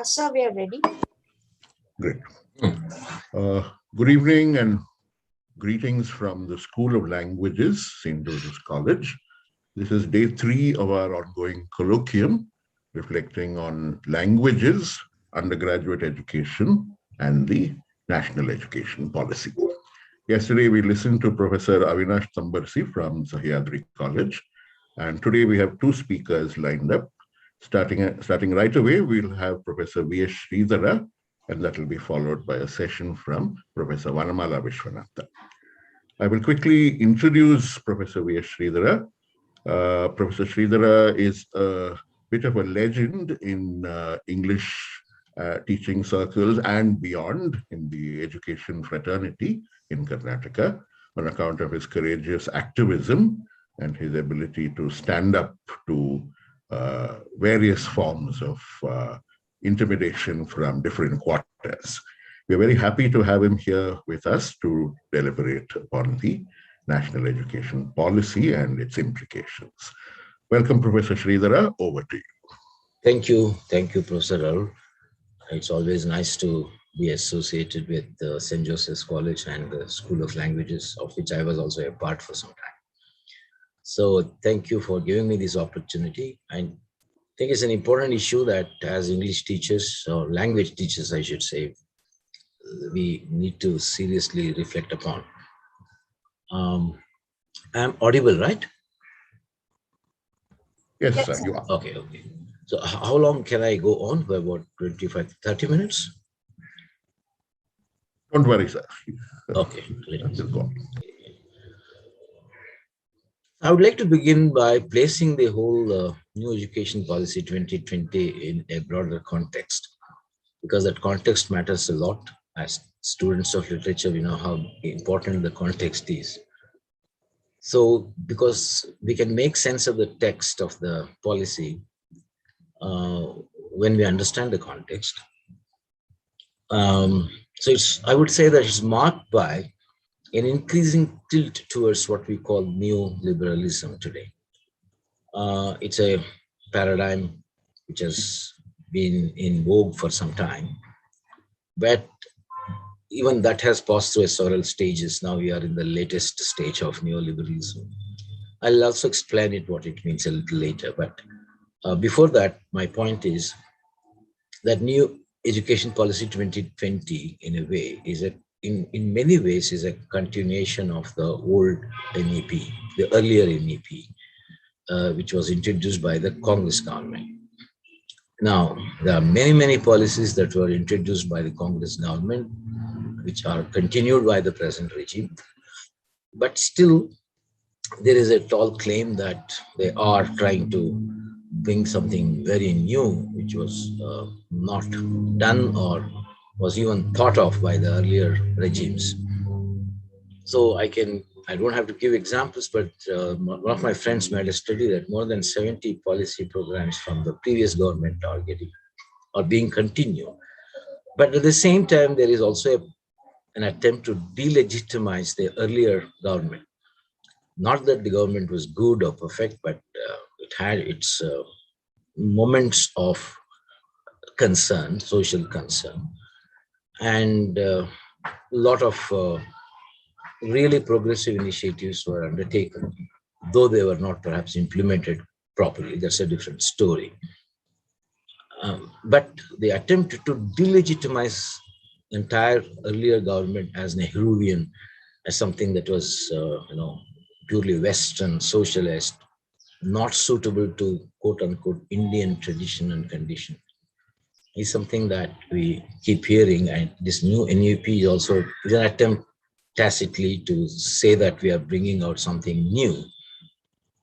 Sir, we are ready. Great. Good evening and greetings from the School of Languages, St. Joseph's College. This is day 3 of our ongoing colloquium, reflecting on languages, undergraduate education, and the national education policy. Yesterday, we listened to Professor Avinash Tambarsi from Sahyadri College, and today we have 2 speakers lined up. Starting right away, we'll have Professor V.S. Sridhara, and that will be followed by a session from Professor Vanamala Vishwanathan. I will quickly introduce Professor V.S. Sridhara. Professor Sridhara is a bit of a legend in English teaching circles and beyond in the education fraternity in Karnataka on account of his courageous activism and his ability to stand up to various forms of intimidation from different quarters. We're very happy to have him here with us to deliberate upon the national education policy and its implications. Welcome, Professor Sridhara. Over to you. Thank you. Thank you, Professor Rahul. It's always nice to be associated with St. Joseph's College and the School of Languages, of which I was also a part for some time. So thank you for giving me this opportunity. I think it's an important issue that as English teachers, or language teachers, I should say, we need to seriously reflect upon. I'm audible, right? Yes, sir, you are. Okay. So how long can I go on? For about 25, 30 minutes? Don't worry, sir. Okay. Let's go on. I would like to begin by placing the whole New Education Policy 2020 in a broader context, because that context matters a lot. As students of literature, we know how important the context is. So, because we can make sense of the text of the policy when we understand the context. So I would say that it's marked by an increasing tilt towards what we call neoliberalism today. It's a paradigm which has been in vogue for some time, but even that has passed through several stages. Now we are in the latest stage of neoliberalism. I'll also explain what it means a little later, but before that, my point is that New Education Policy 2020, in a way, is in many ways is a continuation of the old NEP, the earlier NEP, which was introduced by the Congress government. Now, there are many policies that were introduced by the Congress government, which are continued by the present regime. But still, there is a tall claim that they are trying to bring something very new, which was not done or was even thought of by the earlier regimes. So I don't have to give examples, but one of my friends made a study that more than 70 policy programs from the previous government are being continued. But at the same time, there is also an attempt to delegitimize the earlier government. Not that the government was good or perfect, but it had its moments of concern, social concern, and a lot of really progressive initiatives were undertaken, though they were not perhaps implemented properly. That's a different story. But the attempt to delegitimize entire earlier government as Nehruvian, as something that was, purely Western, socialist, not suitable to quote-unquote Indian tradition and condition, is something that we keep hearing. And this new NUP is also an attempt tacitly to say that we are bringing out something new,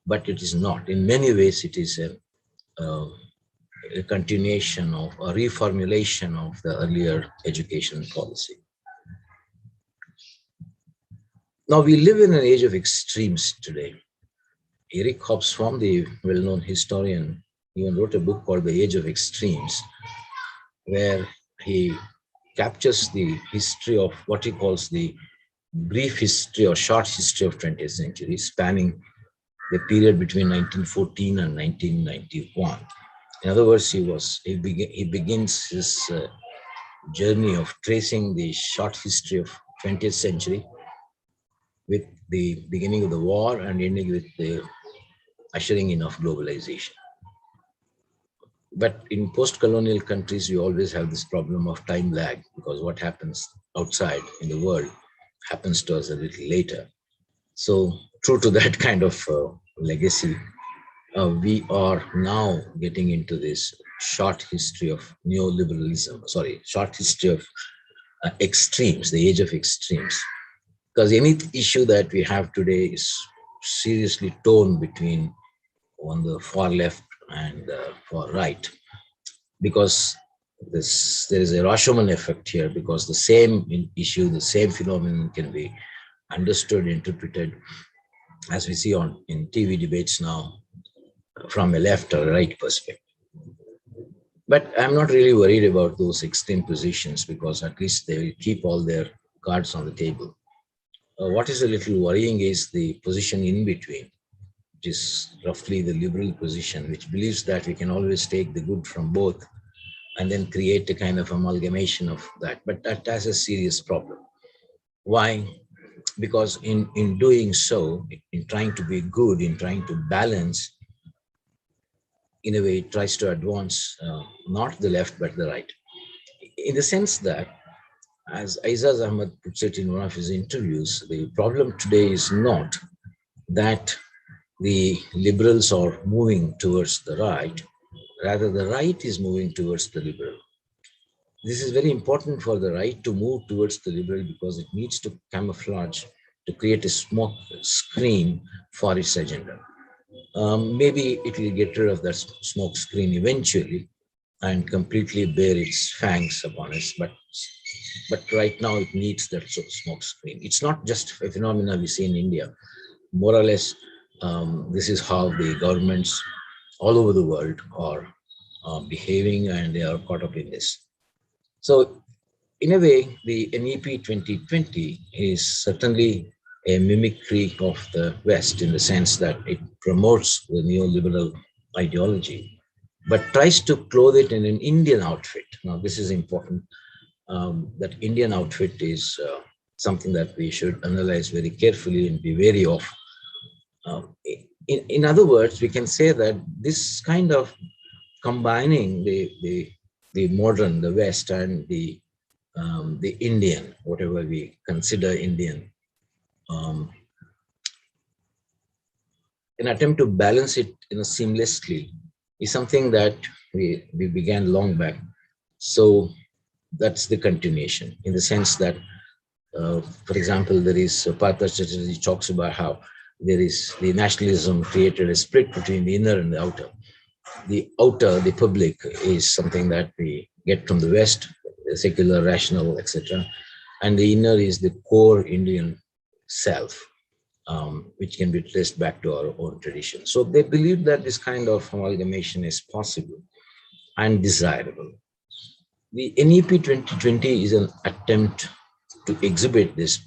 but it is not. In many ways, it is a continuation of a reformulation of the earlier education policy. Now, we live in an age of extremes today. Eric Hobsbawm, the well-known historian, even wrote a book called The Age of Extremes, where he captures the history of what he calls the brief history or short history of 20th century, spanning the period between 1914 and 1991. In other words, he begins his journey of tracing the short history of 20th century with the beginning of the war and ending with the ushering in of globalization. But in post-colonial countries, we always have this problem of time lag, because what happens outside in the world happens to us a little later. So, true to that kind of legacy, we are now getting into this short history of neoliberalism, sorry, short history of extremes, the age of extremes. Because any issue that we have today is seriously torn between on the far left and far right, because there is a Rashomon effect here, because the same issue, the same phenomenon can be understood, interpreted, as we see on in TV debates now, from a left or right perspective. But I'm not really worried about those extreme positions, because at least they will keep all their cards on the table. What is a little worrying is the position in between, which is roughly the liberal position, which believes that we can always take the good from both and then create a kind of amalgamation of that. But that has a serious problem. Why? Because in doing so, in trying to be good, in trying to balance, in a way, it tries to advance not the left but the right. In the sense that, as Aizaz Ahmad puts it in one of his interviews, the problem today is not that the liberals are moving towards the right, rather the right is moving towards the liberal. This is very important for the right to move towards the liberal, because it needs to camouflage, to create a smoke screen for its agenda. Maybe it will get rid of that smoke screen eventually and completely bear its fangs upon us. But right now it needs that smoke screen. It's not just a phenomenon we see in India. More or less, this is how the governments all over the world are behaving, and they are caught up in this. So, in a way, the NEP 2020 is certainly a mimicry of the West, in the sense that it promotes the neoliberal ideology, but tries to clothe it in an Indian outfit. Now, this is important. That Indian outfit is something that we should analyze very carefully and be wary of. In other words, we can say that this kind of combining the modern, the West, and the Indian, whatever we consider Indian, um, an attempt to balance it seamlessly is something that we began long back. So that's the continuation, in the sense that, for example, there is Partha Chatterjee talks about how there is the nationalism created a split between the inner and the outer. The outer, the public, is something that we get from the West, the secular, rational, etc. And the inner is the core Indian self, which can be traced back to our own tradition. So they believe that this kind of amalgamation is possible and desirable. The NEP 2020 is an attempt to exhibit this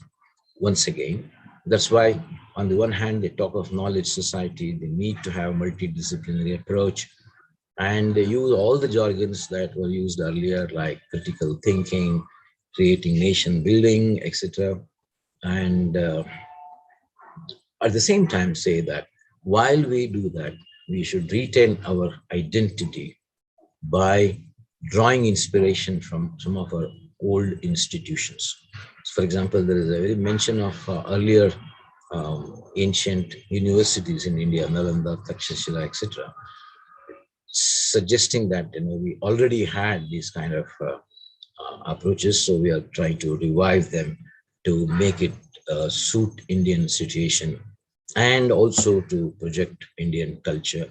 once again. That's why, on the one hand, they talk of knowledge society, the need to have multidisciplinary approach, and they use all the jargons that were used earlier, like critical thinking, creating nation building, etc. And at the same time say that while we do that, we should retain our identity by drawing inspiration from some of our old institutions. For example, there is a very mention of earlier ancient universities in India, Nalanda, Takshashila, etc., suggesting that we already had these kind of approaches, so we are trying to revive them to make it suit Indian situation, and also to project Indian culture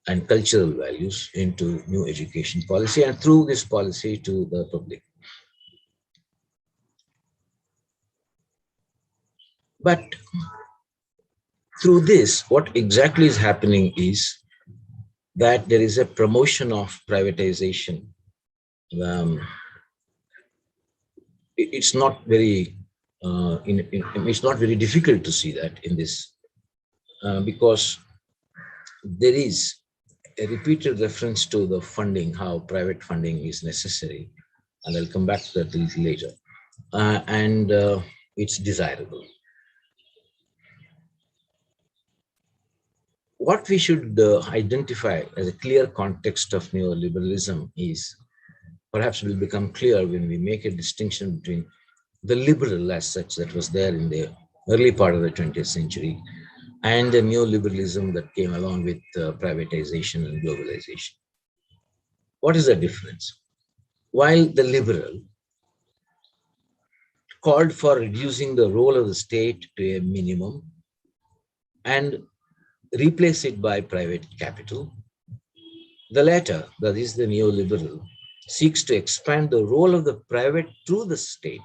and cultural values into new education policy, and through this policy to the public. But through this, what exactly is happening is that there is a promotion of privatization. Um, it's not very it's not very difficult to see that in this, because there is a repeated reference to the funding, how private funding is necessary, and I'll come back to that a little later. And it's desirable. What we should identify as a clear context of neoliberalism is perhaps will become clear when we make a distinction between the liberal as such that was there in the early part of the 20th century and the neoliberalism that came along with privatization and globalization. What is the difference? While the liberal called for reducing the role of the state to a minimum and replace it by private capital, the latter, that is the neoliberal, seeks to expand the role of the private through the state,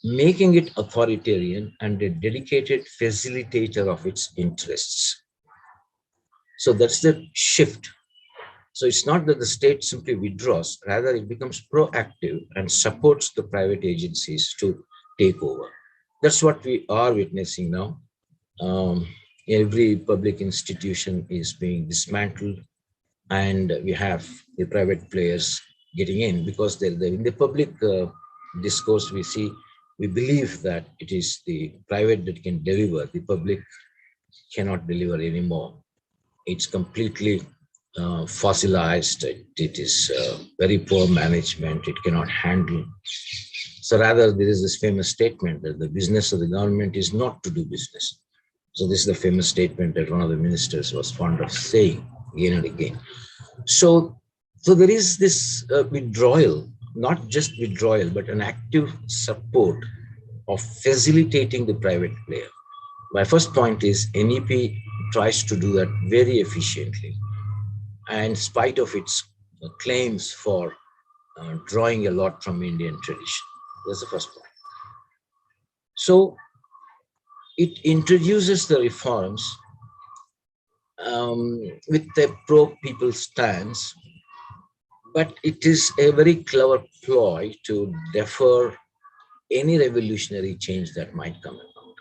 making it authoritarian and a dedicated facilitator of its interests. So that's the shift. So it's not that the state simply withdraws, rather it becomes proactive and supports the private agencies to take over. That's what we are witnessing now. Every public institution is being dismantled, and we have the private players getting in because they're in the public discourse. We believe that it is the private that can deliver. The public cannot deliver anymore. It's completely fossilized. It is very poor management. It cannot handle. So rather, there is this famous statement that the business of the government is not to do business. So this is the famous statement that one of the ministers was fond of saying again and again. So there is this withdrawal, not just withdrawal, but an active support of facilitating the private player. My first point is NEP tries to do that very efficiently, and in spite of its claims for drawing a lot from Indian tradition. That's the first point. So it introduces the reforms with a pro-people stance, but it is a very clever ploy to defer any revolutionary change that might come about.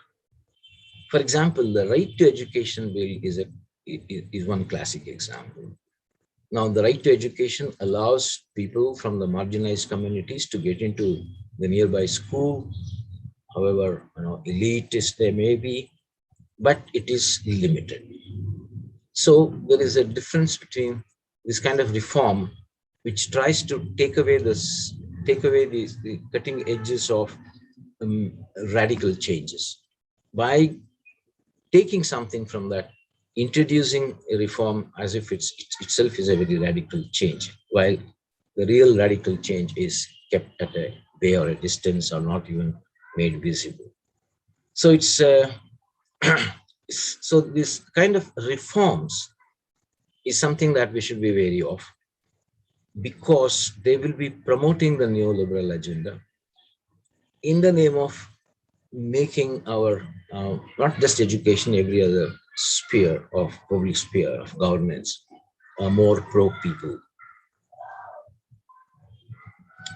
For example, the right to education bill is one classic example. Now, the right to education allows people from the marginalized communities to get into the nearby school, however elitist they may be, but it is limited. So there is a difference between this kind of reform, which tries to take away the cutting edges of radical changes by taking something from that, introducing a reform as if it itself is a very radical change, while the real radical change is kept at a way or a distance or not even made visible. So it's so this kind of reforms is something that we should be wary of, because they will be promoting the neoliberal agenda in the name of making our not just education, every other sphere of public sphere of governance more pro people.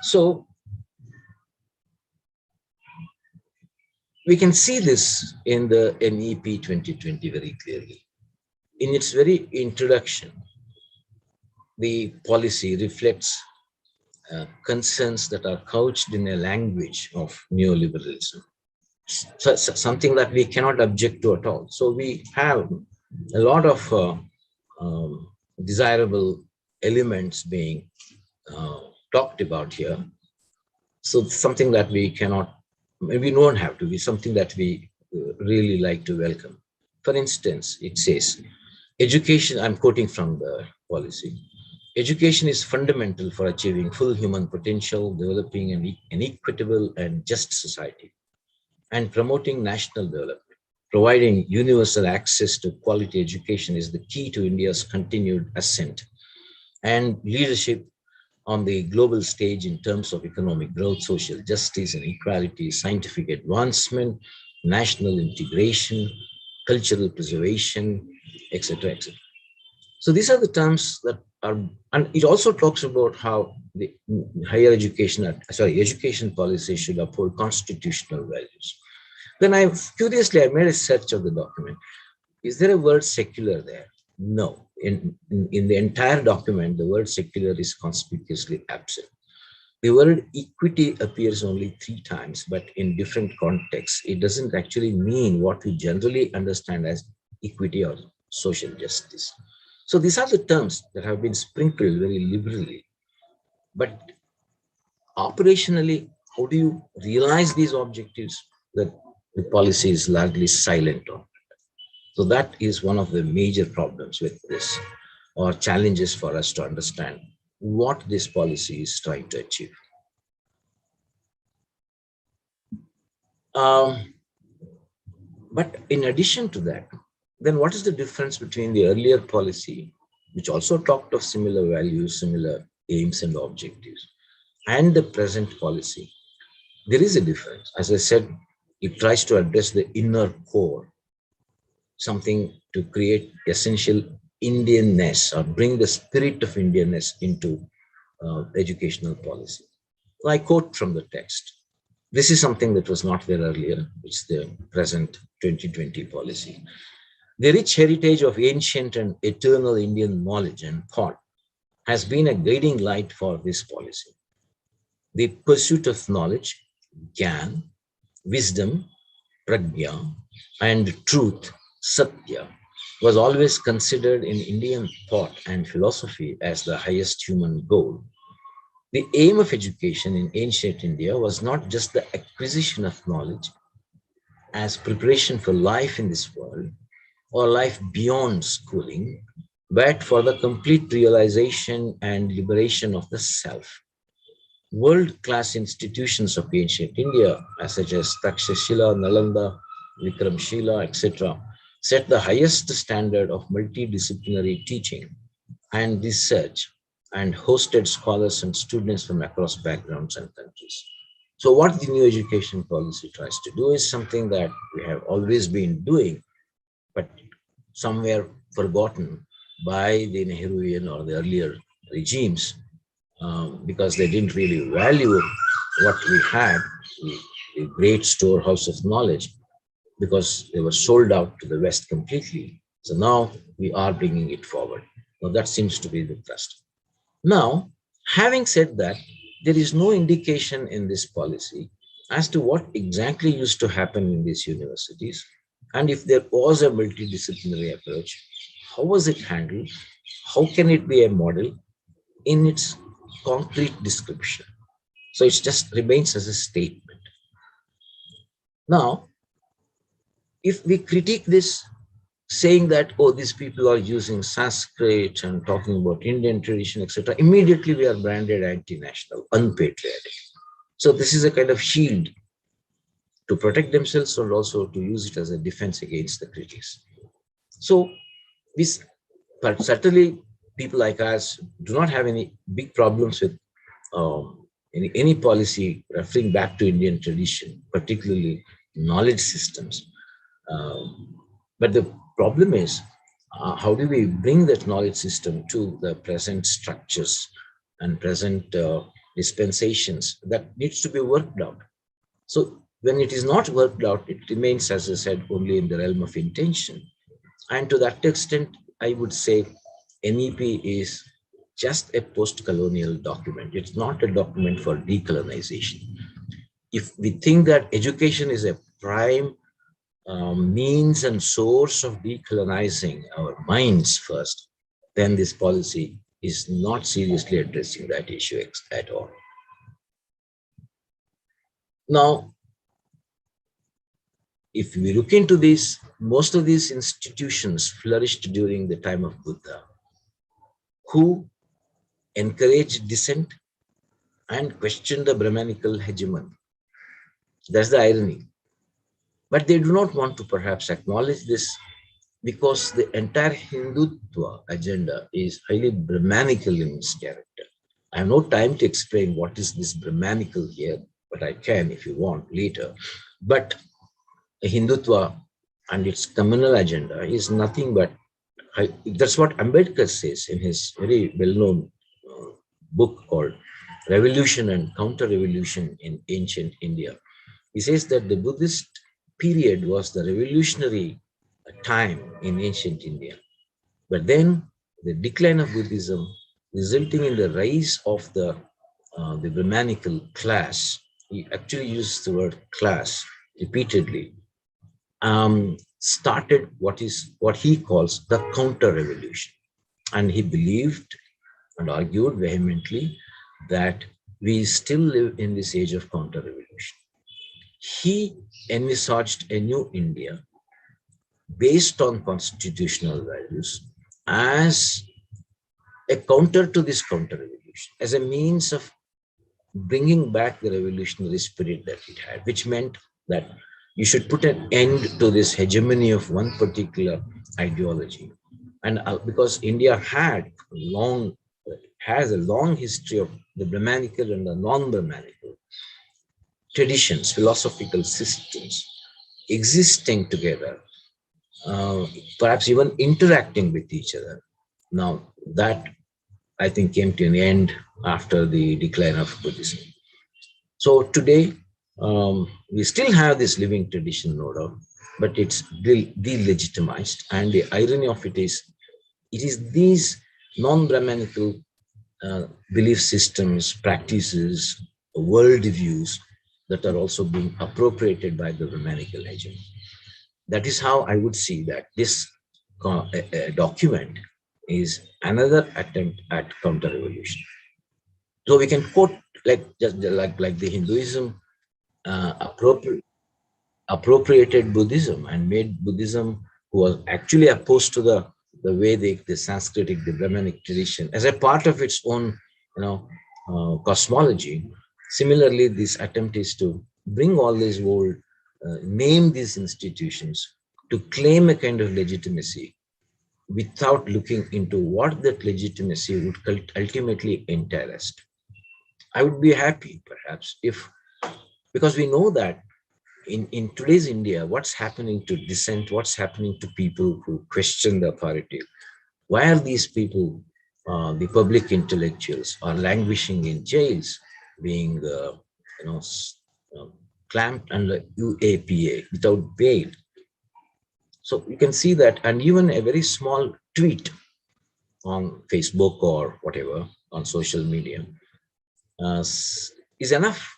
So we can see this in the NEP 2020 very clearly. In its very introduction, the policy reflects concerns that are couched in a language of neoliberalism, so something that we cannot object to at all. So we have a lot of desirable elements being talked about here. So something that we cannot, we don't have to be, something that we really like to welcome. For instance, it says, education, I'm quoting from the policy, education is fundamental for achieving full human potential, developing an equitable and just society, and promoting national development. Providing universal access to quality education is the key to India's continued ascent and leadership on the global stage in terms of economic growth, social justice and equality, scientific advancement, national integration, cultural preservation, etc., etc. So these are the terms that are, and it also talks about how the education policy should uphold constitutional values. Then I made a search of the document. Is there a word secular there? No, in the entire document, the word secular is conspicuously absent. The word equity appears only 3 times, but in different contexts. It doesn't actually mean what we generally understand as equity or social justice. So these are the terms that have been sprinkled very liberally. But operationally, how do you realize these objectives that the policy is largely silent on? So that is one of the major problems with this, or challenges for us to understand what this policy is trying to achieve. Um, but in addition to that, then what is the difference between the earlier policy, which also talked of similar values, similar aims and objectives, and the present policy? There is a difference. As I said, it tries to address the inner core, something to create essential Indianness or bring the spirit of Indianness into educational policy. I quote from the text. This is something that was not there earlier. It's the present 2020 policy. The rich heritage of ancient and eternal Indian knowledge and thought has been a guiding light for this policy. The pursuit of knowledge, Gyan, wisdom, Pragya, and truth, Satya, was always considered in Indian thought and philosophy as the highest human goal. The aim of education in ancient India was not just the acquisition of knowledge as preparation for life in this world or life beyond schooling, but for the complete realization and liberation of the self. World-class institutions of ancient India, such as Takshashila, Nalanda, Vikramshila, etc., set the highest standard of multidisciplinary teaching and research and hosted scholars and students from across backgrounds and countries. So what the new education policy tries to do is something that we have always been doing, but somewhere forgotten by the Nehruian or the earlier regimes, because they didn't really value what we had, the great storehouse of knowledge, because they were sold out to the West completely. So now we are bringing it forward. Now that seems to be the thrust. Now, having said that, there is no indication in this policy as to what exactly used to happen in these universities. And if there was a multidisciplinary approach, how was it handled? How can it be a model in its concrete description? So it just remains as a statement. Now, if we critique this, saying that, oh, these people are using Sanskrit and talking about Indian tradition, etc., immediately we are branded anti-national, unpatriotic. So this is a kind of shield to protect themselves and also to use it as a defense against the critics. So this, but certainly people like us do not have any big problems with any policy referring back to Indian tradition, particularly knowledge systems. But the problem is, how do we bring that knowledge system to the present structures and present dispensations that needs to be worked out? So when it is not worked out, it remains, as I said, only in the realm of intention. And to that extent, I would say NEP is just a post-colonial document. It's not a document for decolonization. If we think that education is a prime means and source of decolonizing our minds first, then this policy is not seriously addressing that issue at all. Now, if we look into this, most of these institutions flourished during the time of Buddha, who encouraged dissent and questioned the Brahmanical hegemony. That's the irony. But they do not want to perhaps acknowledge this because the entire Hindutva agenda is highly Brahmanical in its character. I have no time to explain what is this Brahmanical here, but I can if you want later. But Hindutva and its communal agenda is nothing but, that's what Ambedkar says in his very well-known book called Revolution and Counter-Revolution in Ancient India. He says that the Buddhist period was the revolutionary time in ancient India. But then the decline of Buddhism, resulting in the rise of the Brahmanical class. He actually used the word class repeatedly. Started what he calls the counter revolution, and he believed and argued vehemently that we still live in this age of counter revolution. He envisaged a new India based on constitutional values as a counter to this counter revolution, as a means of bringing back the revolutionary spirit that it had, which meant that you should put an end to this hegemony of one particular ideology. And because India has a long history of the Brahmanical and the non-Brahmanical traditions, philosophical systems existing together, perhaps even interacting with each other. Now, that I think came to an end after the decline of Buddhism. So today, we still have this living tradition, no doubt, but it's delegitimized. And the irony of it is these non-Brahmanical belief systems, practices, worldviews that are also being appropriated by the Brahmanical hegemony. That is how I would see that this document is another attempt at counter-revolution. So we can quote like the Hinduism uh, appropri- appropriated Buddhism and made Buddhism, who was actually opposed to the Vedic, the Sanskritic, the Brahmanic tradition, as a part of its own, cosmology. Similarly, this attempt is to bring all these old, name these institutions to claim a kind of legitimacy without looking into what that legitimacy would ultimately entail as. I would be happy, perhaps, if, because we know that in today's India, what's happening to dissent, what's happening to people who question the authority? Why are these people, the public intellectuals, are languishing in jails, being, you know, uh, clamped under UAPA without bail? So you can see that, and even a very small tweet on Facebook or whatever on social media is enough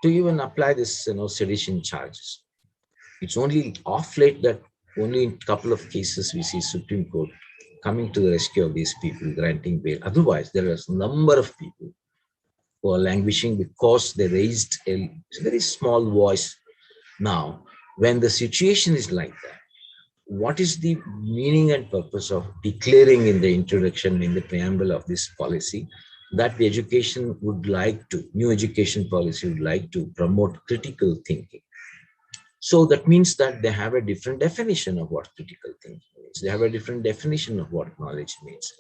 to even apply this, sedition charges. It's only off late that only in a couple of cases we see Supreme Court coming to the rescue of these people, granting bail. Otherwise, there is a number of people who are languishing because they raised a very small voice. Now, when the situation is like that, what is the meaning and purpose of declaring in the introduction, in the preamble of this policy, that the education would like to, new education policy would like to promote critical thinking? So that means that they have a different definition of what critical thinking means. They have a different definition of what knowledge means.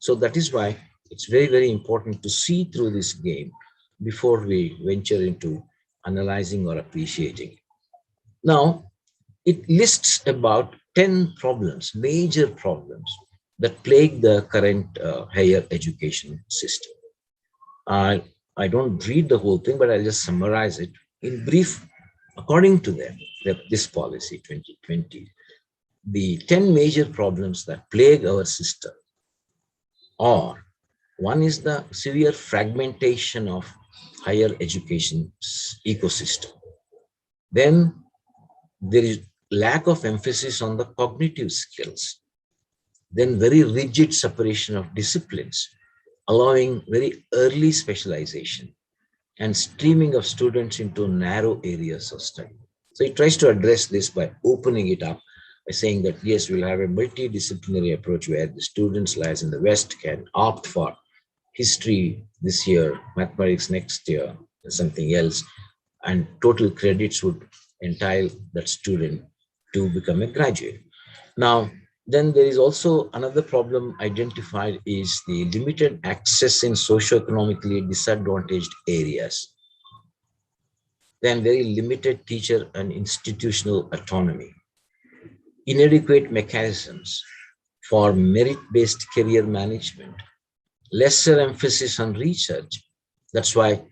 So that is why it's very, very important to see through this game before we venture into analyzing or appreciating it. Now, it lists about 10 problems, major problems that plague the current higher education system. I don't read the whole thing, but I'll just summarize it in brief. According to them, this policy 2020, the 10 major problems that plague our system are: one is the severe fragmentation of higher education ecosystem. Then there is lack of emphasis on the cognitive skills. Then very rigid separation of disciplines, allowing very early specialization and streaming of students into narrow areas of study. So it tries to address this by opening it up, by saying that yes, we'll have a multidisciplinary approach where the students lies in the West can opt for history this year, mathematics next year, and something else, and total credits would entitle that student to become a graduate. Now, then there is also another problem identified is the limited access in socioeconomically disadvantaged areas. Then very limited teacher and institutional autonomy, inadequate mechanisms for merit-based career management, lesser emphasis on research. That's why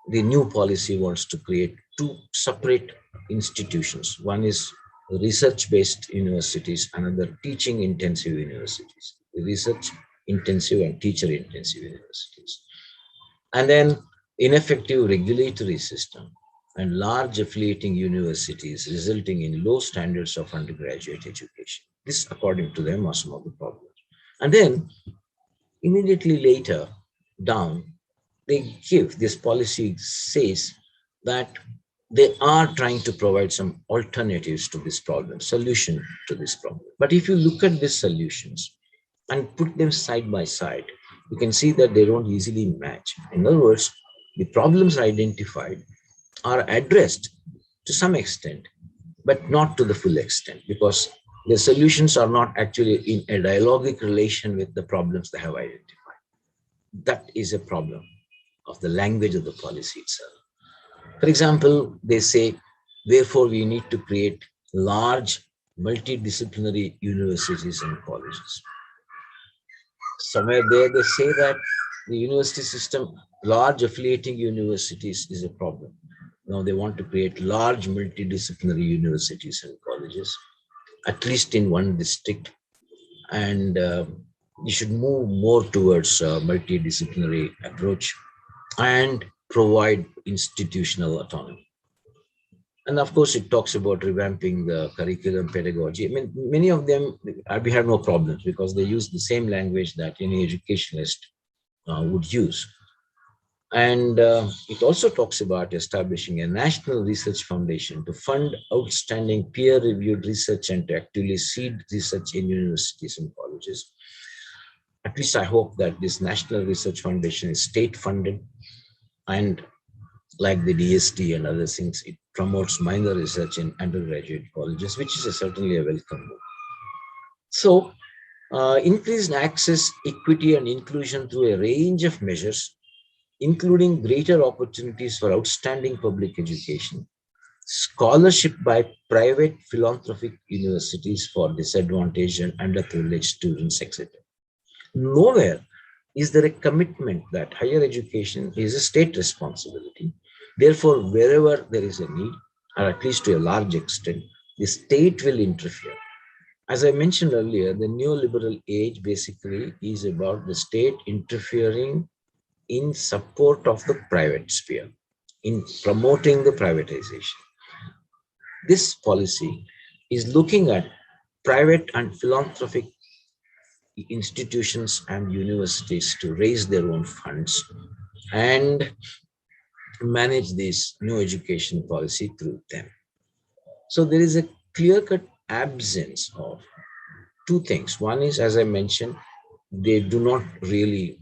the new policy wants to create two separate institutions. One is research-based universities, another teaching-intensive universities. The research intensive and teacher intensive universities. And then ineffective regulatory system and large affiliating universities resulting in low standards of undergraduate education. This, according to them, are some of the problems. And then immediately later down, they give this policy says that they are trying to provide some alternatives to this problem, solution to this problem. But if you look at these solutions and put them side by side, you can see that they don't easily match. In other words, the problems identified are addressed to some extent, but not to the full extent, because the solutions are not actually in a dialogic relation with the problems they have identified. That is a problem of the language of the policy itself. For example, they say, therefore, we need to create large multidisciplinary universities and colleges. Somewhere there, they say that the university system, large affiliating universities, is a problem. Now they want to create large multidisciplinary universities and colleges, at least in one district, and you should move more towards a multidisciplinary approach and provide institutional autonomy. And of course, it talks about revamping the curriculum pedagogy. I mean, many of them, we have no problems because they use the same language that any educationalist would use. And it also talks about establishing a national research foundation to fund outstanding peer-reviewed research and to actively seed research in universities and colleges. At least I hope that this National Research Foundation is state-funded, and like the DST and other things, it promotes minor research in undergraduate colleges, which is certainly a welcome move. So, increased access, equity, and inclusion through a range of measures, including greater opportunities for outstanding public education, scholarship by private philanthropic universities for disadvantaged and underprivileged students, etc. Nowhere is there a commitment that higher education is a state responsibility. Therefore, wherever there is a need, or at least to a large extent, the state will interfere. As I mentioned earlier, the neoliberal age basically is about the state interfering in support of the private sphere, in promoting the privatization. This policy is looking at private and philanthropic institutions and universities to raise their own funds and manage this new education policy through them. So there is a clear-cut absence of two things. One is, as I mentioned, they do not really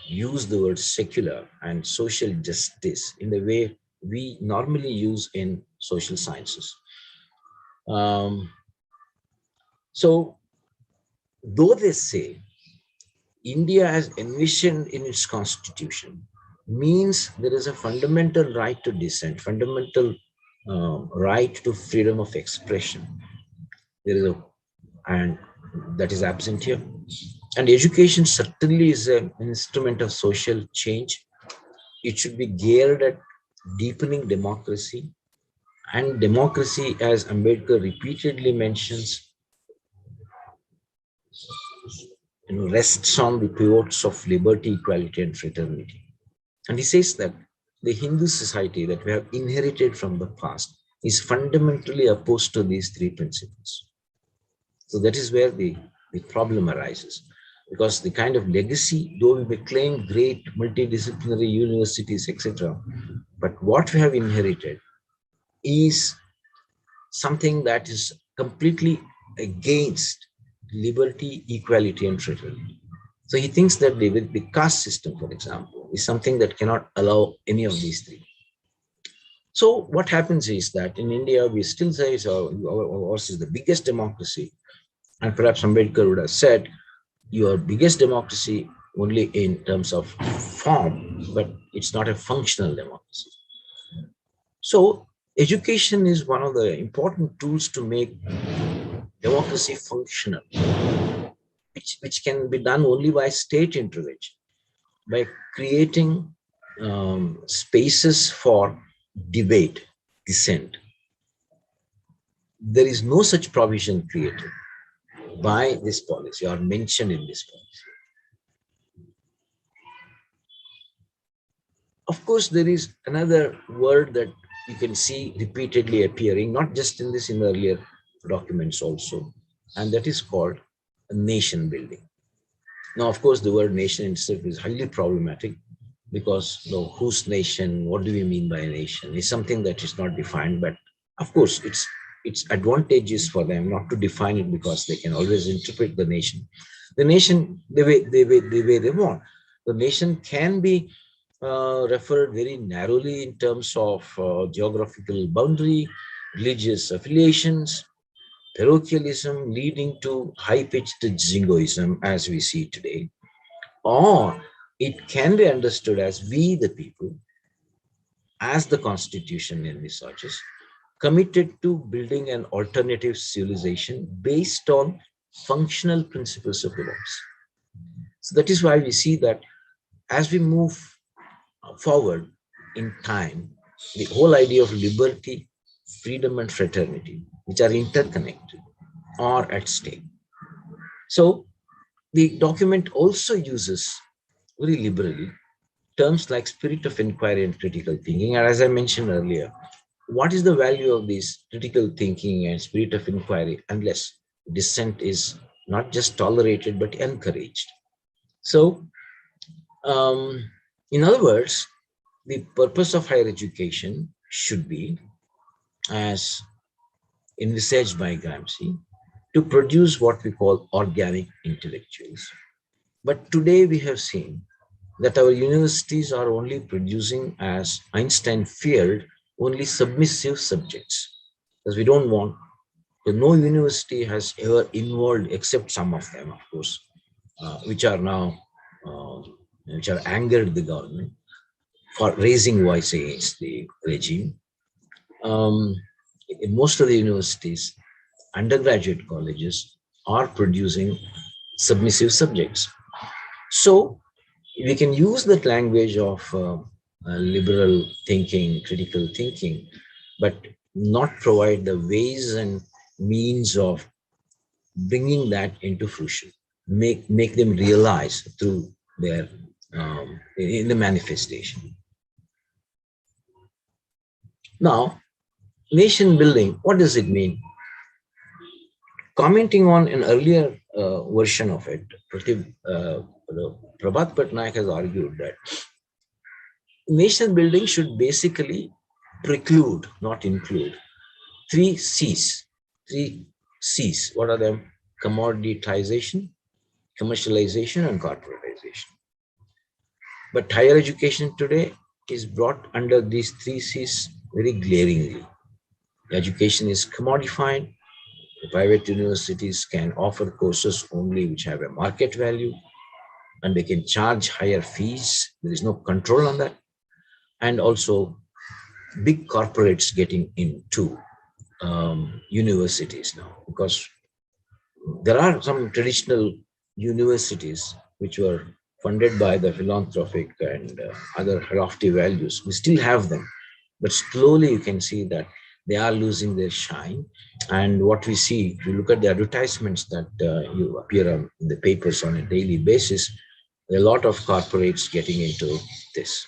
use the word secular and social justice in the way we normally use in social sciences. Um, so, though they say India has envisioned in its constitution means there is a fundamental right to dissent, fundamental right to freedom of expression. There is a, and that is absent here. And education certainly is an instrument of social change. It should be geared at deepening democracy. And democracy, as Ambedkar repeatedly mentions, rests on the pivots of liberty, equality, and fraternity. And he says that the Hindu society that we have inherited from the past is fundamentally opposed to these three principles. So that is where the problem arises. Because the kind of legacy, though we may claim great multidisciplinary universities, etc., but what we have inherited is something that is completely against liberty, equality, and fraternity. So he thinks that the caste system, for example, is something that cannot allow any of these three. So what happens is that in India, we still say ours is the biggest democracy. And perhaps Ambedkar would have said, your biggest democracy only in terms of form, but it's not a functional democracy. So education is one of the important tools to make democracy functional, which can be done only by state intervention, by creating spaces for debate, dissent. There is no such provision created by this policy or mentioned in this policy. Of course, there is another word that you can see repeatedly appearing, not just in this, in earlier documents also, and that is called nation building. Now, of course, the word nation itself is highly problematic because, whose nation, what do we mean by a nation, is something that is not defined. But of course, it's advantageous for them not to define it because they can always interpret the nation the way they want. The nation can be referred very narrowly in terms of geographical boundary, religious affiliations, parochialism leading to high-pitched jingoism as we see today, or it can be understood as we the people, as the constitution envisages, committed to building an alternative civilization based on functional principles of democracy. So that is why we see that as we move forward in time, the whole idea of liberty, freedom, and fraternity, which are interconnected, are at stake. So the document also uses very liberally terms like spirit of inquiry and critical thinking. And as I mentioned earlier, what is the value of this critical thinking and spirit of inquiry unless dissent is not just tolerated but encouraged? So, um, in other words, the purpose of higher education should be, as envisaged by Gramsci, to produce what we call organic intellectuals. But today we have seen that our universities are only producing, as Einstein feared, only submissive subjects. Because we don't want, no university has ever involved, except some of them, of course, which are now, uh, which are angered the government for raising voice against the regime. Um, in most of the universities, undergraduate colleges are producing submissive subjects. So we can use that language of liberal thinking, critical thinking, but not provide the ways and means of bringing that into fruition, make them realize through their in the manifestation. Now, nation building, what does it mean? Commenting on an earlier version of it, Prabhat Patnaik has argued that nation building should basically preclude, not include, three C's. Three C's. What are them? Commoditization, commercialization, and corporatization. But higher education today is brought under these three C's very glaringly. Education is commodified. The private universities can offer courses only which have a market value, and they can charge higher fees. There is no control on that. And also, big corporates getting into universities now, because there are some traditional universities which were funded by the philanthropic and other lofty values. We still have them, but slowly you can see that they are losing their shine. And what we see, if you look at the advertisements that you appear on in the papers on a daily basis, a lot of corporates getting into this.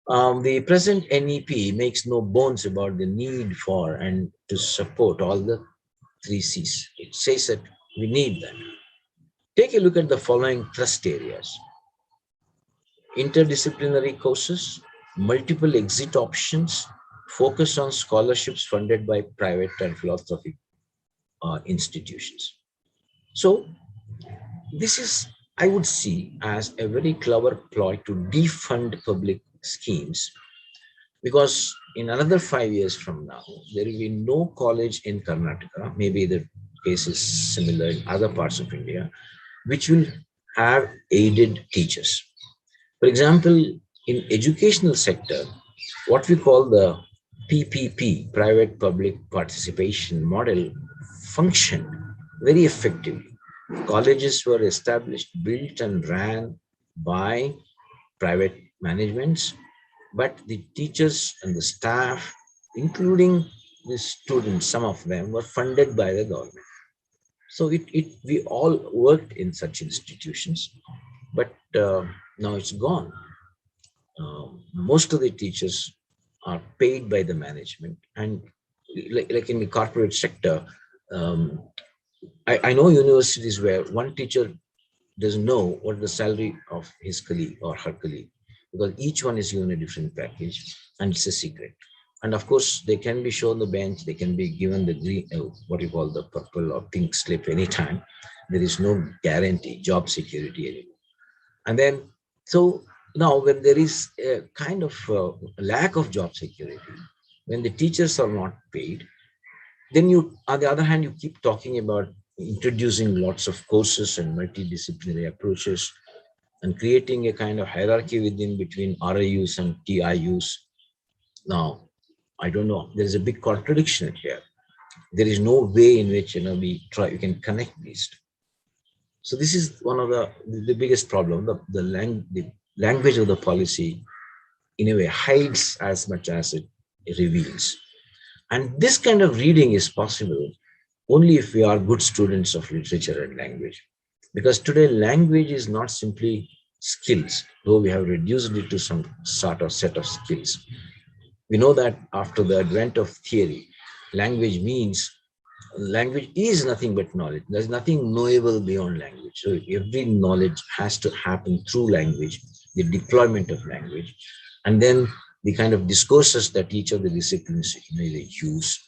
The present NEP makes no bones about the need for and to support all the three C's. It says that we need that. Take a look at the following thrust areas: interdisciplinary courses, multiple exit options, focus on scholarships funded by private and philanthropic institutions. So, this is, I would see, as a very clever ploy to defund public schemes, because in another 5 years from now, there will be no college in Karnataka, maybe the case is similar in other parts of India, which will have aided teachers. For example, in educational sector, what we call the PPP, private public participation model, functioned very effectively. Colleges were established, built and ran by private managements, but the teachers and the staff, including the students, some of them were funded by the government. So we all worked in such institutions, but now it's gone. Most of the teachers are paid by the management, and like in the corporate sector, um, I know universities where one teacher doesn't know what the salary of his colleague or her colleague, because each one is given a different package and it's a secret. And of course, they can be shown the bench, they can be given the green, what you call the purple or pink slip anytime. There is no guarantee, job security anymore. And then, so now when there is a kind of lack of job security, when the teachers are not paid, then you, on the other hand, you keep talking about introducing lots of courses and multidisciplinary approaches and creating a kind of hierarchy within between RIUs and TIUs. Now, I don't know. There is a big contradiction here. There is no way in which we can connect these two. So this is one of the biggest problem. The language of the policy in a way hides as much as it reveals. And this kind of reading is possible only if we are good students of literature and language. Because today, language is not simply skills, though we have reduced it to some sort of set of skills. We know that after the advent of theory, language means language is nothing but knowledge. There's nothing knowable beyond language. So every knowledge has to happen through language, the deployment of language, and then the kind of discourses that each of the disciplines use.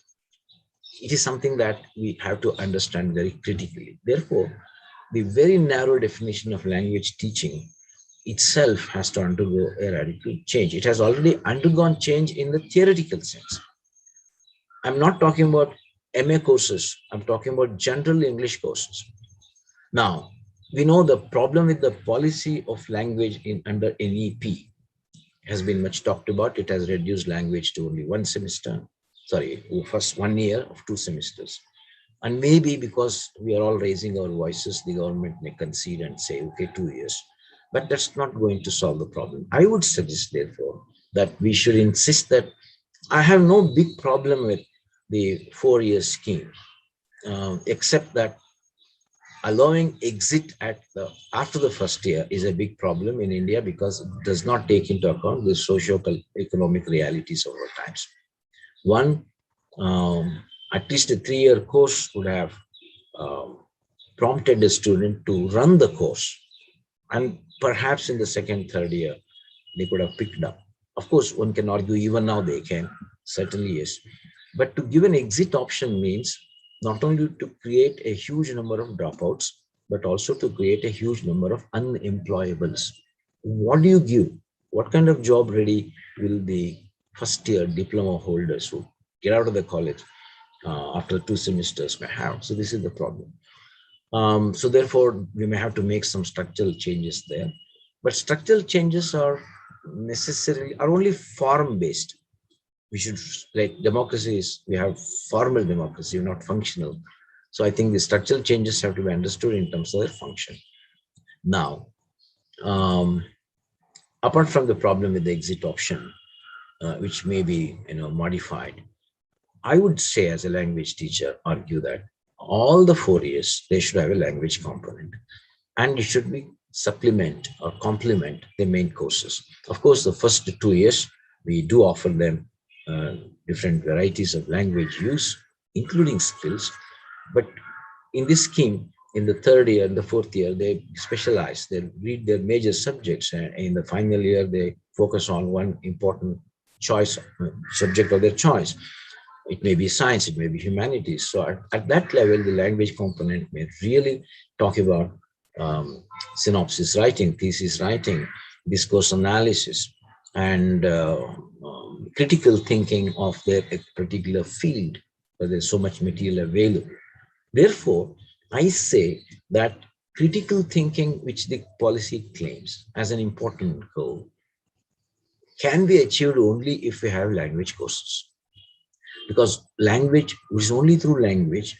It is something that we have to understand very critically. Therefore, the very narrow definition of language teaching itself has to undergo a radical change. It has already undergone change in the theoretical sense. I'm not talking about MA courses, I'm talking about general English courses. Now, we know the problem with the policy of language in under NEP has been much talked about. It has reduced language to only one semester, first 1 year of 2 semesters. And maybe because we are all raising our voices, the government may concede and say, okay, 2 years. But that's not going to solve the problem. I would suggest, therefore, that we should insist that I have no big problem with the 4-year scheme, except that allowing exit after the first year is a big problem in India because it does not take into account the socio-economic realities of our times. One, at least a 3-year course would have um, prompted a student to run the course, and perhaps in the second, third year, they could have picked up. Of course, one can argue even now they can, certainly yes. But to give an exit option means not only to create a huge number of dropouts, but also to create a huge number of unemployables. What do you give? What kind of job ready will the first year diploma holders who get out of the college after 2 semesters may have? So this is the problem. So therefore, we may have to make some structural changes there. But structural changes are only form based. We should, like democracy is, we have formal democracy, not functional. So I think the structural changes have to be understood in terms of their function. Now, apart from the problem with the exit option, which may be modified, I would say as a language teacher, argue that all the 4 years, they should have a language component. And it should be supplement or complement the main courses. Of course, the first 2 years, we do offer them different varieties of language use, including skills. But in this scheme, in the 3rd year and the 4th year, they specialize, they read their major subjects. And in the final year, they focus on one important choice, subject of their choice. It may be science, it may be humanities. So at that level, the language component may really talk about synopsis writing, thesis writing, discourse analysis, and critical thinking of their particular field, where there's so much material available. Therefore, I say that critical thinking, which the policy claims as an important goal, can be achieved only if we have language courses. Because language, it is only through language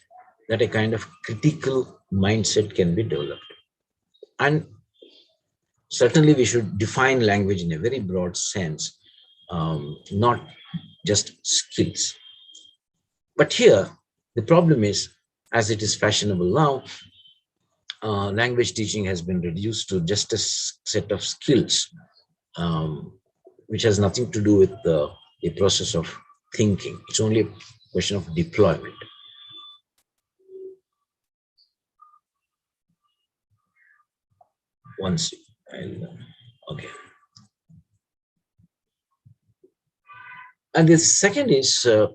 that a kind of critical mindset can be developed. And certainly we should define language in a very broad sense, not just skills. But here, the problem is, as it is fashionable now, language teaching has been reduced to just a set of skills. which has nothing to do with the process of thinking. It's only a question of deployment. Once, okay. And the second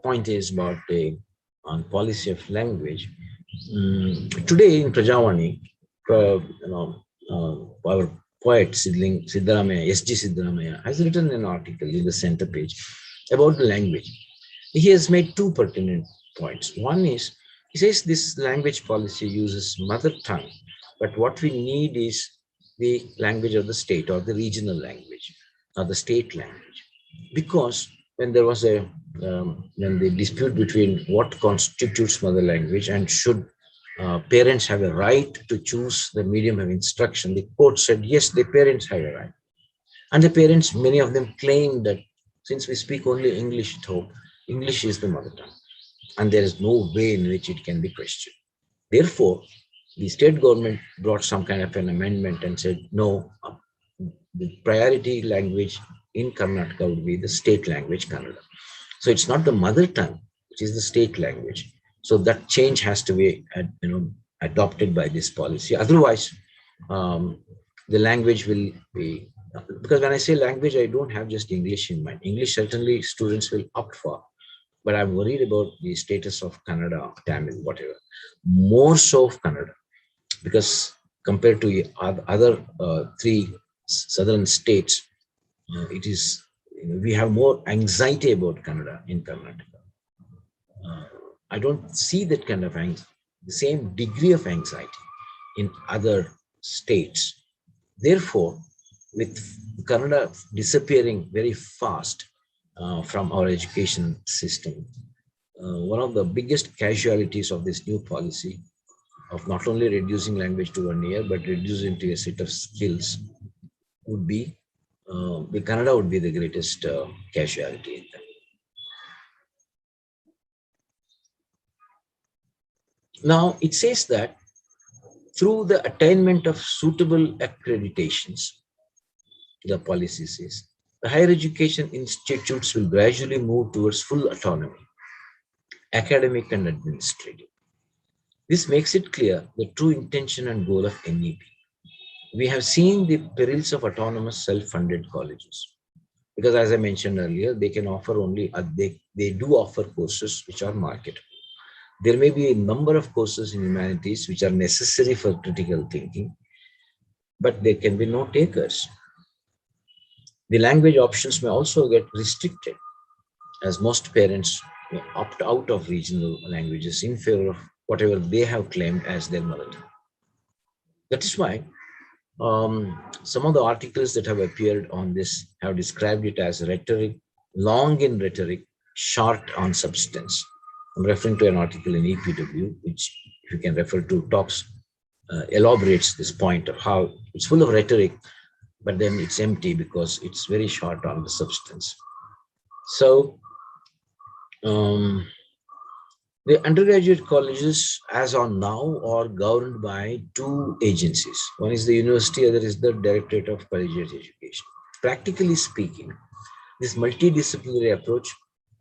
point is about the on policy of language. Today in Prajavani, our poet Siddaramaya, S.G. Siddaramaya, has written an article in the center page about the language. He has made two pertinent points. One is, he says this language policy uses mother tongue, but what we need is the language of the state or the regional language or the state language. Because when there was when the dispute between what constitutes mother language and should parents have a right to choose the medium of instruction, the court said, yes, the parents have a right. And the parents, many of them claim that since we speak only English at home, English is the mother tongue, and there is no way in which it can be questioned. Therefore, the state government brought some kind of an amendment and said, no, the priority language in Karnataka would be the state language, Kannada. So it's not the mother tongue, which is the state language. So that change has to be, adopted by this policy. Otherwise, the language will be, because when I say language, I don't have just English in mind. English certainly students will opt for, but I'm worried about the status of Kannada, Tamil, whatever. More so of Kannada, because compared to other three southern states, it is, we have more anxiety about Kannada in Karnataka. I don't see that kind of the same degree of anxiety in other states. Therefore, with Kannada disappearing very fast from our education system, one of the biggest casualties of this new policy of not only reducing language to 1 year, but reducing to a set of skills would be, the Kannada would be the greatest casualty in that. Now, it says that through the attainment of suitable accreditations, the policy says, the higher education institutes will gradually move towards full autonomy, academic and administrative. This makes it clear the true intention and goal of NEP. We have seen the perils of autonomous self-funded colleges. Because as I mentioned earlier, they can offer only, they do offer courses which are marketable. There may be a number of courses in humanities which are necessary for critical thinking, but there can be no takers. The language options may also get restricted, as most parents may opt out of regional languages in favor of whatever they have claimed as their mother tongue. That is why some of the articles that have appeared on this have described it as rhetoric, long in rhetoric, short on substance. I'm referring to an article in EPW, which, if you can refer to, talks, elaborates this point of how it's full of rhetoric, but then it's empty because it's very short on the substance. So, the undergraduate colleges, as on now, are governed by two agencies. One is the university, other is the Directorate of Collegiate Education. Practically speaking, this multidisciplinary approach,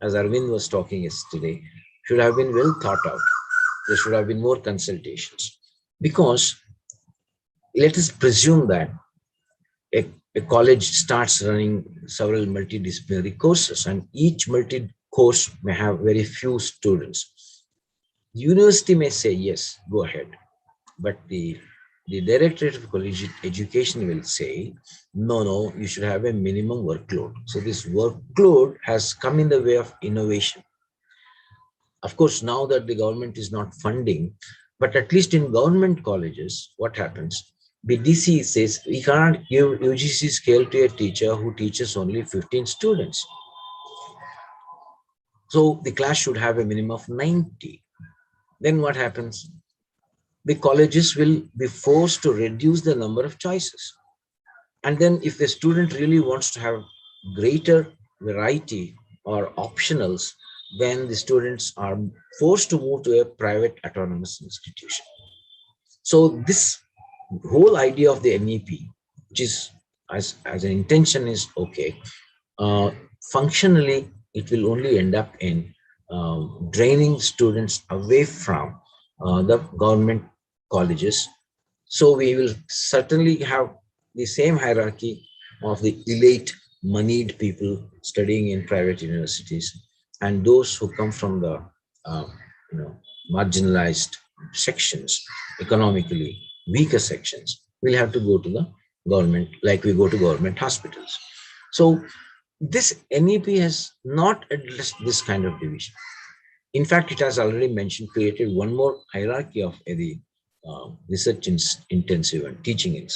as Arvind was talking yesterday, should have been well thought out. There should have been more consultations. Because let us presume that a college starts running several multidisciplinary courses, and each multi-course may have very few students. The university may say, yes, go ahead. But the Directorate of Collegiate Education will say, no, you should have a minimum workload. So this workload has come in the way of innovation. Of course, now that the government is not funding, but at least in government colleges, what happens? The DC says, we cannot give UGC scale to a teacher who teaches only 15 students. So the class should have a minimum of 90. Then what happens? The colleges will be forced to reduce the number of choices. And then if the student really wants to have greater variety or optionals, then the students are forced to move to a private autonomous institution. So this whole idea of the NEP, which is as an intention is okay, functionally, it will only end up in draining students away from the government colleges. So we will certainly have the same hierarchy of the elite, moneyed people studying in private universities, and those who come from the uh, you know marginalized sections, economically weaker sections, will have to go to the government, like we go to government hospitals. So this NEP has not addressed this kind of division. In fact, it has already mentioned, created one more hierarchy of the research intensive and teaching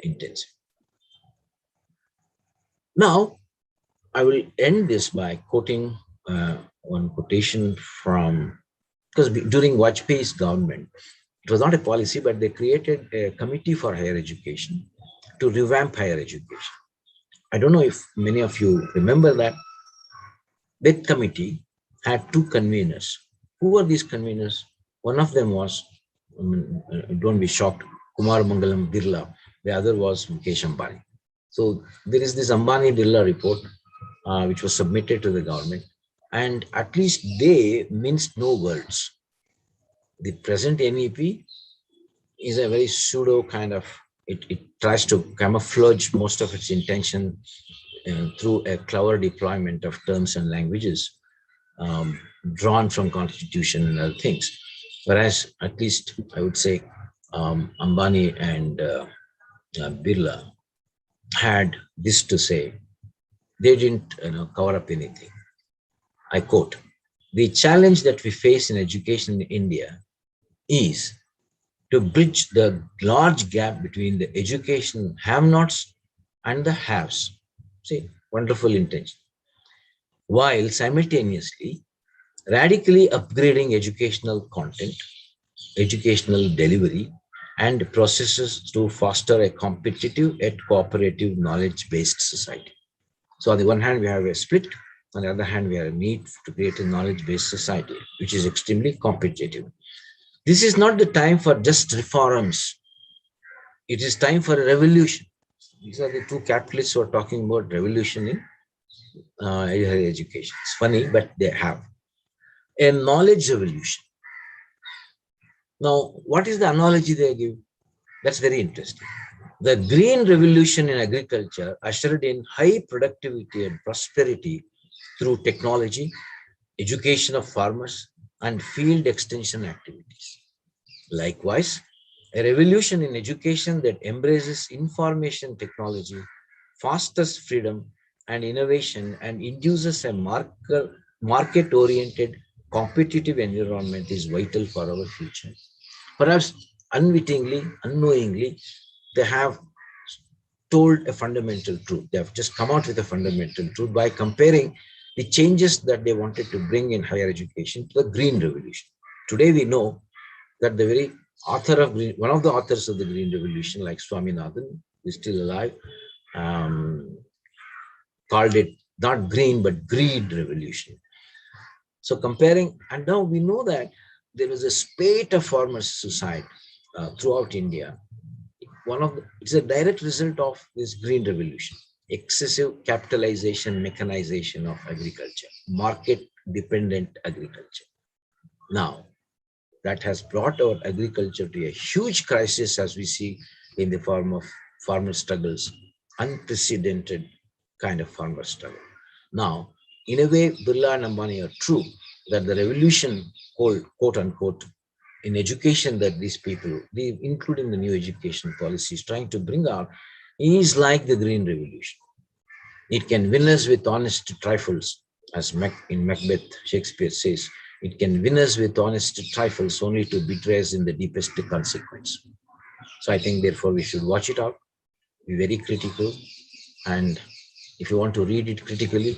intensive. Now, I will end this by quoting one quotation from, because during Vajpayee's government, it was not a policy, but they created a committee for higher education to revamp higher education. I don't know if many of you remember that. That committee had two conveners. Who were these conveners? One of them was, don't be shocked, Kumar Mangalam Birla. The other was Mukesh Ambani. So there is this Ambani-Birla report, which was submitted to the government, and at least they minced no words. The present NEP is a very pseudo kind of, it tries to camouflage most of its intention through a clever deployment of terms and languages drawn from constitution and other things. Whereas at least I would say Ambani and Birla had this to say. They didn't cover up anything. I quote, "The challenge that we face in education in India is to bridge the large gap between the education have-nots and the haves." See, wonderful intention. While simultaneously radically upgrading educational content, educational delivery, and processes to foster a competitive yet cooperative knowledge-based society. So on the one hand, we have a split. On the other hand, we have a need to create a knowledge-based society, which is extremely competitive. This is not the time for just reforms. It is time for a revolution. These are the two capitalists who are talking about revolution in higher education. It's funny, but they have a knowledge revolution. Now, what is the analogy they give? That's very interesting. The green revolution in agriculture ushered in high productivity and prosperity through technology, education of farmers, and field extension activities. Likewise, a revolution in education that embraces information technology, fosters freedom and innovation, and induces a market-oriented competitive environment is vital for our future. Perhaps unwittingly, unknowingly, they have told a fundamental truth. They have just come out with a fundamental truth by comparing the changes that they wanted to bring in higher education to the Green Revolution. Today we know that the very author of one of the authors of the Green Revolution, like Swaminathan, is still alive, called it not green but greed revolution. So comparing, and now we know that there was a spate of farmers' suicide throughout India. It's a direct result of this green revolution, excessive capitalization, mechanization of agriculture, market dependent agriculture. Now, that has brought our agriculture to a huge crisis, as we see in the form of farmer struggles, unprecedented kind of farmer struggle. Now, in a way, Birla and Ambani are true that the revolution, quote unquote, in education that these people, including the new education policies, trying to bring out, is like the Green Revolution. It can win us with honest trifles, as in Macbeth, Shakespeare says, it can win us with honest trifles only to betray us in the deepest consequence. So I think, therefore, we should watch it out, be very critical, and if you want to read it critically,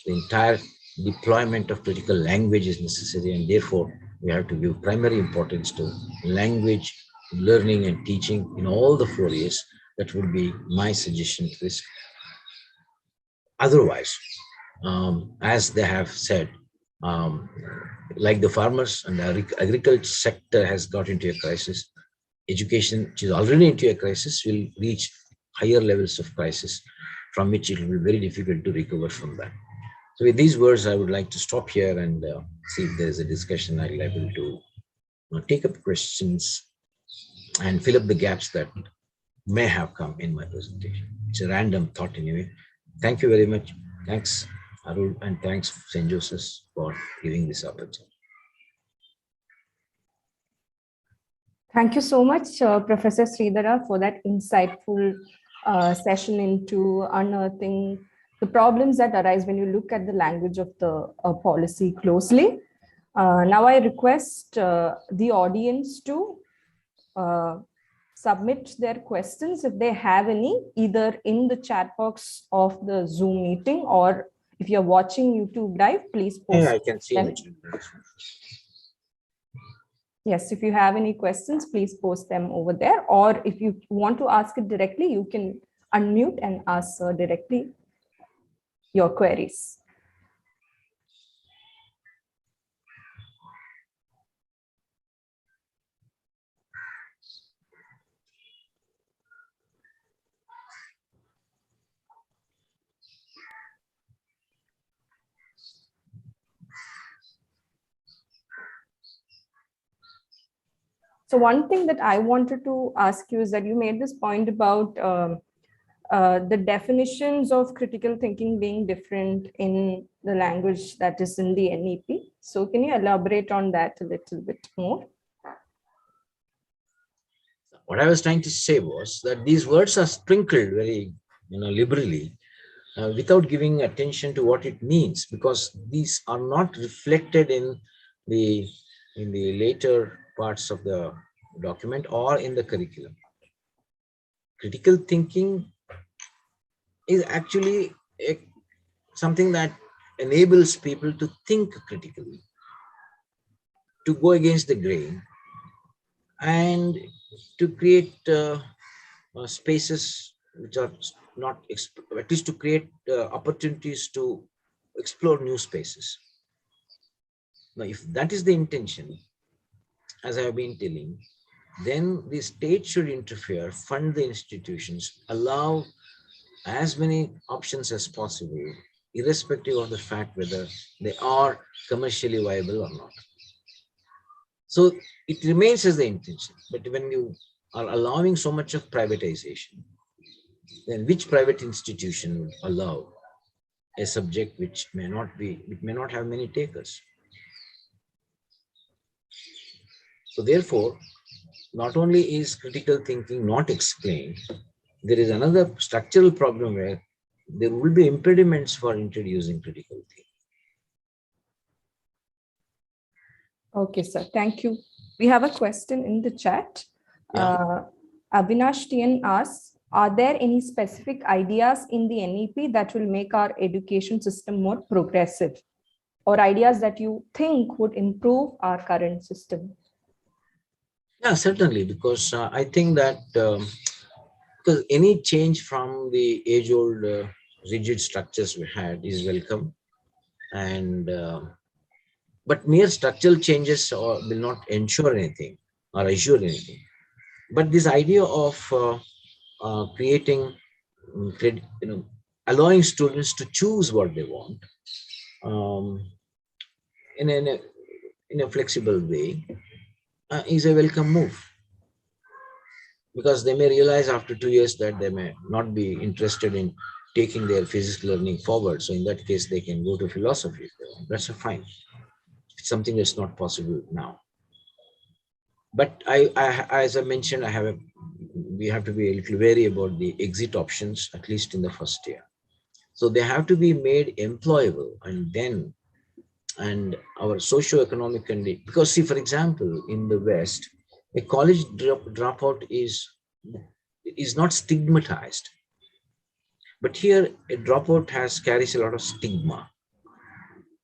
the entire deployment of critical language is necessary, and therefore we have to give primary importance to language learning and teaching in all the 4 years. That would be my suggestion to this. Otherwise, as they have said, like the farmers and the agriculture sector has got into a crisis, education, which is already into a crisis, will reach higher levels of crisis. from which it will be very difficult to recover from that. So with these words, I would like to stop here and see if there is a discussion. I'll be able to take up questions and fill up the gaps that may have come in my presentation. It's a random thought anyway. Thank you very much. Thanks, Arul, and thanks, St. Joseph's, for giving this opportunity. Thank you so much, Professor Sridhara, for that insightful session into unearthing the problems that arise when you look at the language of the policy closely. Now I request the audience to submit their questions if they have any, either in the chat box of the Zoom meeting, or if you're watching YouTube Live, please post Yeah, I can see them. in the chat box. Yes, if you have any questions, please post them over there. Or if you want to ask it directly, you can unmute and ask directly your queries. So one thing that I wanted to ask you is that you made this point about the definitions of critical thinking being different in the language that is in the NEP. So can you elaborate on that a little bit more? What I was trying to say was that these words are sprinkled very liberally without giving attention to what it means, because these are not reflected in the later parts of the document or in the curriculum. Critical thinking is actually something that enables people to think critically, to go against the grain, and to create spaces which are not, at least to create opportunities to explore new spaces. Now, if that is the intention, as I have been telling, then the state should interfere, fund the institutions, allow as many options as possible, irrespective of the fact whether they are commercially viable or not. So it remains as the intention. But when you are allowing so much of privatization, then which private institution would allow a subject which may not have many takers? So therefore, not only is critical thinking not explained, there is another structural problem where there will be impediments for introducing critical thinking. Okay, sir. Thank you. We have a question in the chat. Yeah. Avinash TN asks, are there any specific ideas in the NEP that will make our education system more progressive, or ideas that you think would improve our current system? Yeah, certainly, because I think that because any change from the age-old rigid structures we had is welcome, and but mere structural changes will not ensure anything or assure anything. But this idea of creating, allowing students to choose what they want in a flexible way is a welcome move, because they may realize after 2 years that they may not be interested in taking their physics learning forward. So in that case, they can go to philosophy if they want. That's fine. It's something that's not possible now. But as I mentioned, we have to be a little wary about the exit options, at least in the first year. So they have to be made employable, and our socio-economic condition. Because see, for example, in the West, a college dropout is not stigmatized. But here, a dropout carries a lot of stigma.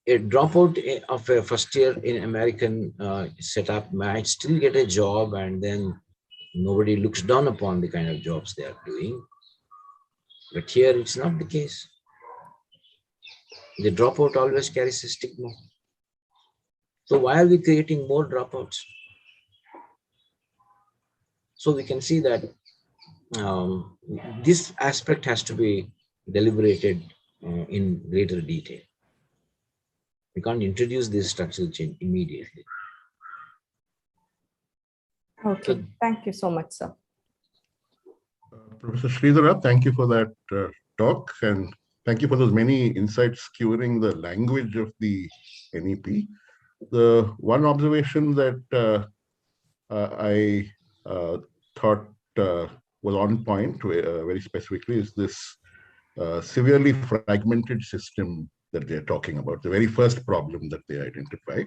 A dropout of a first year in American setup might still get a job, and then nobody looks down upon the kind of jobs they are doing. But here, it's not the case. The dropout always carries a stigma. So why are we creating more dropouts? So we can see that this aspect has to be deliberated in greater detail. We can't introduce this structural change immediately. Okay, thank you so much, sir. Professor Sridhara, thank you for that talk, and thank you for those many insights skewering the language of the NEP. The one observation that I thought was on point very specifically is this severely fragmented system that they're talking about, the very first problem that they identify,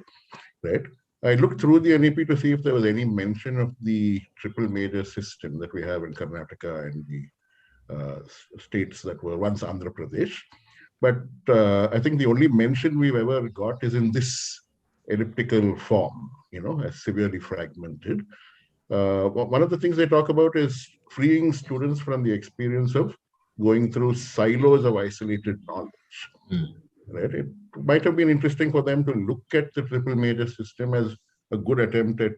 right? I looked through the NEP to see if there was any mention of the triple major system that we have in Karnataka and the states that were once Andhra Pradesh. But I think the only mention we've ever got is in this elliptical form, as severely fragmented. One of the things they talk about is freeing students from the experience of going through silos of isolated knowledge. Right? It might have been interesting for them to look at the triple major system as a good attempt at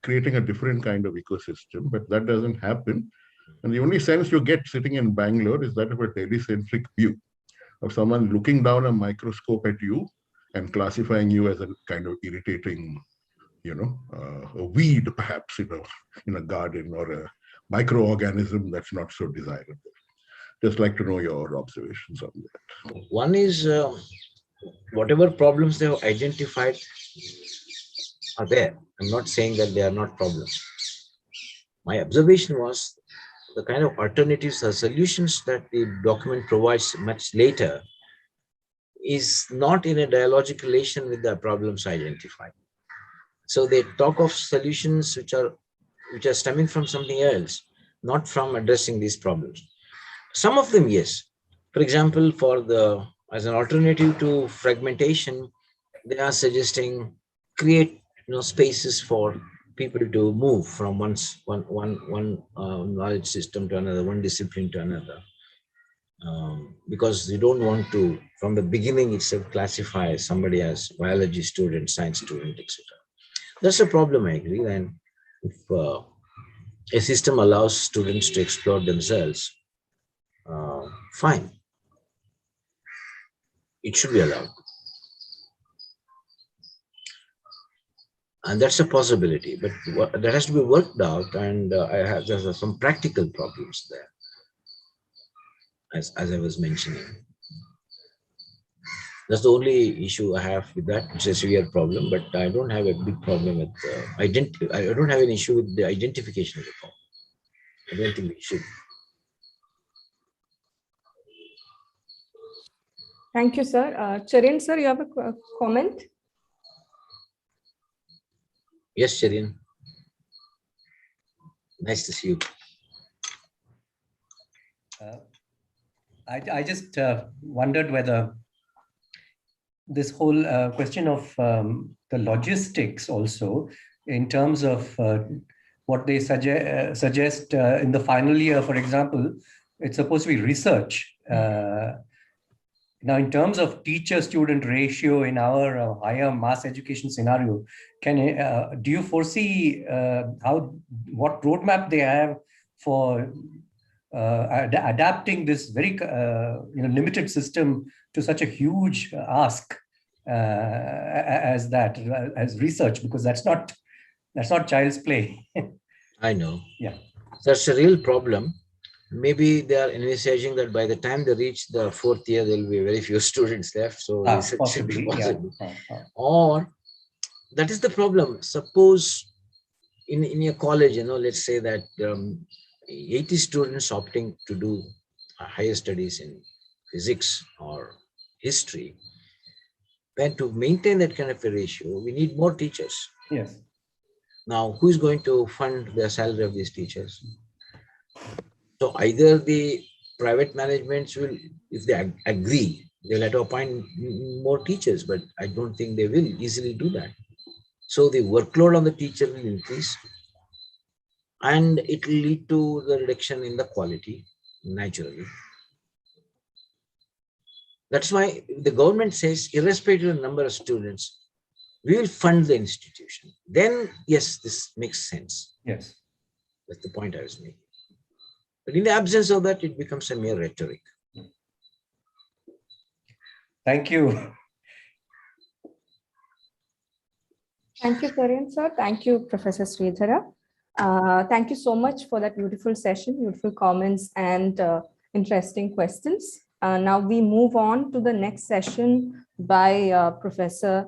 creating a different kind of ecosystem, but that doesn't happen. And the only sense you get sitting in Bangalore is that of a Delhi-centric view of someone looking down a microscope at you and classifying you as a kind of irritating, a weed perhaps, in a garden, or a microorganism that's not so desirable. Just like to know your observations on that. One is whatever problems they have identified are there. I'm not saying that they are not problems. My observation was the kind of alternatives or solutions that the document provides much later is not in a dialogical relation with the problems identified. So they talk of solutions which are stemming from something else, not from addressing these problems. Some of them, yes. For example, as an alternative to fragmentation, they are suggesting create spaces for people to move from one knowledge system to another, one discipline to another, because you don't want to from the beginning itself classify somebody as biology student, science student, etc. That's a problem, I agree. And if a system allows students to explore themselves, fine, it should be allowed. And that's a possibility, but that has to be worked out, and there's some practical problems there, as I was mentioning. That's the only issue I have with that. It's a severe problem, but I don't have a big problem with I don't have an issue with the identification of the problem. I don't think we should. Thank you, sir. Charin, sir, you have a comment? Yes, Charin. Nice to see you. I just wondered whether this whole question of the logistics also, in terms of what they suggest in the final year, for example, it's supposed to be research. Now, in terms of teacher-student ratio in our higher mass education scenario, do you foresee what roadmap they have for adapting this very limited system to such a huge ask as research, because that's not child's play. I know. Yeah, that's a real problem. Maybe they are envisaging that by the time they reach the fourth year, there will be very few students left. So research should be possible. Yeah. Or that is the problem. Suppose in your college, let's say that 80 students opting to do higher studies in physics or history. Then to maintain that kind of a ratio, we need more teachers. Yes. Now, who is going to fund the salary of these teachers? So either the private managements will, if they agree, they'll have to appoint more teachers, but I don't think they will easily do that. So the workload on the teacher will increase, and it will lead to the reduction in the quality naturally. That's why the government says, irrespective of the number of students, we will fund the institution. Then, yes, this makes sense. Yes. That's the point I was making. But in the absence of that, it becomes a mere rhetoric. Thank you. Thank you, Karan sir. Thank you, Professor Sridhara. Thank you so much for that beautiful session, beautiful comments and interesting questions. Now we move on to the next session by Professor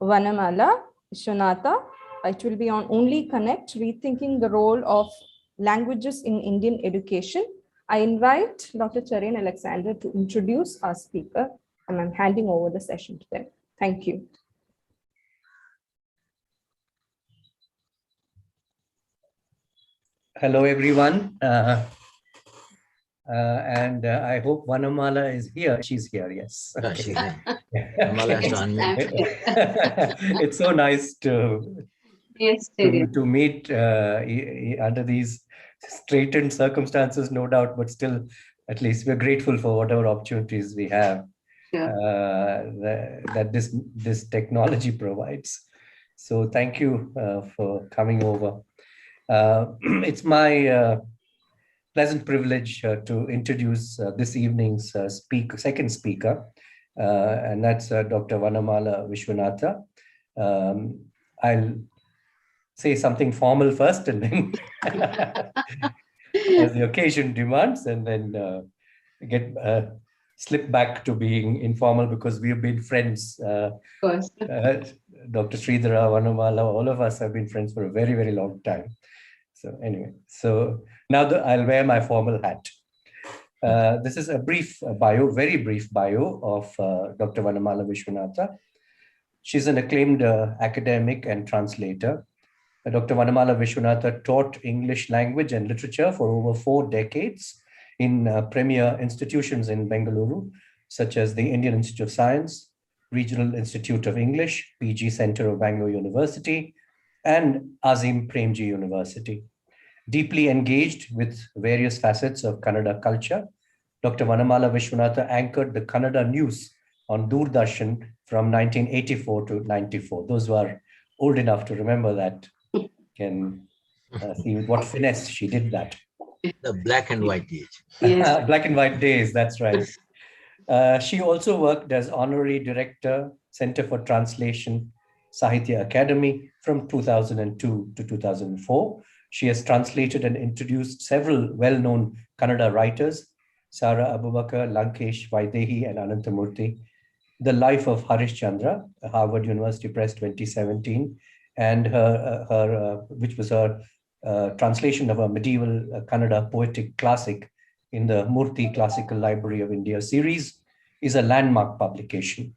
Vanamala Vishwanatha. It will be on Only Connect, Rethinking the Role of Languages in Indian Education. I invite Dr. Charan Alexander to introduce our speaker, and I'm handing over the session to them. Thank you. Hello, everyone. And I hope Vanamala is here. She's here, yes. Yeah, Okay. she's there. Vanamala has to unmute. It's so nice to meet under these straitened circumstances, no doubt, but still, at least we're grateful for whatever opportunities we have that this technology provides. So thank you for coming over. It's my pleasant privilege to introduce this evening's second speaker, and that's Dr. Vanamala Vishwanatha. I'll say something formal first, and then as the occasion demands, and then slip back to being informal because we've been friends. Of course. Dr. Sridhara, Vanamala, all of us have been friends for a very, very long time. So anyway, so now I'll wear my formal hat. This is a brief bio, very brief bio of Dr. Vanamala Vishwanatha. She's an acclaimed academic and translator. Dr. Vanamala Vishwanatha taught English language and literature for over 4 decades in premier institutions in Bengaluru, such as the Indian Institute of Science, Regional Institute of English, PG Center of Bangalore University, and Azim Premji University. Deeply engaged with various facets of Kannada culture, Dr. Vanamala Vishwanatha anchored the Kannada news on Doordarshan from 1984 to 94. Those who are old enough to remember that can see with what finesse she did that. The black and white days. Yes. Black and white days, that's right. She also worked as Honorary Director, Center for Translation, Sahitya Academy from 2002 to 2004. She has translated and introduced several well-known Kannada writers, Sara Abubakar, Lankesh Vaidehi, and Anantamurthy. The Life of Harish Chandra, Harvard University Press 2017, and which was her translation of a medieval Kannada poetic classic in the Murthy Classical Library of India series, is a landmark publication.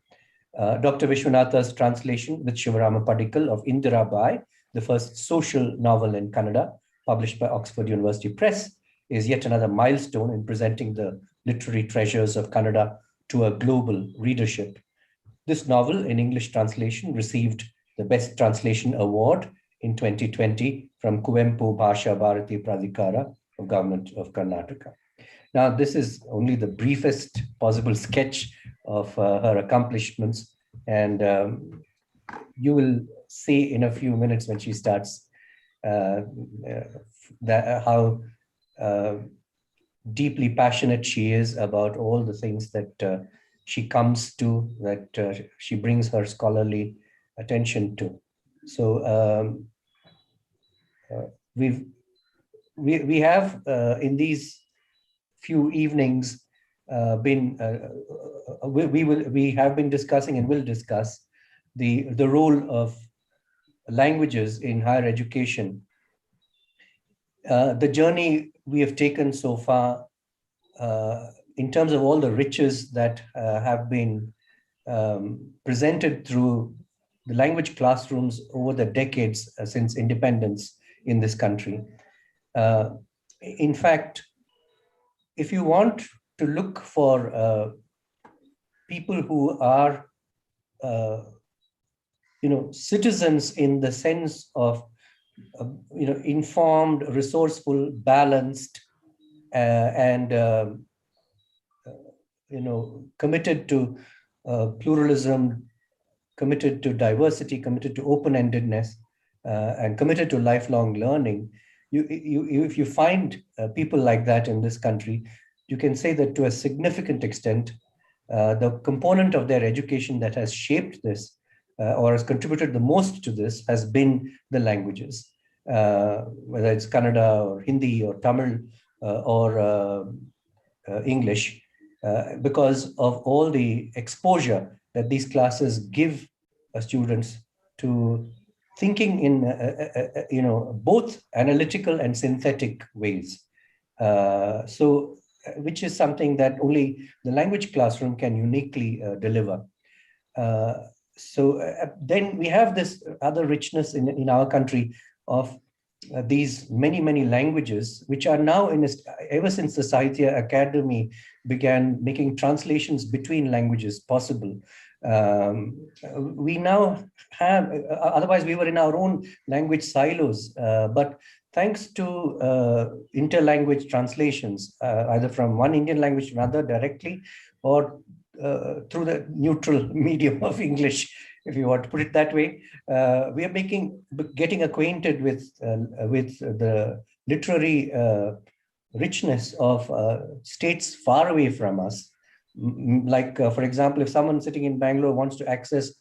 Dr. Vishwanatha's translation with Shivarama Padikal of Indira Bai, the first social novel in Kannada, published by Oxford University Press, is yet another milestone in presenting the literary treasures of Kannada to a global readership. This novel in English translation received the Best Translation Award in 2020 from Kuvempu Bhasha Bharati Pradhikara of Government of Karnataka. Now, this is only the briefest possible sketch of her accomplishments, and you will see in a few minutes when she starts how deeply passionate she is about all the things that she comes to, that she brings her scholarly attention to. So we have in these few evenings we have been discussing and will discuss the role of languages in higher education. The journey we have taken so far in terms of all the riches that have been presented through the language classrooms over the decades since independence in this country. In fact, if you want to look for people who are citizens in the sense of informed, resourceful, balanced, and committed to pluralism, committed to diversity, committed to open-endedness, and committed to lifelong learning. If you find people like that in this country, you can say that to a significant extent, the component of their education that has shaped this or has contributed the most to this has been the languages, whether it's Kannada or Hindi or Tamil or English, because of all the exposure that these classes give students to thinking in both analytical and synthetic ways. Which is something that only the language classroom can uniquely deliver. Then we have this other richness in our country of these many languages, which are now ever since the Sahitya Academy began making translations between languages possible. We now have, otherwise we were in our own language silos, but thanks to interlanguage translations, either from one Indian language to another directly, or through the neutral medium of English, if you want to put it that way, we are getting acquainted with the literary richness of states far away from us. Like, for example, if someone sitting in Bangalore wants to access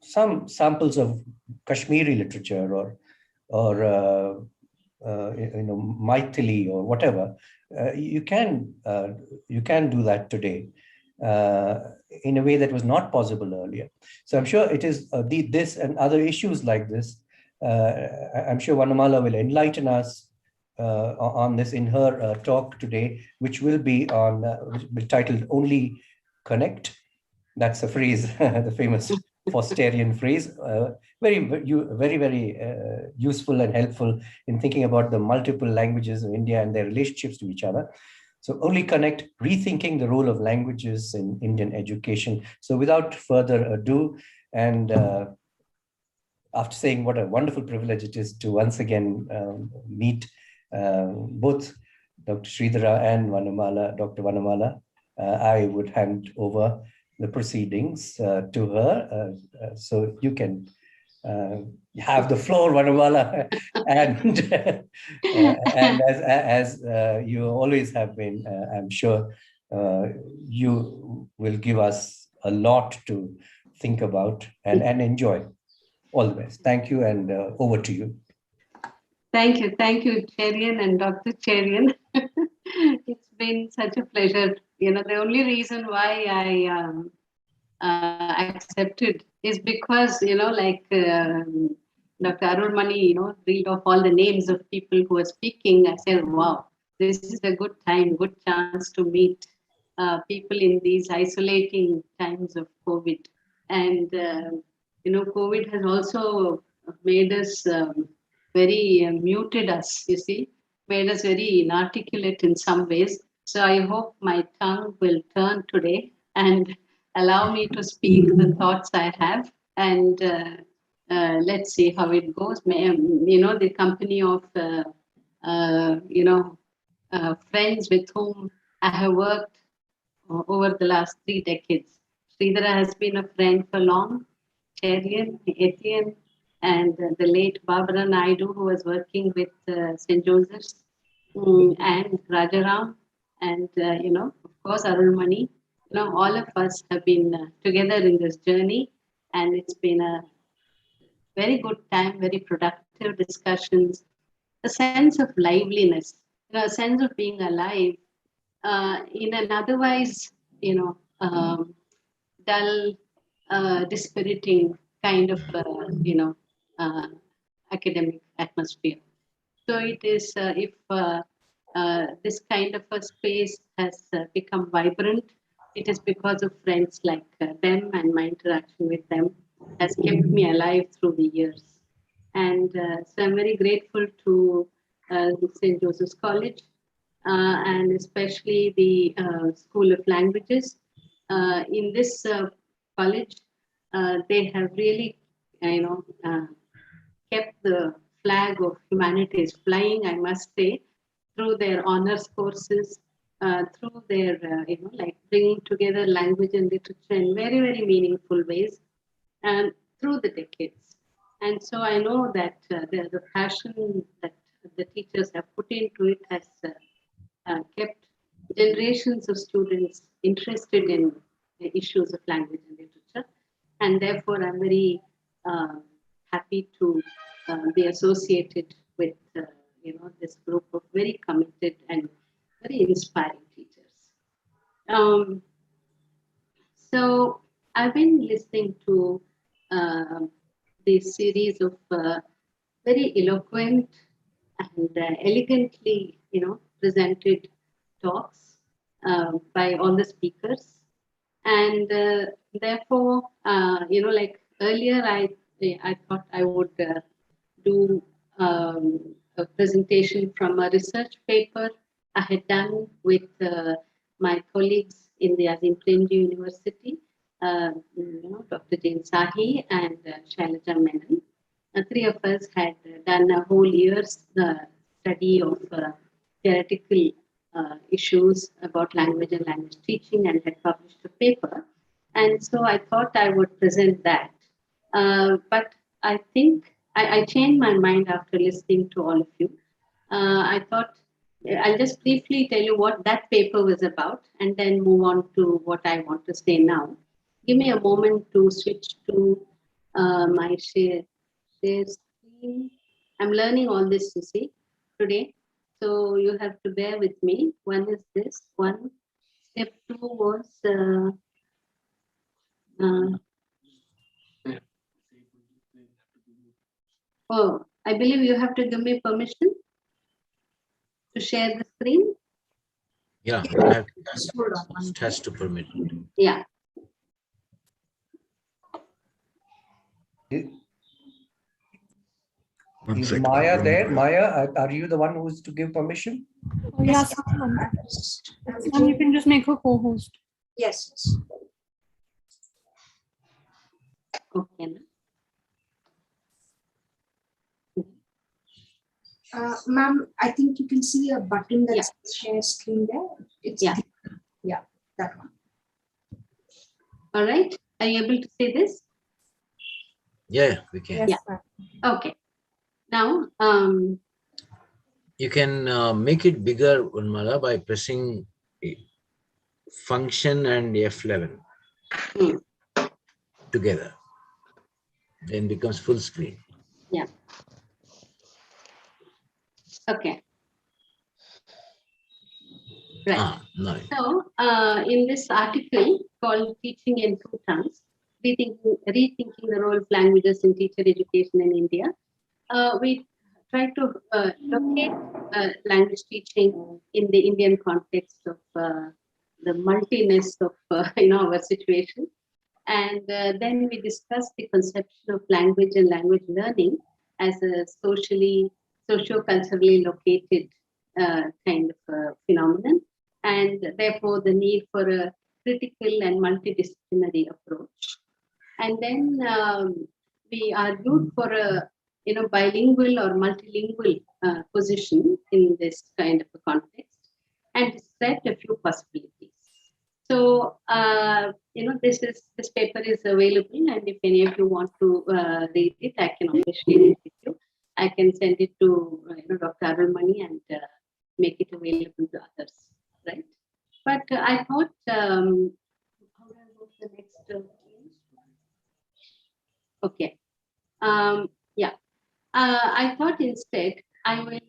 some samples of Kashmiri literature or Maithili or whatever, you can do that today in a way that was not possible earlier. So I'm sure it is this and other issues like this. I'm sure Vanamala will enlighten us on this in her talk today, which will be titled "Only Connect." That's a phrase, the famous Fosterian phrase, very useful and helpful in thinking about the multiple languages of India and their relationships to each other. So only connect, rethinking the role of languages in Indian education. So without further ado, and after saying what a wonderful privilege it is to once again meet both Dr. Sridhara and Dr. Vanamala, I would hand over the proceedings to her. So you can have the floor, Vanamala, and as you always have been, I'm sure you will give us a lot to think about and enjoy. All the best. Thank you, and over to you. Thank you, Cherian and Dr. Cherian. It's been such a pleasure. The only reason why I accepted is because, Dr. Arulmani, read off all the names of people who are speaking. I said, wow, this is a good time, good chance to meet people in these isolating times of COVID. And, COVID has also made us very muted us, you see, made us very inarticulate in some ways. So I hope my tongue will turn today and allow me to speak the thoughts I have, and let's see how it goes. The company of friends with whom I have worked over the last 3 decades. Sridhara has been a friend for long, Cherian, Etienne, and the late Barbara Naidu, who was working with St. Joseph's, and Rajaram, and of course Arulmani. All of us have been together in this journey, and it's been a very good time, very productive discussions, a sense of liveliness, a sense of being alive in an otherwise, dull, dispiriting kind of, academic atmosphere. So it is, if this kind of a space has become vibrant, it is because of friends like them, and my interaction with them has kept me alive through the years. And so I'm very grateful to St. Joseph's College, and especially the School of Languages. In this college, they have really, kept the flag of humanities flying, I must say, through their honors courses, through their, bringing together language and literature in very meaningful ways, and through the decades. And so I know that the passion that the teachers have put into it has kept generations of students interested in the issues of language and literature. And therefore, I'm very happy to be associated with this group of very committed and very inspiring teachers. So I've been listening to this series of very eloquent and elegantly, presented talks by all the speakers. And therefore, like earlier, I thought I would do a presentation from a research paper I had done with my colleagues in the Azim Premji University, Dr. Jane Sahi and Shailaja Menon. Three of us had done a whole year's study of theoretical issues about language and language teaching and had published a paper. And so I thought I would present that. But I think I changed my mind after listening to all of you. I thought I'll just briefly tell you what that paper was about and then move on to what I want to say now. Give me a moment to switch to my share screen. I'm learning all this, you see, today. So you have to bear with me. One is this one. Step 2 was oh, I believe you have to give me permission to share the screen. Yeah, it has to permit. Yeah. One Is second. Maya there? Maya, are you the one who is to give permission? Oh, yeah, someone. Ma'am, you can just make her co-host. Yes, yes. Okay. Ma'am, I think you can see a button that's share screen there. It's Yeah. Yeah, that one. All right. Are you able to see this? Yeah, we can. Yes, ma'am. Okay. Now, You can make it bigger, Unmala, by pressing function and F11 together. Then becomes full screen. yeah. Okay. Right. No. So, in this article called Teaching in Two Tongues, rethinking the role of languages in teacher education in India, we try to locate language teaching in the Indian context of the multiness of our situation. And then we discussed the conception of language and language learning as a socio-culturally located kind of phenomenon, and therefore the need for a critical and multidisciplinary approach. And then we argued for a bilingual or multilingual position in this kind of a context, and described a few possibilities. So this paper is available, and if any of you want to read it, I can always share it with you. I can send it to Dr. Arulmani and make it available to others, right? But I thought, how do I go to the next? Okay. Yeah. I thought instead I will,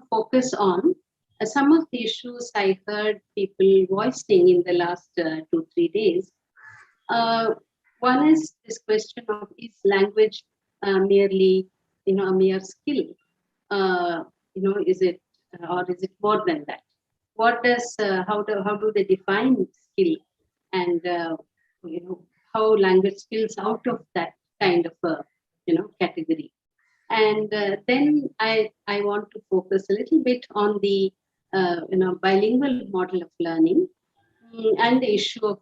focus on some of the issues I heard people voicing in the last 2-3 days. One is this question of, is language merely, a mere skill? Is it, or is it more than that? What does, how do they define skill, and how language spills out of that kind of a, category? And then I want to focus a little bit on the bilingual model of learning, and the issue of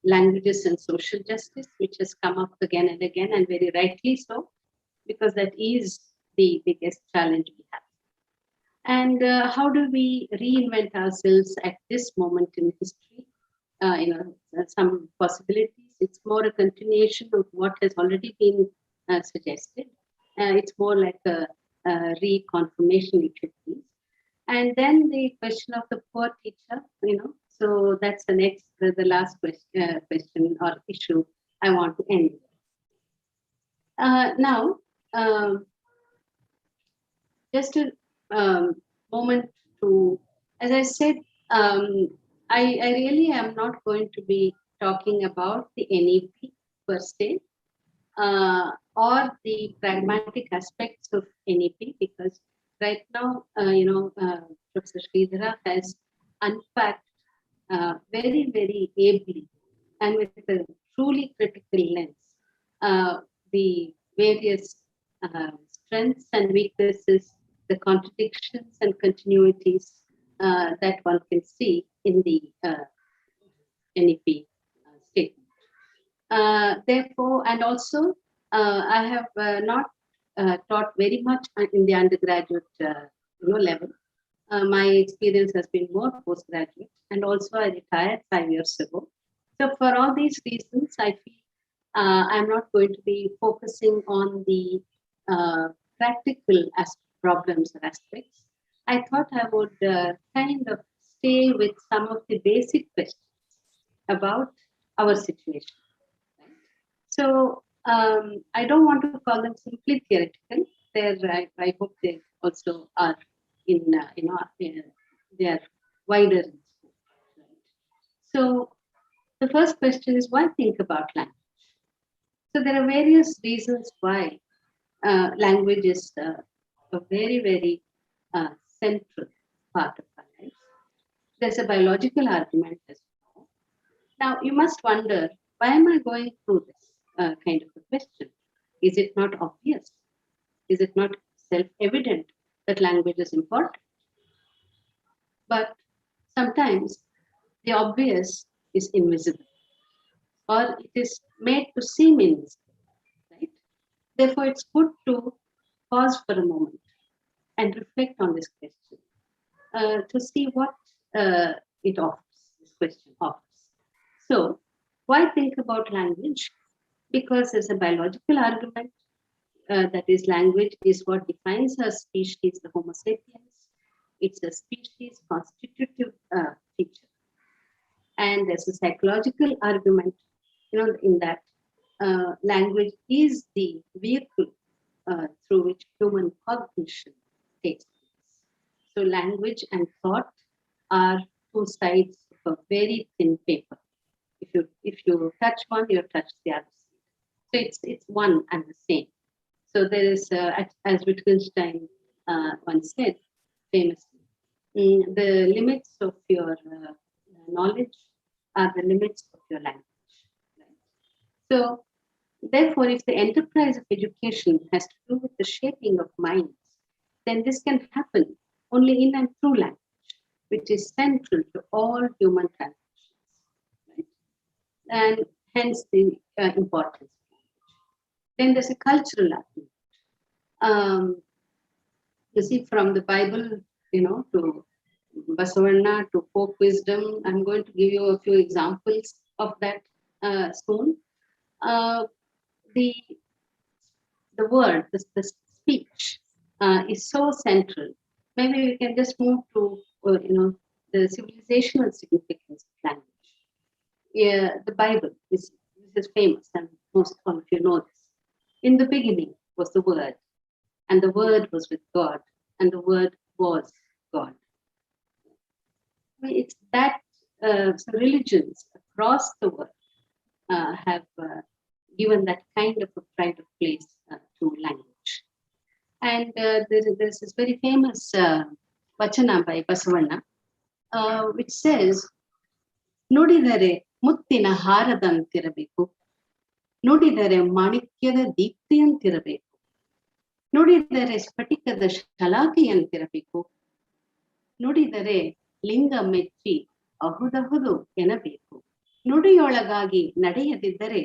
languages and social justice, which has come up again and again, and very rightly so, because that is the biggest challenge we have. And how do we reinvent ourselves at this moment in history? Some possibilities. It's more a continuation of what has already been suggested. It's more like a reconfirmation, if you please. And then the question of the poor teacher, so that's the last question or issue I want to end with. Now, just a moment to, as I said, I really am not going to be talking about the NEP per se, or the pragmatic aspects of NEP, because right now, Professor Sridhara has unpacked very, very ably and with a truly critical lens the various strengths and weaknesses, the contradictions and continuities that one can see in the NEP statement. Therefore, and also, I have not taught very much in the undergraduate level. My experience has been more postgraduate, and also I retired 5 years ago. So for all these reasons, I feel I'm not going to be focusing on the practical problems or aspects. I thought I would kind of stay with some of the basic questions about our situation. Right? So I don't want to call them simply theoretical. I hope they also are they are wider in scope. Right? So the first question is, why think about language? So there are various reasons why language is a very, very central part of our lives. There's a biological argument as well. Now, you must wonder, why am I going through this kind of a question? Is it not obvious? Is it not self-evident that language is important? But sometimes the obvious is invisible, or it is made to seem invisible, right? Therefore, it's good to pause for a moment and reflect on this question to see what it offers, this question offers. So, why think about language? Because there's a biological argument that is, language is what defines our species, the Homo sapiens. It's a species constitutive feature. And there's a psychological argument, in that language is the vehicle through which human cognition takes place. So language and thought are two sides of a very thin paper. If you touch one, you touch the other side. So it's one and the same. So there is, as Wittgenstein once said famously, the limits of your knowledge are the limits of your language. Right? So therefore, if the enterprise of education has to do with the shaping of minds, then this can happen only in and through language, which is central to all human transactions. Right? And hence the importance of language. Then there's a cultural argument. You see, from the Bible, to Basavanna, to folk wisdom, I'm going to give you a few examples of that soon. The word, the speech is so central. Maybe we can just move to the civilizational significance of language. Yeah, the Bible this is famous, and most of you know this. In the beginning was the Word, and the Word was with God, and the Word was God. I mean, it's that so religions across the world have given that kind of a pride of place to language. And there's this very famous vachana by Basavanna, which says, Nudidare muttina haradantiರಬೇಕು, ನುಡಿದರೆ ಮಾಣಿಕ್ಯದ ದೀಪ್ತಿಯಂತಿರಬೇಕು, ನುಡಿದರೆ ಸ್ಫಟಿಕದ ಶಲಾಕೆಯಂತಿರಬೇಕು, ನುಡಿದರೆ ಲಿಂಗ ಮೆಚ್ಚಿ ಅಹುದಹುದು ಎನ್ನಬೇಕು, ನುಡಿಯೊಳಗಾಗಿ ನಡೆಯದಿದ್ದರೆ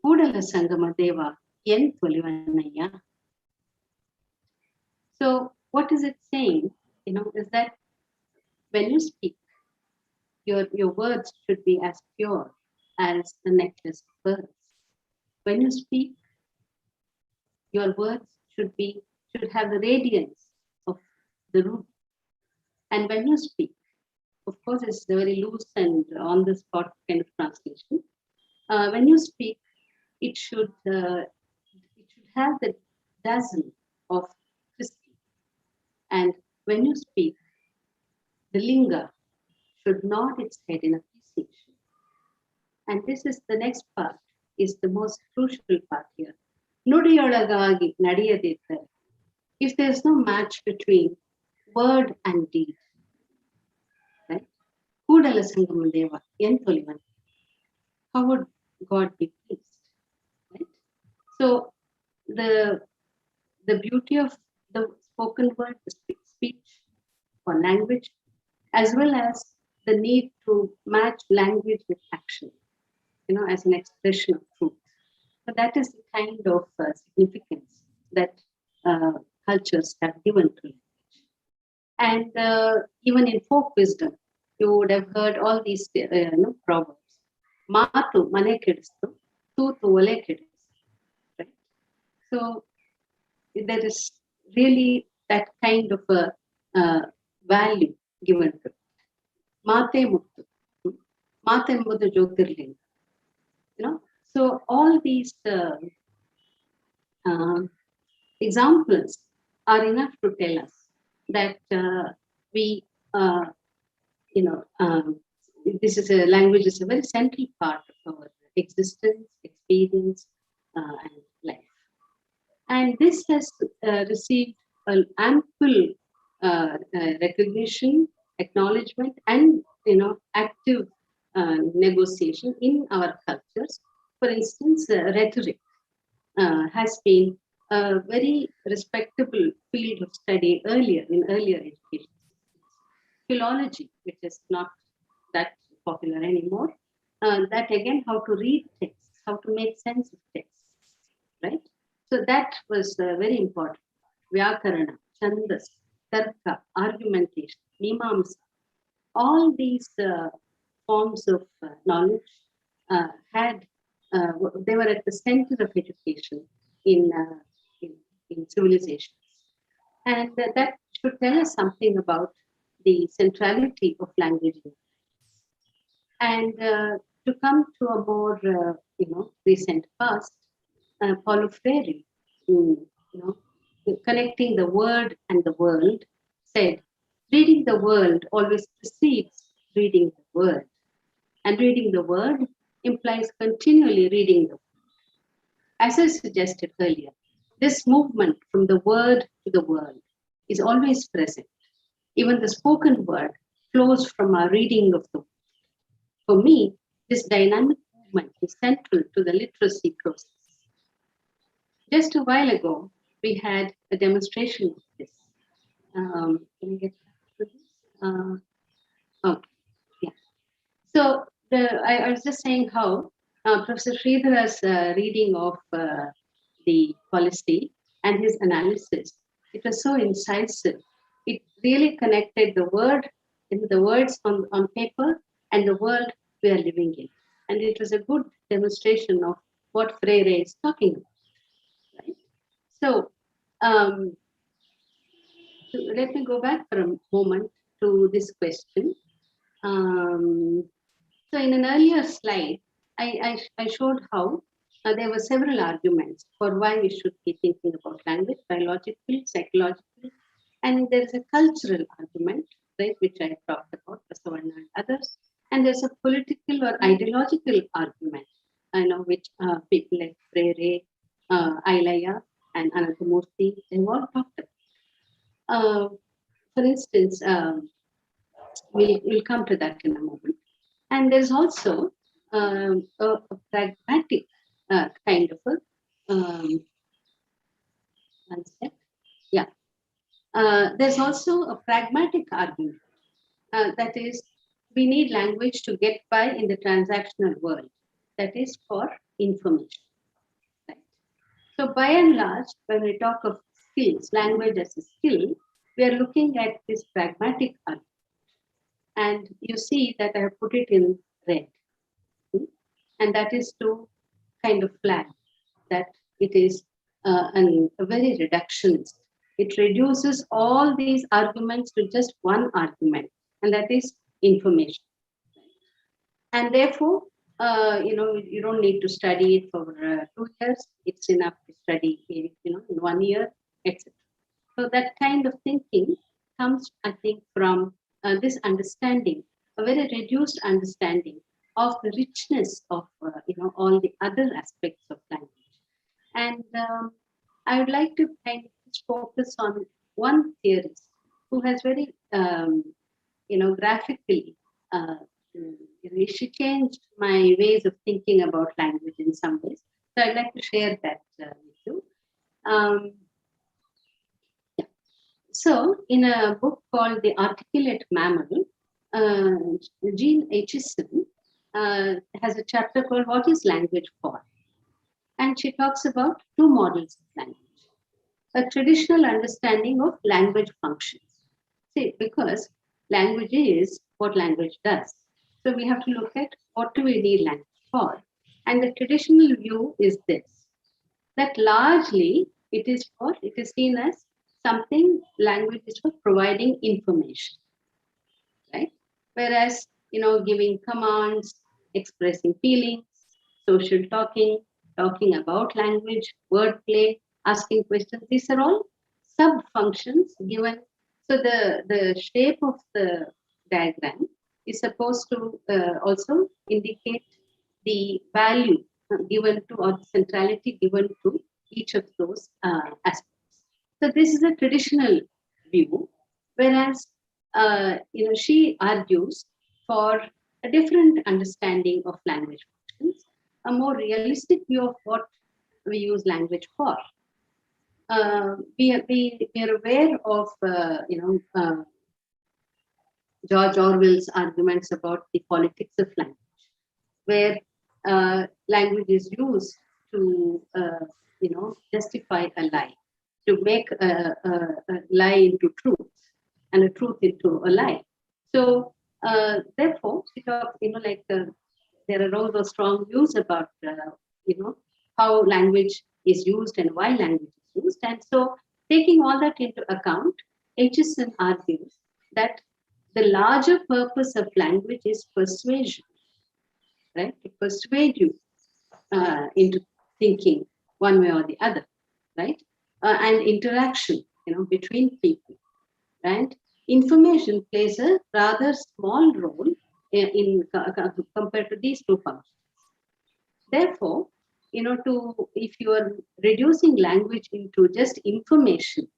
Kudala Sangama Deva ಎಂತೊಲಿವನಯ್ಯ. So what is it saying? Is that when you speak, your words should be as pure as the necklace of pearls. When you speak, your words should have the radiance of the ruby. And when you speak, of course, it's a very loose and on the spot kind of translation. When you speak, it should have the dazzle of crystal. And when you speak, the linga should nod its head in appreciation. And this is the next part, is the most crucial part here. Nudiyolagagi nadiyadittare. If there's no match between word and deed, right? Kudala Sangama Deva, Yentolivan, how would God be pleased? Right? So the beauty of the spoken word, the speech or language, as well as the need to match language with action, as an expression of truth. So that is the kind of significance that cultures have given to language. And even in folk wisdom, you would have heard all these proverbs. Matu mane kedistu, tutu ole kedistu. Right? So there is really that kind of a value given to it. Mate muttu, mate embudu jyotirlinga. So all these examples are enough to tell us that this is a language is a very central part of our existence, experience, and life. And this has received an ample recognition, acknowledgement, and active negotiation in our cultures. For instance, rhetoric has been a very respectable field of study in earlier education. Philology, which is not that popular anymore, that again, how to read texts, how to make sense of texts, right? So that was very important. Vyakarana, Chandas, Tarka, argumentation, Mimamsa, all these forms of knowledge they were at the center of education in civilizations. And that should tell us something about the centrality of language. And to come to a more recent past, Paulo Freire, connecting the word and the world, said, reading the world always precedes reading the word. And reading the word implies continually reading the word. As I suggested earlier, this movement from the word to the world is always present. Even the spoken word flows from our reading of the word. For me, this dynamic movement is central to the literacy process. Just a while ago, we had a demonstration of this. Can I get back to this? Okay, yeah. So I was just saying how Professor Sridhara's reading of the policy and his analysis, it was so incisive. It really connected the words on paper and the world we are living in. And it was a good demonstration of what Freire is talking about. Right? So let me go back for a moment to this question. So in an earlier slide, I showed how there were several arguments for why we should be thinking about language, biologically, psychologically, and there is a cultural argument, right, which I talked about, Savarna and others, and there's a political or ideological argument, which people like Freire, Ailaya, and Ananthamurthy, they've all talked about. For instance, we'll come to that in a moment. And there's also a pragmatic kind of a concept. Yeah. There's also a pragmatic argument. That is, we need language to get by in the transactional world. That is for information. Right? So by and large, when we talk of skills, language as a skill, we are looking at this pragmatic argument. And you see that I have put it in red. And that is to kind of flag that it is a very reductionist It reduces all these arguments to just one argument, and that is information. And therefore, you don't need to study it for 2 years. It's enough to study it, in 1 year, etc. So that kind of thinking comes, I think, from this understanding, a very reduced understanding of the richness of all the other aspects of language. And I would like to kind of just focus on one theorist who has very graphically she changed my ways of thinking about language in some ways. So I'd like to share that with you. So, in a book called The Articulate Mammal, Jean Aitchison has a chapter called What is Language For? And she talks about two models of language. A traditional understanding of language functions. See, because language is what language does. So we have to look at what do we need language for. And the traditional view is this, that largely it is seen as something, language is for providing information, right? Whereas, giving commands, expressing feelings, social talking about language, wordplay, asking questions, these are all sub-functions given. So the shape of the diagram is supposed to also indicate the value given to, or the centrality given to each of those aspects. So this is a traditional view, whereas she argues for a different understanding of language functions, a more realistic view of what we use language for. We are aware of George Orwell's arguments about the politics of language, where language is used to justify a lie, to make a lie into truth and a truth into a lie. So therefore, there are all those strong views about how language is used and why language is used. And so, taking all that into account, Aitchison argues that the larger purpose of language is persuasion, right? To persuade you into thinking one way or the other, right? And interaction, between people, right? Information plays a rather small role in compared to these two functions. Therefore, if you are reducing language into just information,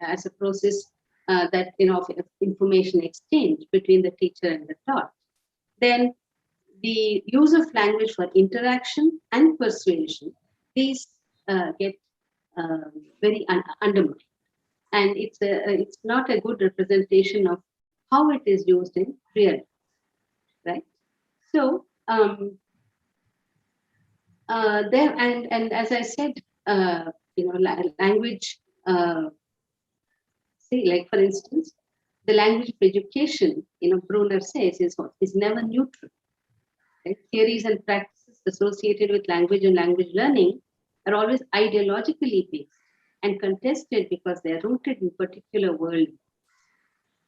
as a process that of information exchange between the teacher and the taught, then the use of language for interaction and persuasion, these get very undermined, and it's not a good representation of how it is used in real life, right? So there and as I said, language. Like for instance, the language of education, Brunner says, is never neutral. Right? Theories and practices associated with language and language learning are always ideologically based and contested because they are rooted in particular worldviews.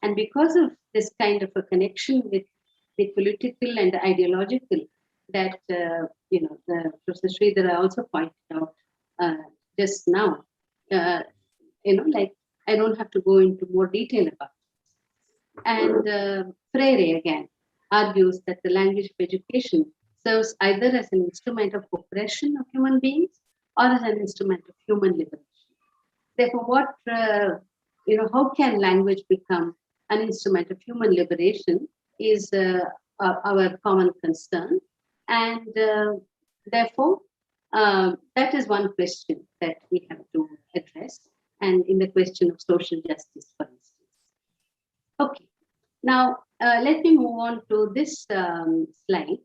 And because of this kind of a connection with the political and the ideological, that the Professor Sridhara also pointed out just now, I don't have to go into more detail about it. And Freire again argues that the language of education serves either as an instrument of oppression of human beings or as an instrument of human liberation. Therefore, how can language become an instrument of human liberation is our common concern. And therefore, that is one question that we have to address. And in the question of social justice, for instance. Okay, now let me move on to this slide,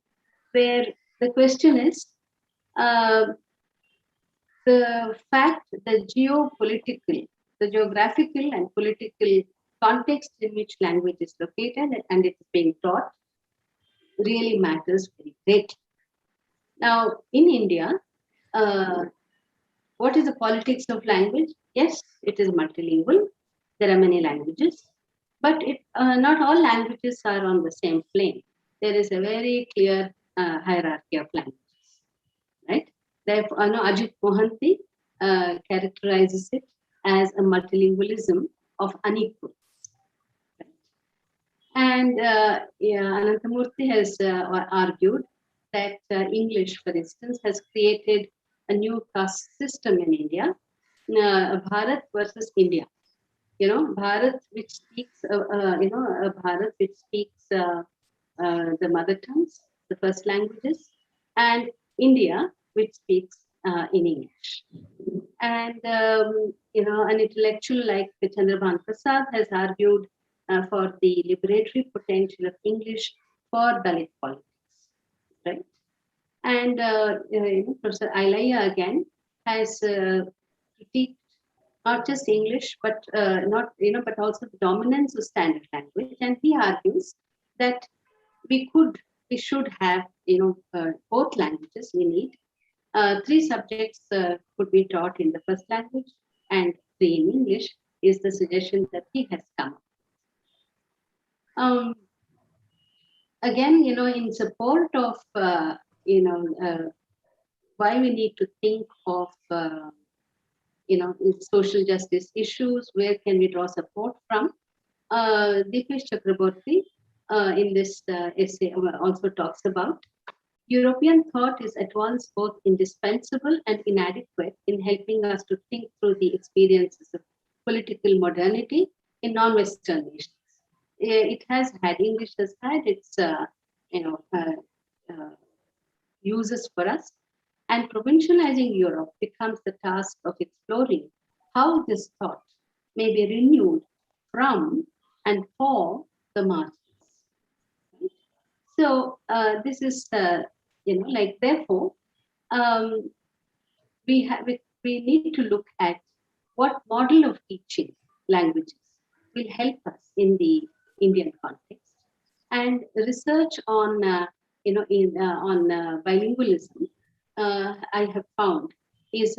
where the question is the fact that the geographical and political context in which language is located and it is being taught really matters very greatly. Now, in India, what is the politics of language? Yes, it is multilingual. There are many languages, but not all languages are on the same plane. There is a very clear hierarchy of languages, right? Therefore, Ajit Mohanty characterizes it as a multilingualism of unequal. Right? And Ananthamurthy has argued that English, for instance, has created a new caste system in India, Bharat versus India. Bharat, which speaks, a Bharat which speaks the mother tongues, the first languages, and India, which speaks in English. And, an intellectual like Chandrabhan Prasad has argued for the liberatory potential of English for Dalit politics, right? And Professor Ailaya again has critiqued not just English, but but also the dominance of standard language. And he argues that we should have, both languages. We need 3 subjects could be taught in the first language and 3 in English is the suggestion that he has come up. Again, in support of, why we need to think of, social justice issues, where can we draw support from? Deepesh Chakraborty in this essay also talks about European thought is at once both indispensable and inadequate in helping us to think through the experiences of political modernity in non-Western nations. English has had its, uses for us, and provincializing Europe becomes the task of exploring how this thought may be renewed from and for the masses. So this is, therefore, we need to look at what model of teaching languages will help us in the Indian context, and research on, bilingualism. I have found is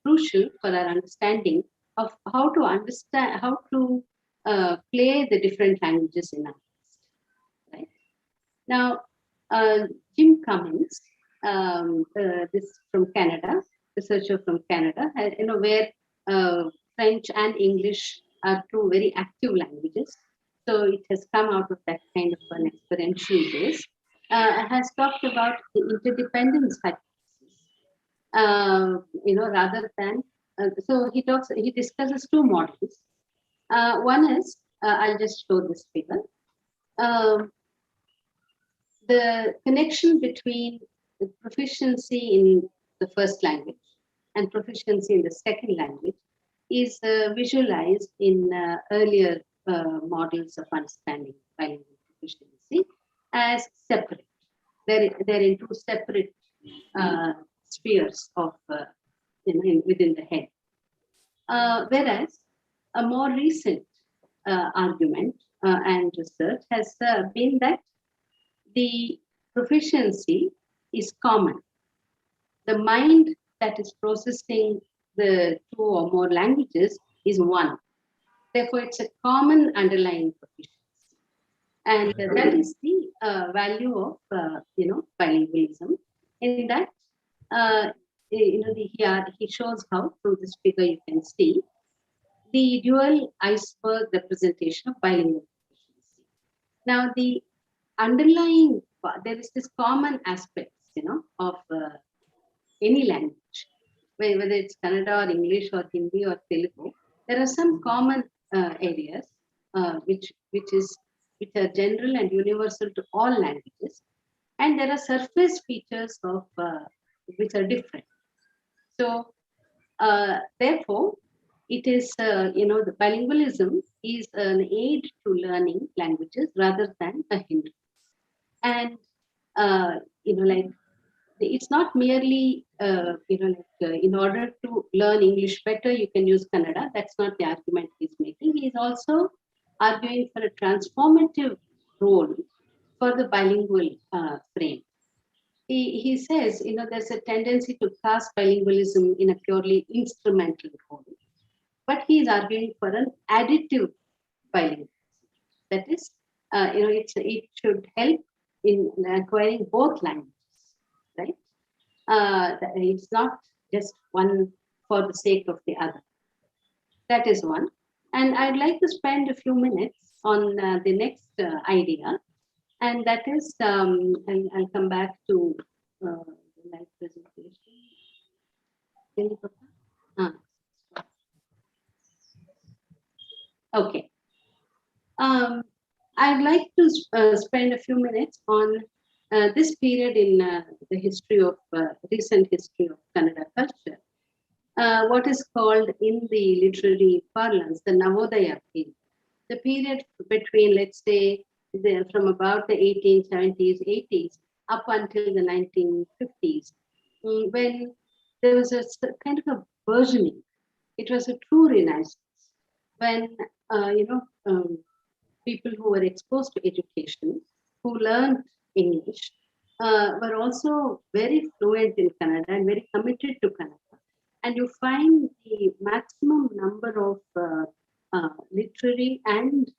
crucial for our understanding of how to play the different languages in our text. Right now, Jim Cummins, this from Canada, researcher from Canada, where French and English are 2 very active languages. So it has come out of that kind of an experiential base. Has talked about the interdependence hypothesis, rather than, so he discusses 2 models. One is, I'll just show this figure. The connection between the proficiency in the first language and proficiency in the second language is visualized in earlier models of understanding bilingual proficiency as separate. They're in 2 separate spheres of, within the head. Whereas a more recent argument and research has been that the proficiency is common. The mind that is processing the 2 or more languages is one. Therefore, it's a common underlying proficiency. And that is the value of, bilingualism. In that, he shows how through this figure you can see the dual iceberg representation of bilingual proficiency. Now, the underlying, there is this common aspects, of any language, whether it's Kannada or English or Hindi or Telugu. There are some common areas which are general and universal to all languages, and there are surface features of which are different. So, therefore, it is the bilingualism is an aid to learning languages rather than a hindrance. And it's not merely in order to learn English better you can use Kannada. That's not the argument he's making. He is also arguing for a transformative role for the bilingual frame. he says, there's a tendency to cast bilingualism in a purely instrumental role, but he is arguing for an additive bilingualism. That is, it should help in acquiring both languages, right? It's not just one for the sake of the other. That is one. And I'd like to spend a few minutes on the next idea, and that is, I'll come back to the live presentation. Can you put that? Okay. I'd like to spend a few minutes on this period in the history of recent history of Kannada culture. What is called in the literary parlance the Navodaya period. The period between, let's say, from about the 1870s, 80s up until the 1950s, when there was a kind of a burgeoning. It was a true renaissance when, people who were exposed to education, who learned English, were also very fluent in Kannada and very committed to Kannada. And you find the maximum number of literary and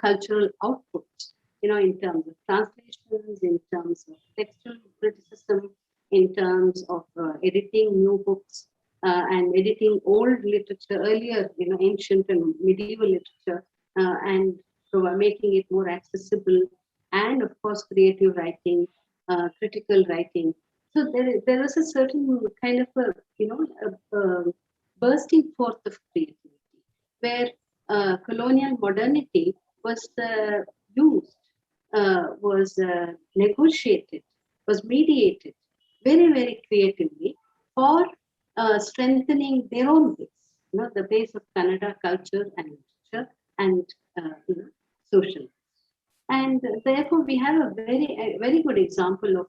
cultural outputs, in terms of translations, in terms of textual criticism, in terms of editing new books and editing old literature, earlier, ancient and medieval literature, and making it more accessible, and of course, creative writing, critical writing. So there was a certain kind of a bursting forth of creativity, where colonial modernity was used, was negotiated, was mediated very, very creatively for strengthening their own base, the base of Kannada culture and literature and social. And therefore, we have a very good example of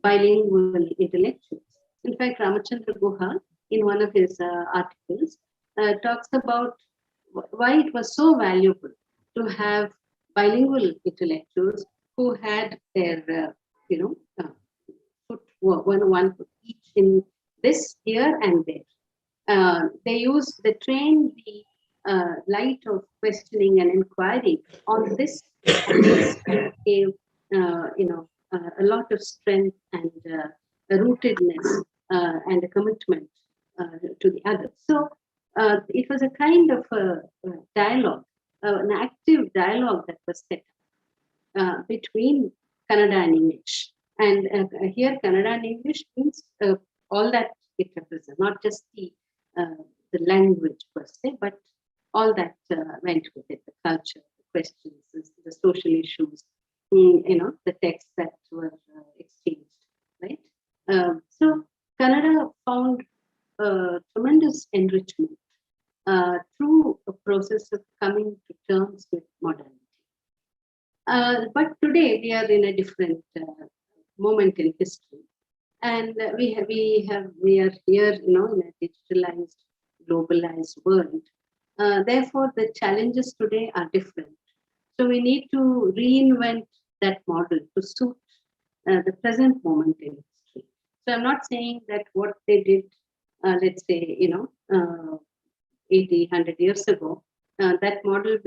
bilingual intellectuals. In fact, Ramachandra Guha, in one of his articles, talks about why it was so valuable to have bilingual intellectuals who had their, foot one foot each in this, here, and there. They train the light of questioning and inquiry on this, and this gave a lot of strength and a rootedness and a commitment to the other. So it was a kind of a dialogue, an active dialogue that was set up between Kannada and English. And here, Kannada and English means all that it represents, not just the language per se, but all that went with it, the culture, the questions, the social issues, the texts that were exchanged, right? So Kannada found tremendous enrichment through a process of coming to terms with modernity. But today we are in a different moment in history, and we are here, in a digitalized, globalized world. Therefore, the challenges today are different. So we need to reinvent that model to suit the present moment in history. So I'm not saying that what they did, let's say, 80, 100 years ago, that model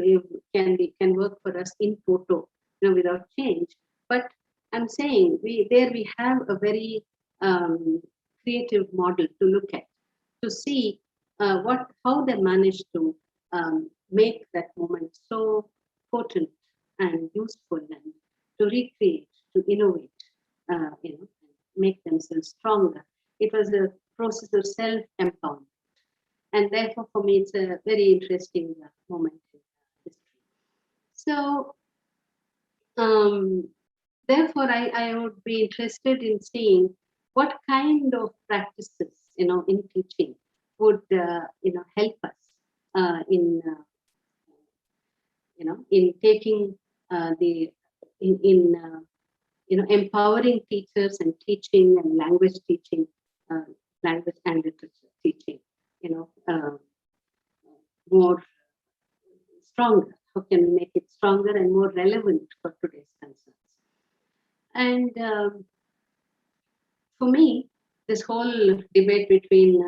can work for us in toto, without change. But I'm saying we have a very creative model to look at, to see how they managed to make that moment so potent and useful, and to recreate, to innovate, make themselves stronger. It was a process of self-empowerment. And therefore, for me, it's a very interesting moment in history. So, therefore, I would be interested in seeing what kind of practices, in teaching would, help us in taking empowering teachers and teaching and language teaching, language and literature teaching, more stronger. How can we make it stronger and more relevant for today's concerns? And for me, this whole debate between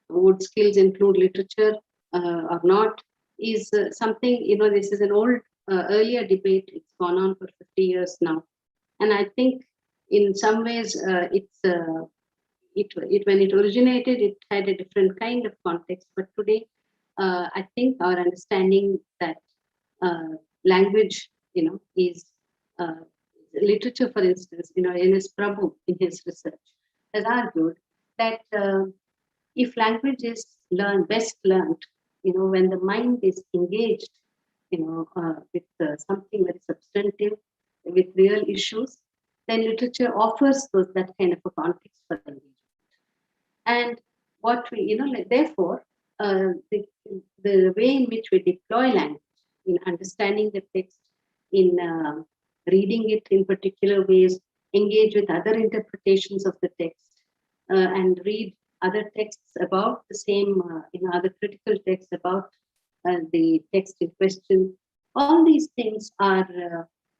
would skills include literature or not is something, this is an old, earlier debate. It's gone on for 50 years now. And I think in some ways when it originated, it had a different kind of context. But today, I think our understanding that language, is literature, for instance, N.S. Prabhu in his research has argued that if language is best learned, when the mind is engaged, with something very substantive, with real issues, then literature offers that kind of a context for engagement. And what we, therefore, the way in which we deploy language in understanding the text, in reading it in particular ways, engage with other interpretations of the text, and read other texts about the same, other critical texts about the text in question. All these things are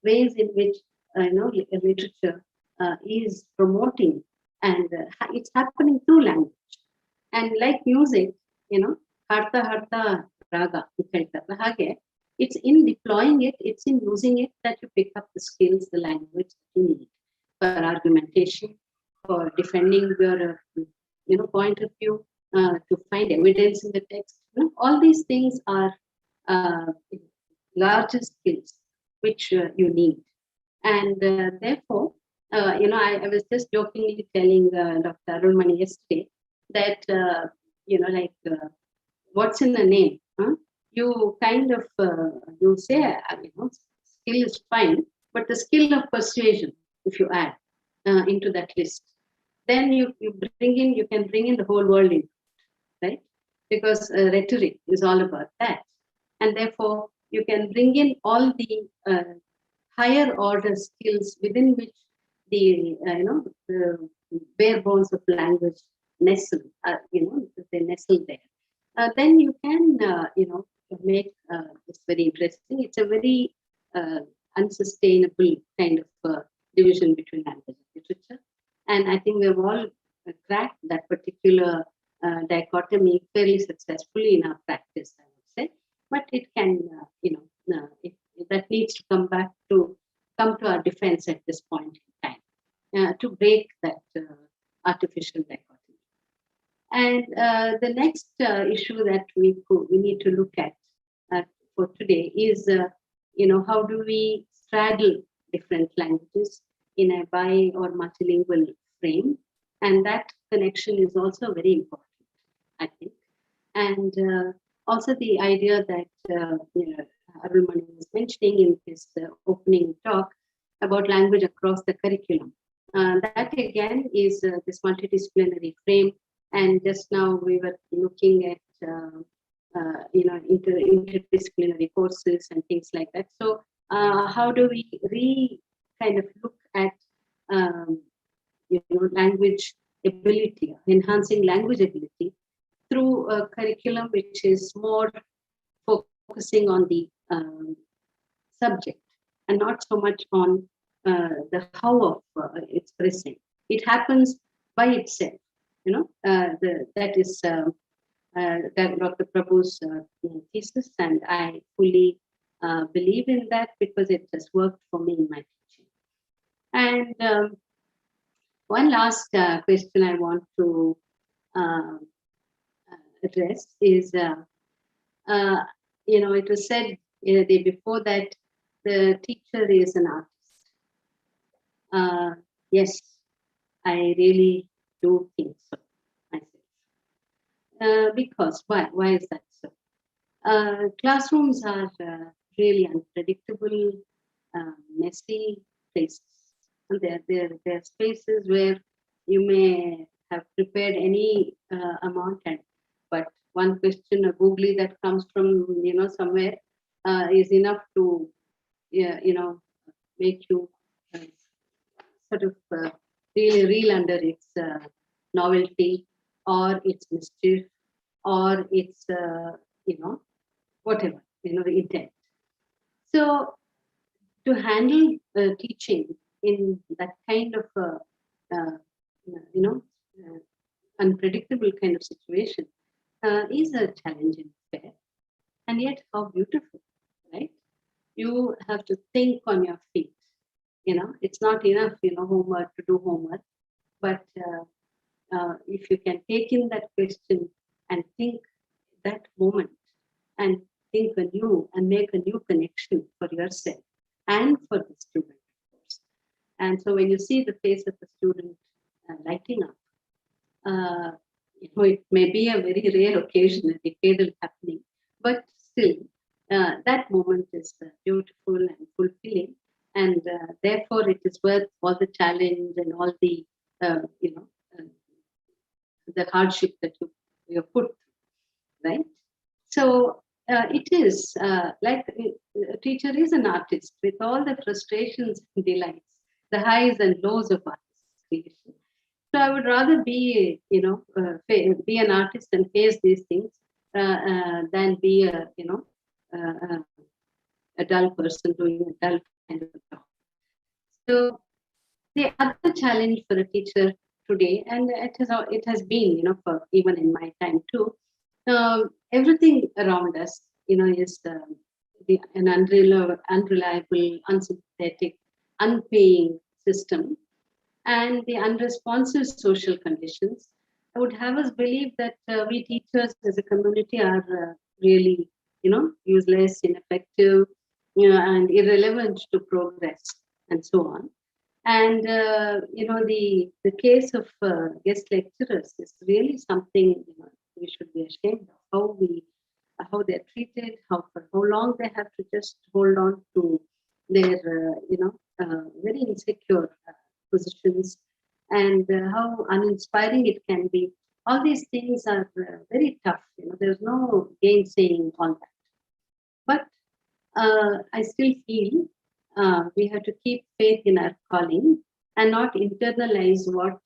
ways in which literature is promoting, and it's happening through language. And like music, harta harta raga, it's in deploying it, it's in using it that you pick up the skills, the language that you need for argumentation, for defending your point of view, to find evidence in the text. All these things are larger skills which you need. And therefore, I was just jokingly telling Dr. Arulmani yesterday that, what's in a name? Huh? You kind of, you say, skill is fine, but the skill of persuasion, if you add into that list, then you can bring in the whole world in, right? Because rhetoric is all about that. And therefore, you can bring in all the higher order skills within which the bare bones of language nestle, they nestle there. Then you can, make this very interesting. It's a very unsustainable kind of division between language and literature. And I think we've all cracked that particular dichotomy fairly successfully in our practice, I would say. But it can, that needs to come to our defense at this point in time, to break that artificial dichotomy. And the next issue that we need to look at for today is, how do we straddle different languages in a bi or multilingual frame? And that connection is also very important, I think. And also the idea that Arulmani was mentioning in his opening talk about language across the curriculum. That again is this multidisciplinary frame. And just now we were looking at interdisciplinary courses and things like that. So how do we kind of look at language ability, enhancing language ability through a curriculum which is more focusing on the subject and not so much on the how of expressing. It happens by itself, that is Dr. Prabhu's thesis, and I fully believe in that because it has worked for me in my teaching. And one last question I want to address is, it was said the day before that the teacher is an artist. Yes, I really do think so myself. Because why is that so? Classrooms are really unpredictable, messy places. And they're spaces where you may have prepared any amount, but one question, a googly that comes from somewhere, is enough to make you sort of really reel under its novelty or its mischief or its whatever the intent. So to handle teaching in that kind of unpredictable kind of situation is a challenging affair. And yet, how beautiful, right? You have to think on your feet. It's not enough, homework to do homework, but if you can take in that question and think that moment and think anew and make a new connection for yourself and for the student, of course. And so when you see the face of the student lighting up, it may be a very rare occasion, a decadal happening, but still, that moment is beautiful and fulfilling, and therefore it is worth all the challenge and all the, the hardship that you put through, right? So it is like a teacher is an artist with all the frustrations and delights, the highs and lows of artist creation. So I would rather be, be an artist and face these things than be a dull person doing a dull kind of job. So the other challenge for a teacher today, and it has been, for even in my time too, everything around us, is an unreliable, unsympathetic, unpaying system, and the unresponsive social conditions would have us believe that we teachers as a community are really, useless, ineffective, and irrelevant to progress, and so on. And the case of guest lecturers is really something we should be ashamed of. How they're treated, for how long they have to just hold on to their very insecure positions, and how uninspiring it can be. All these things are very tough. There's no gainsaying on that. But I still feel we have to keep faith in our calling and not internalize what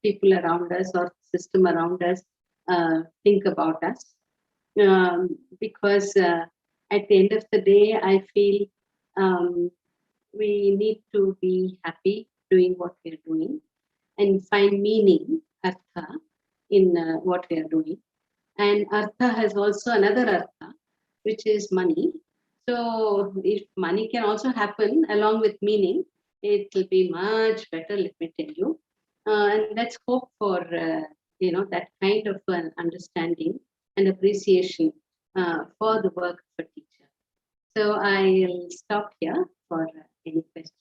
people around us or system around us think about us, because at the end of the day, I feel we need to be happy doing what we're doing and find meaning, artha, in what we are doing. And artha has also another artha, which is money. So if money can also happen along with meaning, it will be much better, let me tell you. And let's hope for that kind of an understanding and appreciation for the work of a teacher. So I'll stop here for any questions.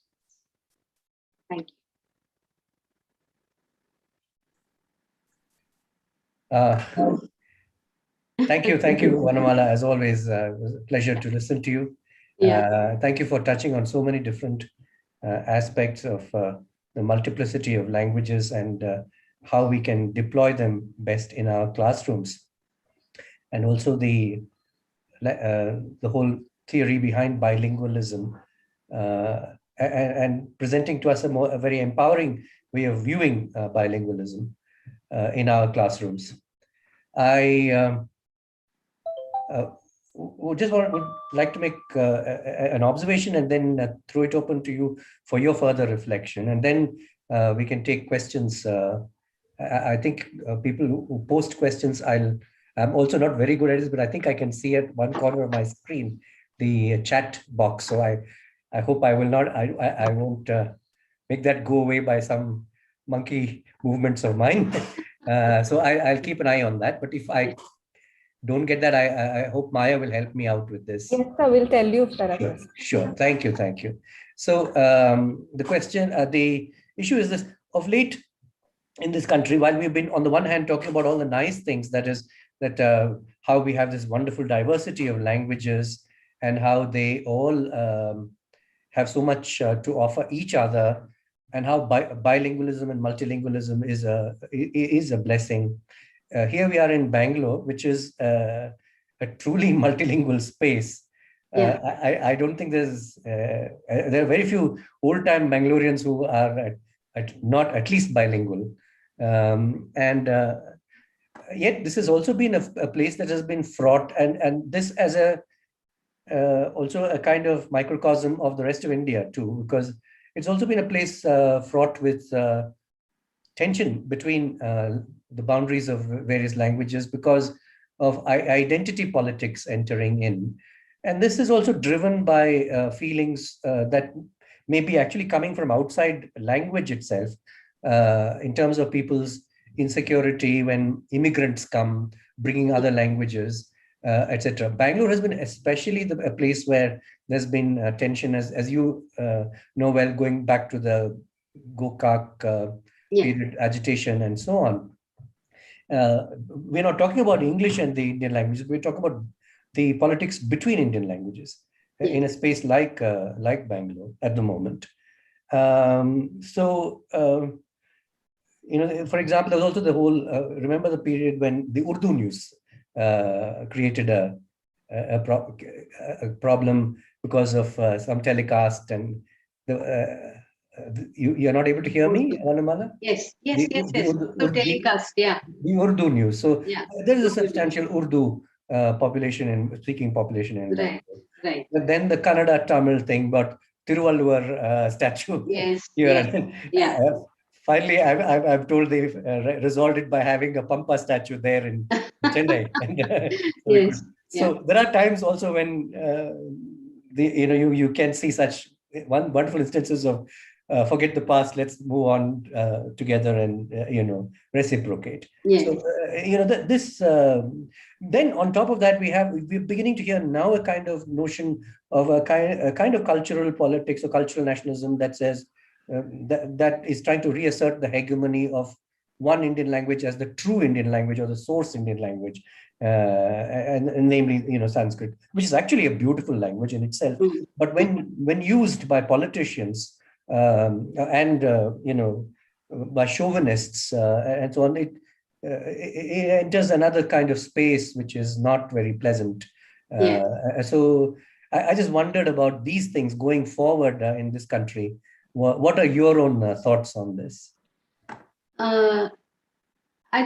Thank you. Thank you, Vanamala. As always, it was a pleasure to listen to you. Yeah. Thank you for touching on so many different aspects of the multiplicity of languages and how we can deploy them best in our classrooms, and also the whole theory behind bilingualism, and presenting to us a very empowering way of viewing bilingualism in our classrooms. I would like to make an observation and then throw it open to you for your further reflection, and then we can take questions. I think people who post questions, I'm also not very good at this, but I think I can see at one corner of my screen the chat box. So I hope I will not, I won't make that go away by some monkey movements of mine. So I'll keep an eye on that. But if I don't get that, I hope Maya will help me out with this. Yes, sir, we'll tell you if there are. Sure. Thank you. So the question, the issue is this: of late in this country, while we've been on the one hand talking about all the nice things, that is how we have this wonderful diversity of languages and how they all have so much to offer each other, and how bilingualism and multilingualism is a blessing. Here we are in Bangalore, which is a truly multilingual space. Yeah. I don't think there are very few old-time Bangaloreans who are not at least bilingual. And yet this has also been a place that has been fraught, and this as also a kind of microcosm of the rest of India too, because it's also been a place fraught with tension between the boundaries of various languages because of identity politics entering in. And this is also driven by feelings that may be actually coming from outside language itself, in terms of people's insecurity when immigrants come, bringing other languages, etc. Bangalore has been especially a place where there's been tension, as you know well, going back to the Gokak period agitation and so on. We're not talking about English and the Indian languages. We're talking about the politics between Indian languages in a space like Bangalore at the moment. For example, there was also the whole, remember the period when the Urdu news created a problem because of some telecast, and you're not able to hear me, Anamala? Yes. The telecast, yeah. The Urdu news. So yeah. There is a substantial Urdu population and speaking population in Bangalore. Right. But then the Kannada Tamil thing, but Tiruvalluvar statue. Yes. Here. Yeah. Finally, I've told they've resolved it by having a Pampa statue there in Chennai. Yes. So there are times also when you can see such wonderful instances of forget the past, let's move on together and reciprocate. Yes. So then on top of that, we're beginning to hear now a kind of notion of a kind of cultural politics or cultural nationalism that says that is trying to reassert the hegemony of one Indian language as the true Indian language or the source Indian language, and namely, Sanskrit, which is actually a beautiful language in itself. Mm. But when used by politicians and by chauvinists and so on, it enters another kind of space which is not very pleasant. So I just wondered about these things going forward in this country. What are your own thoughts on this? I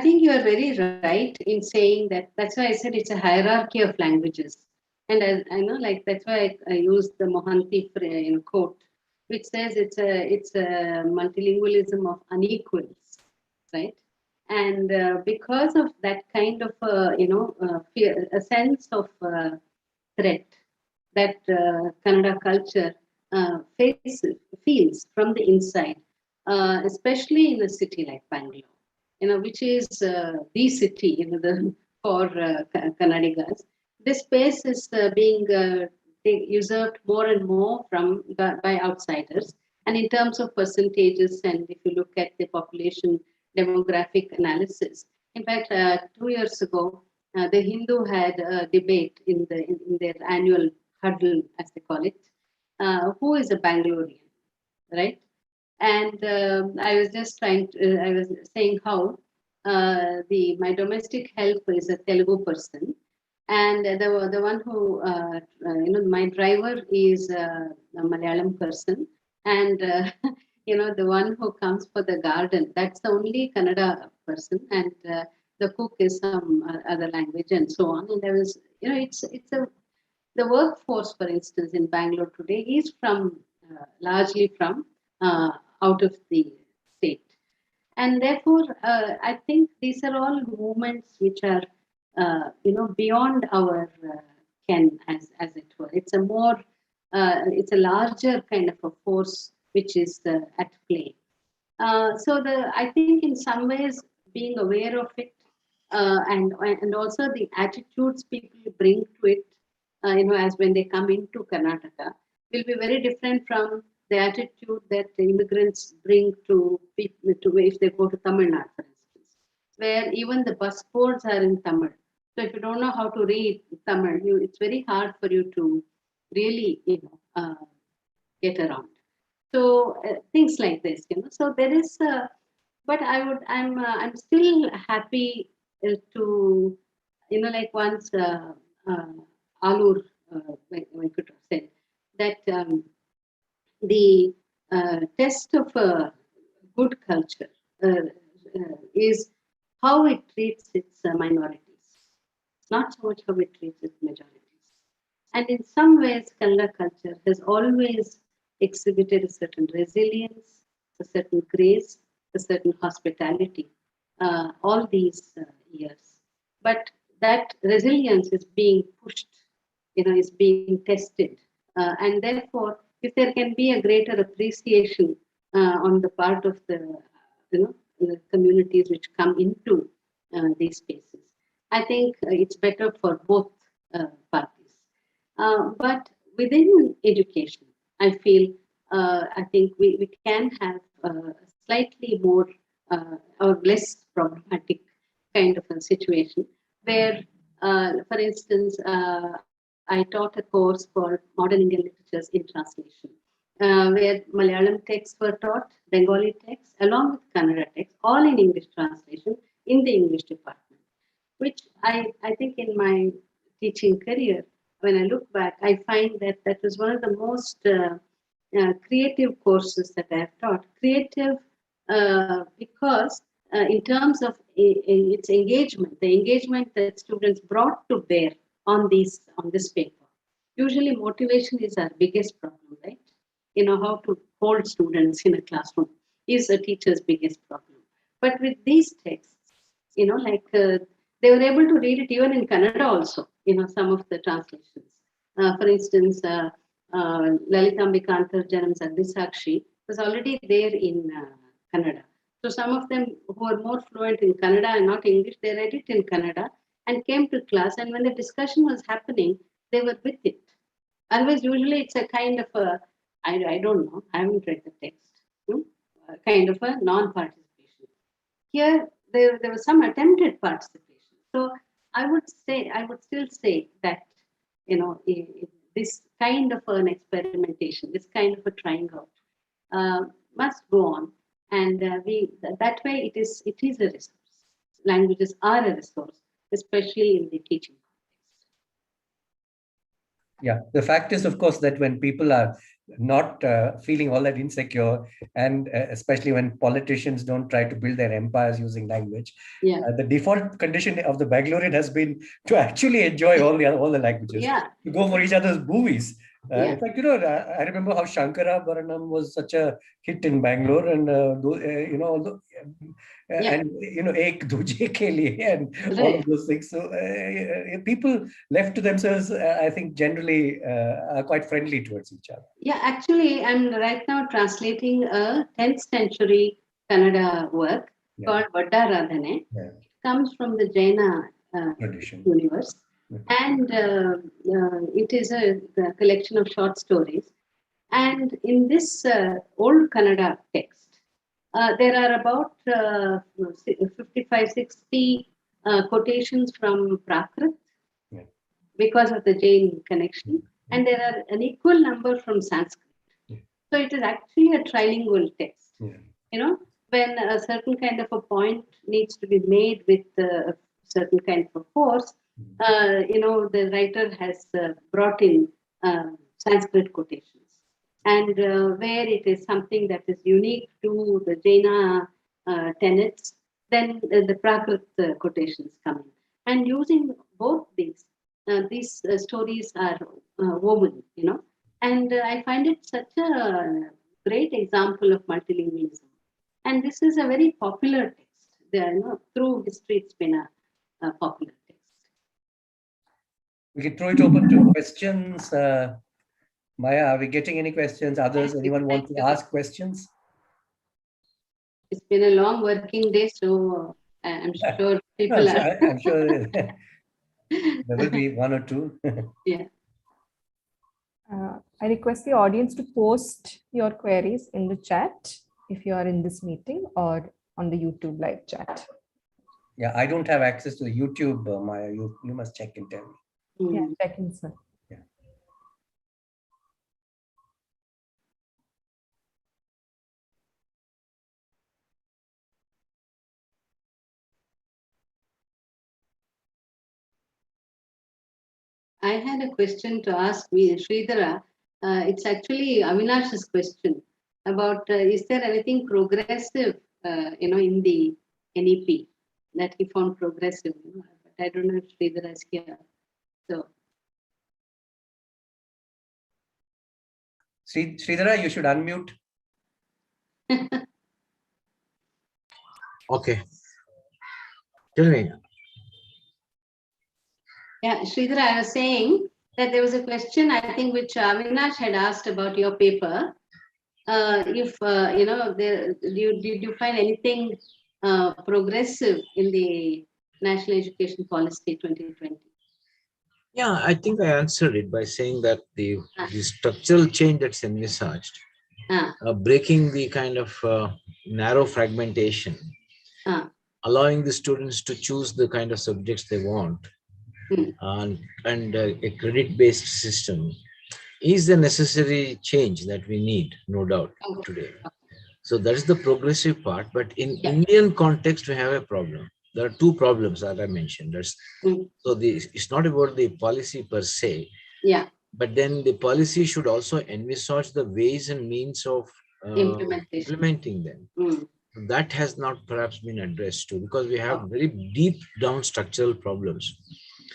think you are very right in saying that. That's why I said it's a hierarchy of languages. And I know, that's why I used the Mohanty quote, which says it's a multilingualism of unequals, right? And because of that kind of fear, a sense of threat that Kannada culture feels from the inside, especially in a city like Bangalore, which is the city, for Kannadigas. This space is being usurped more and more by outsiders. And in terms of percentages, and if you look at the population demographic analysis, in fact, 2 years ago, the Hindu had a debate in their annual huddle, as they call it, who is a Bangalorean, right? And I was just I was saying how my domestic help is a Telugu person, and the one who my driver is a Malayalam person, and the one who comes for the garden, that's the only Kannada person, and the cook is some other language, and so on. And there was, the workforce, for instance, in Bangalore today is largely from out of the state. And therefore, I think these are all movements which are, beyond our ken, as it were. It's a larger kind of a force which is at play. I think in some ways being aware of it, and also the attitudes people bring to it, as when they come into Karnataka, will be very different from the attitude that the immigrants bring to if they go to Tamil Nadu, for instance, where even the bus boards are in Tamil. So if you don't know how to read Tamil, it's very hard for you to really, get around. So things like this, So there is, but I'm still happy to, like once Alur Venkat said that the test of a good culture is how it treats its minorities, not so much how it treats its majorities. And in some ways, Kannada culture has always exhibited a certain resilience, a certain grace, a certain hospitality, all these years. But that resilience is being pushed, is being tested. And therefore, if there can be a greater appreciation on the part of the communities which come into these spaces, I think it's better for both parties. But within education, I think we can have a slightly more or less problematic kind of a situation where, for instance, I taught a course called Modern Indian Literatures in Translation, where Malayalam texts were taught, Bengali texts, along with Kannada texts, all in English translation in the English department, which I think in my teaching career, when I look back, I find that that was one of the most creative courses that I have taught. Creative because in terms of its engagement, the engagement that students brought to bear on this paper. Usually motivation is our biggest problem, right? How to hold students in a classroom is a teacher's biggest problem. But with these texts, they were able to read it even in Kannada also, some of the translations. For instance, Lalitambika Antarjanam Sagdisakshi was already there in Kannada. So some of them who are more fluent in Kannada and not English, they read it in Kannada and came to class. And when the discussion was happening, they were with it. Otherwise, usually it's a kind of a, I don't know, I haven't read the text, kind of a non-participation. Here, there was some attempted participation. So I would still say that, this kind of an experimentation, this kind of a trying out must go on. And that way it is a resource. Languages are a resource, especially in the teaching context. Yeah, the fact is, of course, that when people are not feeling all that insecure, and especially when politicians don't try to build their empires using language, the default condition of the Bangalorean has been to actually enjoy all the languages, to go for each other's movies. In fact, I remember how Shankara Bharanam was such a hit in Bangalore, and Ek Duje Ke Liye, and all of those things. So people left to themselves, I think, generally are quite friendly towards each other. Yeah, actually, I'm right now translating a 10th century Kannada work called Vaddaradhane. It comes from the Jaina universe. And it is a collection of short stories. And in this old Kannada text, there are about 55, 60 quotations from Prakrit because of the Jain connection. And there are an equal number from Sanskrit. So it is actually a trilingual text. When a certain kind of a point needs to be made with a certain kind of a force, the writer has brought in Sanskrit quotations. And where it is something that is unique to the Jaina tenets, then the Prakrit quotations come in. And using both these stories are woven, and I find it such a great example of multilingualism. And this is a very popular text. Through history, it's been a popular text. We can throw it open to questions. Maya, are we getting any questions? Others, anyone want to ask questions? It's been a long working day, so I'm sure people are. I'm sure there will be one or two. Yeah. I request the audience to post your queries in the chat if you are in this meeting or on the YouTube live chat. Yeah, I don't have access to the YouTube, Maya. You must check and tell me. Yeah, check in, sir. Yeah. I had a question to ask Sridhara. It's actually Avinash's question about is there anything progressive, in the NEP that he found progressive? But I don't know if Sridhara is here. So, Sridhara, you should unmute. Okay. Tell me. Yeah, Sridhar, I was saying that there was a question, I think, which Avinash had asked about your paper. If, did you find anything progressive in the National Education Policy 2020? Yeah, I think I answered it by saying that the structural change that's envisaged, breaking the kind of narrow fragmentation, allowing the students to choose the kind of subjects they want, and a credit-based system is the necessary change that we need, no doubt, today. So that is the progressive part. But in Indian context, we have a problem. There are two problems that I mentioned. So it's not about the policy per se. Yeah. But then the policy should also envisage the ways and means of implementing them. That has not perhaps been addressed too, because we have very deep down structural problems.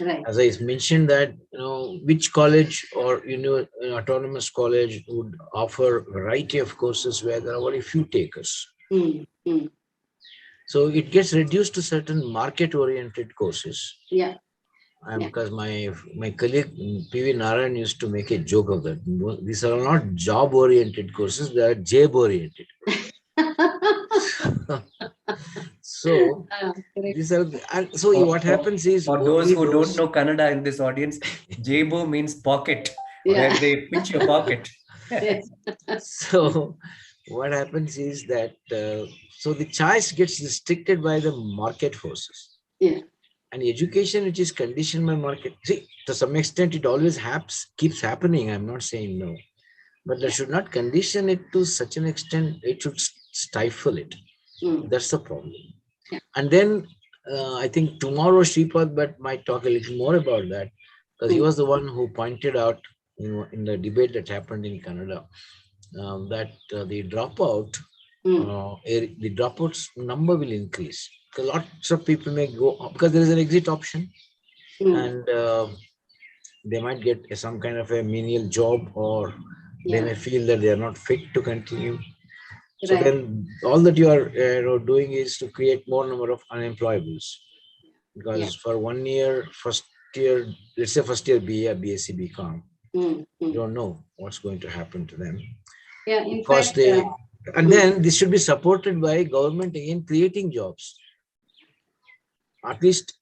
Right. As I mentioned that, which college or autonomous college would offer a variety of courses where there are very few takers. So it gets reduced to certain market-oriented courses. Yeah. Because my colleague P.V. Narayan used to make a joke of that. These are not job-oriented courses; they are jab-oriented. So these are, and so what happens is, for those who don't know Kannada in this audience, jabo means pocket, where they pinch your pocket. So what happens is that so the choice gets restricted by the market forces. Yeah. And education which is conditioned by market, see, to some extent it always keeps happening. I'm not saying no, but they should not condition it to such an extent it should stifle it. That's the problem. Yeah. And then I think tomorrow Shripad Bhatt might talk a little more about that, because he was the one who pointed out in the debate that happened in Canada that the dropouts number will increase. Lots of people may go because there is an exit option, and they might get some kind of a menial job, or they may feel that they are not fit to continue. So then all that you are doing is to create more number of unemployables, because for 1 year, first year, let's say first year BA, BSc, BCom, you don't know what's going to happen to them. Yeah, in because fact, and then this should be supported by government again creating jobs. At least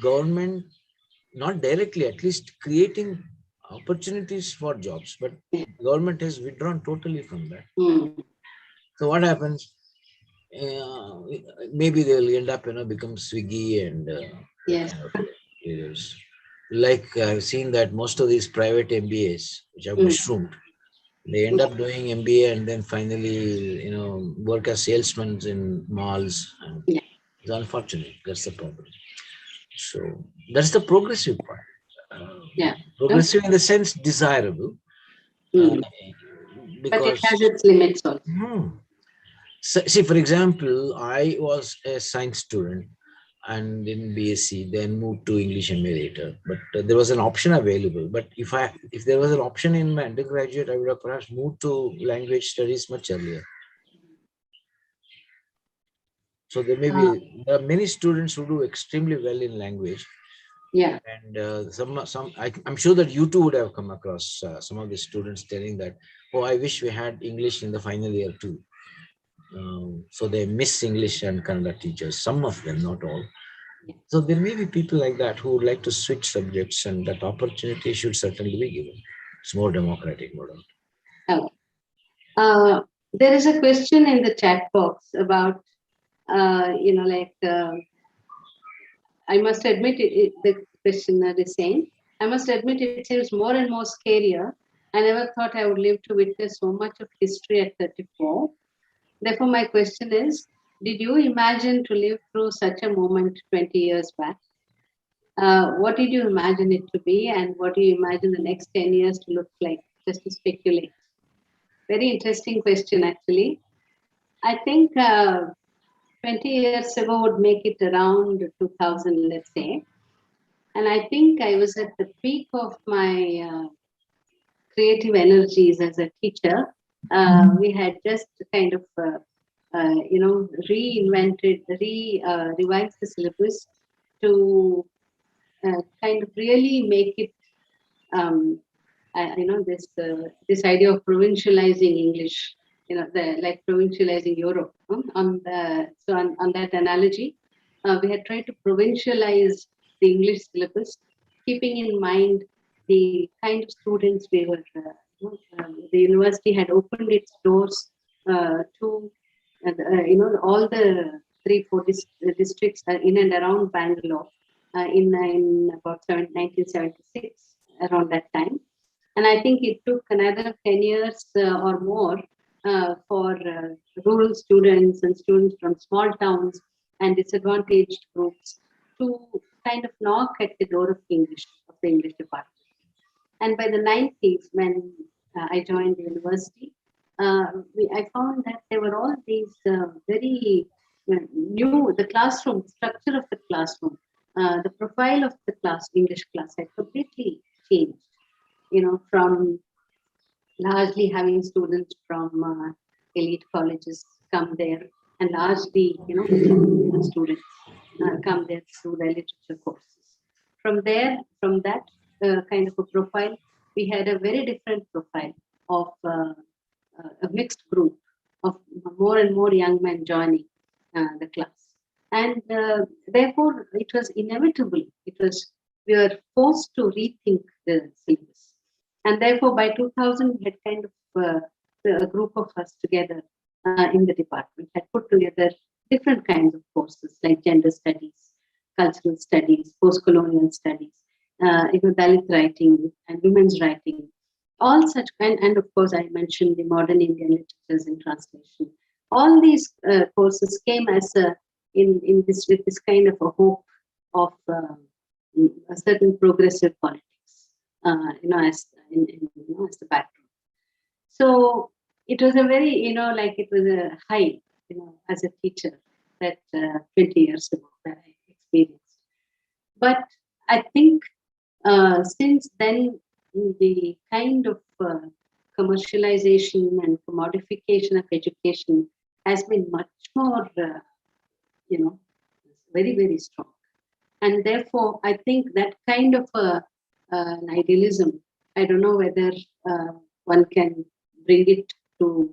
government, not directly, at least creating opportunities for jobs. But government has withdrawn totally from that. So what happens? Maybe they'll end up, become Swiggy and like I've seen that most of these private MBAs, which have mushroomed, they end up doing MBA and then finally, work as salesmen in malls. And it's unfortunate. That's the problem. So that's the progressive part. Progressive in the sense desirable. But it has its limits also. So, see, for example, I was a science student and in BSc, then moved to English MA later. But there was an option available. But if there was an option in my undergraduate, I would have perhaps moved to language studies much earlier. So there are many students who do extremely well in language. Yeah. And I'm sure that you too would have come across some of the students telling that, oh, I wish we had English in the final year too. So they miss English and Kannada teachers, some of them, not all. So there may be people like that who would like to switch subjects, and that opportunity should certainly be given. It's more democratic, no doubt. There is a question in the chat box about, I must admit the questioner is saying, I must admit it seems more and more scarier. I never thought I would live to witness so much of history at 34. Therefore, my question is, did you imagine to live through such a moment 20 years back? What did you imagine it to be, and what do you imagine the next 10 years to look like? Just to speculate. Very interesting question, actually. I think 20 years ago would make it around 2000, let's say. And I think I was at the peak of my creative energies as a teacher. We had just kind of, revised the syllabus to kind of really make it, this idea of provincializing English, like provincializing Europe. On that analogy, we had tried to provincialize the English syllabus, keeping in mind the kind of students we were. The university had opened its doors to, all the 3-4 districts in and around Bangalore in about 1976, around that time. And I think it took another 10 years or more for rural students and students from small towns and disadvantaged groups to kind of knock at the door of the English department. And by the 90s, when I joined the university, I found that there were all these very new, the classroom, structure of the classroom, the profile of the English class had completely changed, from largely having students from elite colleges come there, and largely, students come there through their literature courses. From that kind of a profile, we had a very different profile of a mixed group of more and more young men joining the class. And therefore, it was inevitable. We were forced to rethink the syllabus. And therefore, by 2000, we had kind of a group of us together in the department, had put together different kinds of courses like gender studies, cultural studies, post-colonial studies, Dalit writing and women's writing, all such and of course I mentioned the modern Indian literatures in translation. All these courses came as with this kind of a hope of a certain progressive politics, as the background. So it was a very, it was a high, as a teacher that 20 years ago that I experienced. But I think since then, the kind of commercialization and commodification of education has been much more, very, very strong. And therefore, I think that kind of an idealism, I don't know whether one can bring it to,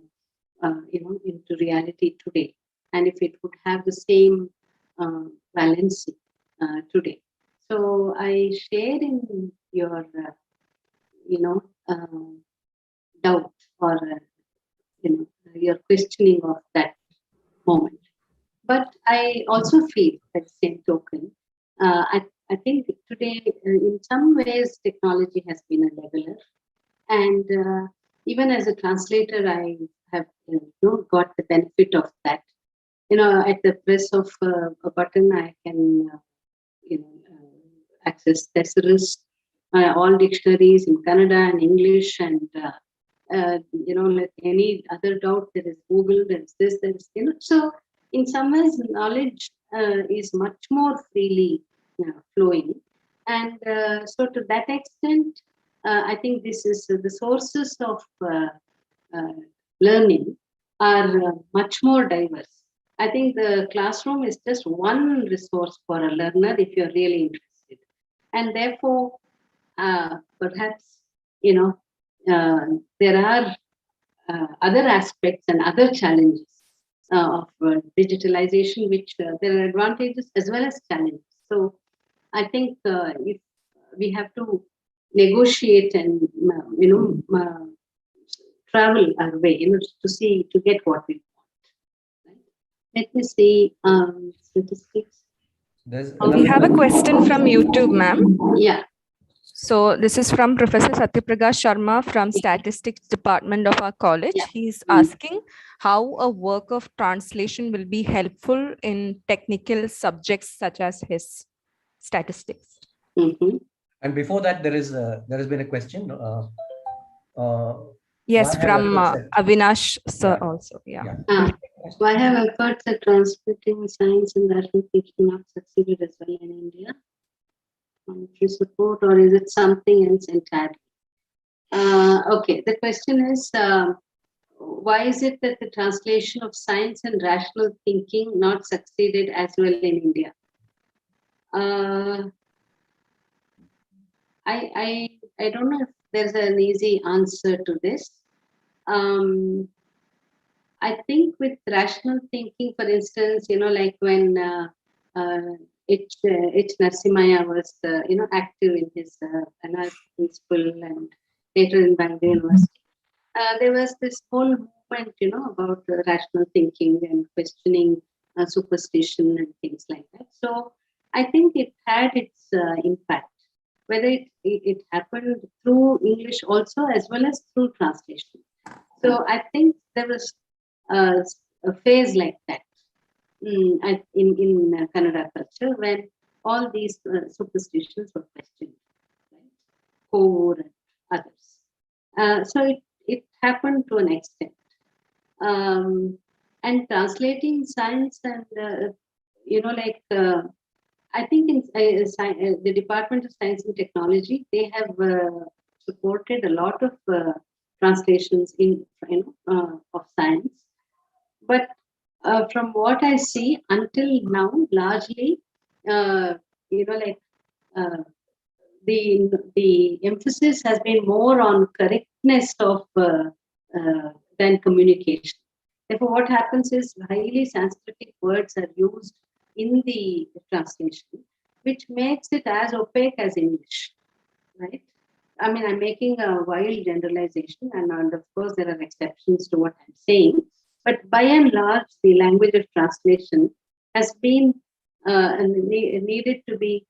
into reality today, and if it would have the same valency today. So I share in your, doubt or, your questioning of that moment. But I also feel, at the same token, I think today, in some ways, technology has been a leveler. And even as a translator, I have got the benefit of that. At the press of a button, I can access thesaurus, all dictionaries in Kannada and English, and like any other doubt, there is Google, there's this, there's, so in some ways, knowledge is much more freely flowing. And so to that extent, I think this is the sources of learning are much more diverse. I think the classroom is just one resource for a learner if you're really interested. And therefore, perhaps, there are other aspects and other challenges of digitalization, which there are advantages as well as challenges. So I think if we have to negotiate and, travel our way, to get what we want. Right? Let me see statistics. We have a question from YouTube, ma'am. Yeah. So this is from Professor Satyaprakash Sharma from Statistics Department of our college. Yeah. He's asking how a work of translation will be helpful in technical subjects such as his statistics. Mm-hmm. And before that, there has been a question. Yes, from Avinash sir also. Yeah. Why have efforts at transmitting science and arithmetic not succeeded as well in India? Monetary support, or is it something else entirely? Okay, the question is, why is it that the translation of science and rational thinking not succeeded as well in India? I don't know if there's an easy answer to this. I think with rational thinking, for instance, like when H. Narasimhaya was, active in his analysis principle and later in Bangalore University, there was this whole movement, about rational thinking and questioning superstition and things like that. So I think it had its impact, whether it happened through English also as well as through translation. So I think there was a phase like that in Kannada culture when all these superstitions were questioned, right? Core and others. So it happened to an extent. And translating science and, I think in the Department of Science and Technology, they have supported a lot of translations of science. But from what I see until now, largely, the emphasis has been more on correctness of than communication. Therefore, what happens is highly Sanskritic words are used in the translation, which makes it as opaque as English, right? I mean, I'm making a wild generalization, and of course, there are exceptions to what I'm saying. But by and large, the language of translation has been needed to be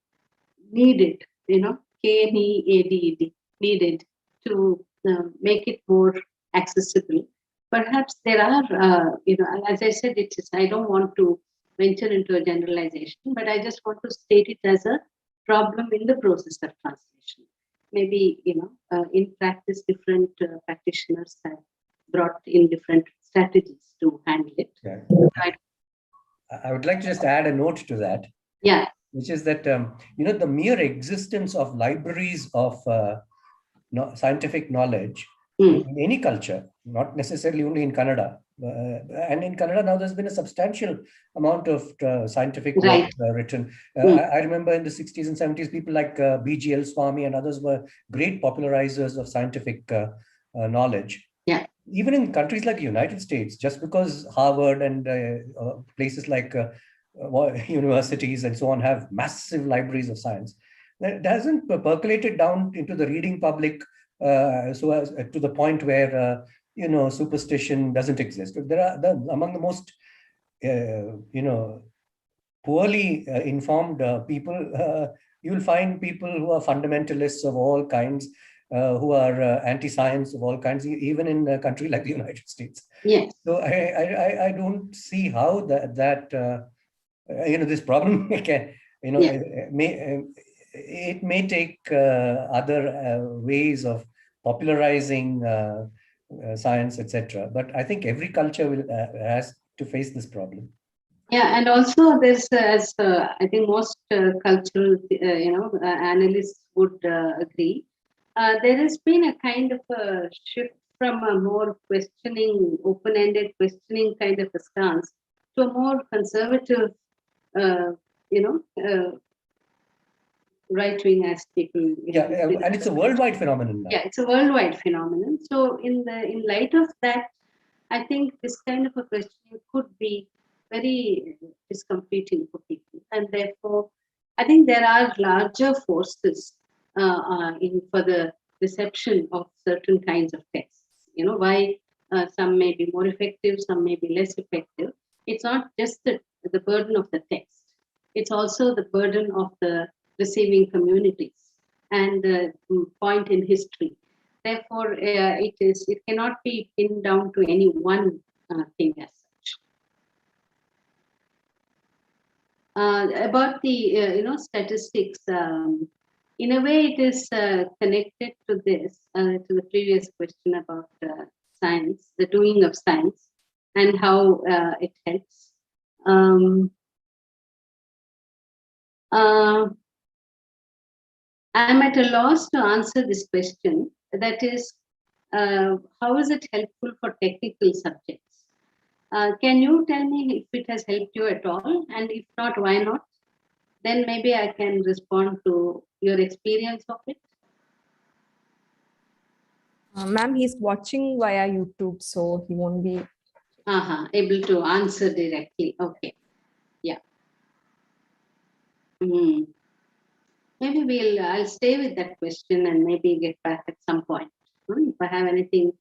needed, KNEADED, needed to make it more accessible. Perhaps there are, as I said, I don't want to venture into a generalization, but I just want to state it as a problem in the process of translation. Maybe, in practice, different practitioners have brought in different strategies to handle it. Yeah. Right. I would like to just add a note to that. Yeah. Which is that, the mere existence of libraries of scientific knowledge in any culture, not necessarily only in Kannada. And in Kannada now there's been a substantial amount of scientific work written. I remember in the 60s and 70s, people like B.G.L. Swami and others were great popularizers of scientific knowledge. Yeah. Even in countries like the United States, just because Harvard and places like universities and so on have massive libraries of science, that hasn't percolated down into the reading public so as to the point where superstition doesn't exist. There are among the most poorly informed people. You'll find people who are fundamentalists of all kinds, who are anti-science of all kinds, even in a country like the United States. Yes. So I don't see how this problem can, it may take other ways of popularizing science, etc. But I think every culture has to face this problem. Yeah, and also there's, as I think most cultural, analysts would agree, there has been a kind of a shift from a more questioning, open-ended questioning kind of a stance to a more conservative, right-wing as people. Yeah, and it's a worldwide phenomenon now. Yeah, it's a worldwide phenomenon. So in light of that, I think this kind of a questioning could be very discomforting for people, and therefore, I think there are larger forces for the reception of certain kinds of texts. Why some may be more effective, some may be less effective. It's not just the burden of the text; it's also the burden of the receiving communities and the point in history. Therefore, it cannot be pinned down to any one thing as such. About the statistics, in a way, it is connected to this, to the previous question about science, the doing of science, and how it helps. I'm at a loss to answer this question that is, how is it helpful for technical subjects? Can you tell me if it has helped you at all? And if not, why not? Then maybe I can respond to your experience of it. Ma'am, he's watching via YouTube, so he won't be Able to answer directly. Okay. Yeah. Maybe I'll stay with that question and maybe get back at some point. If I have anything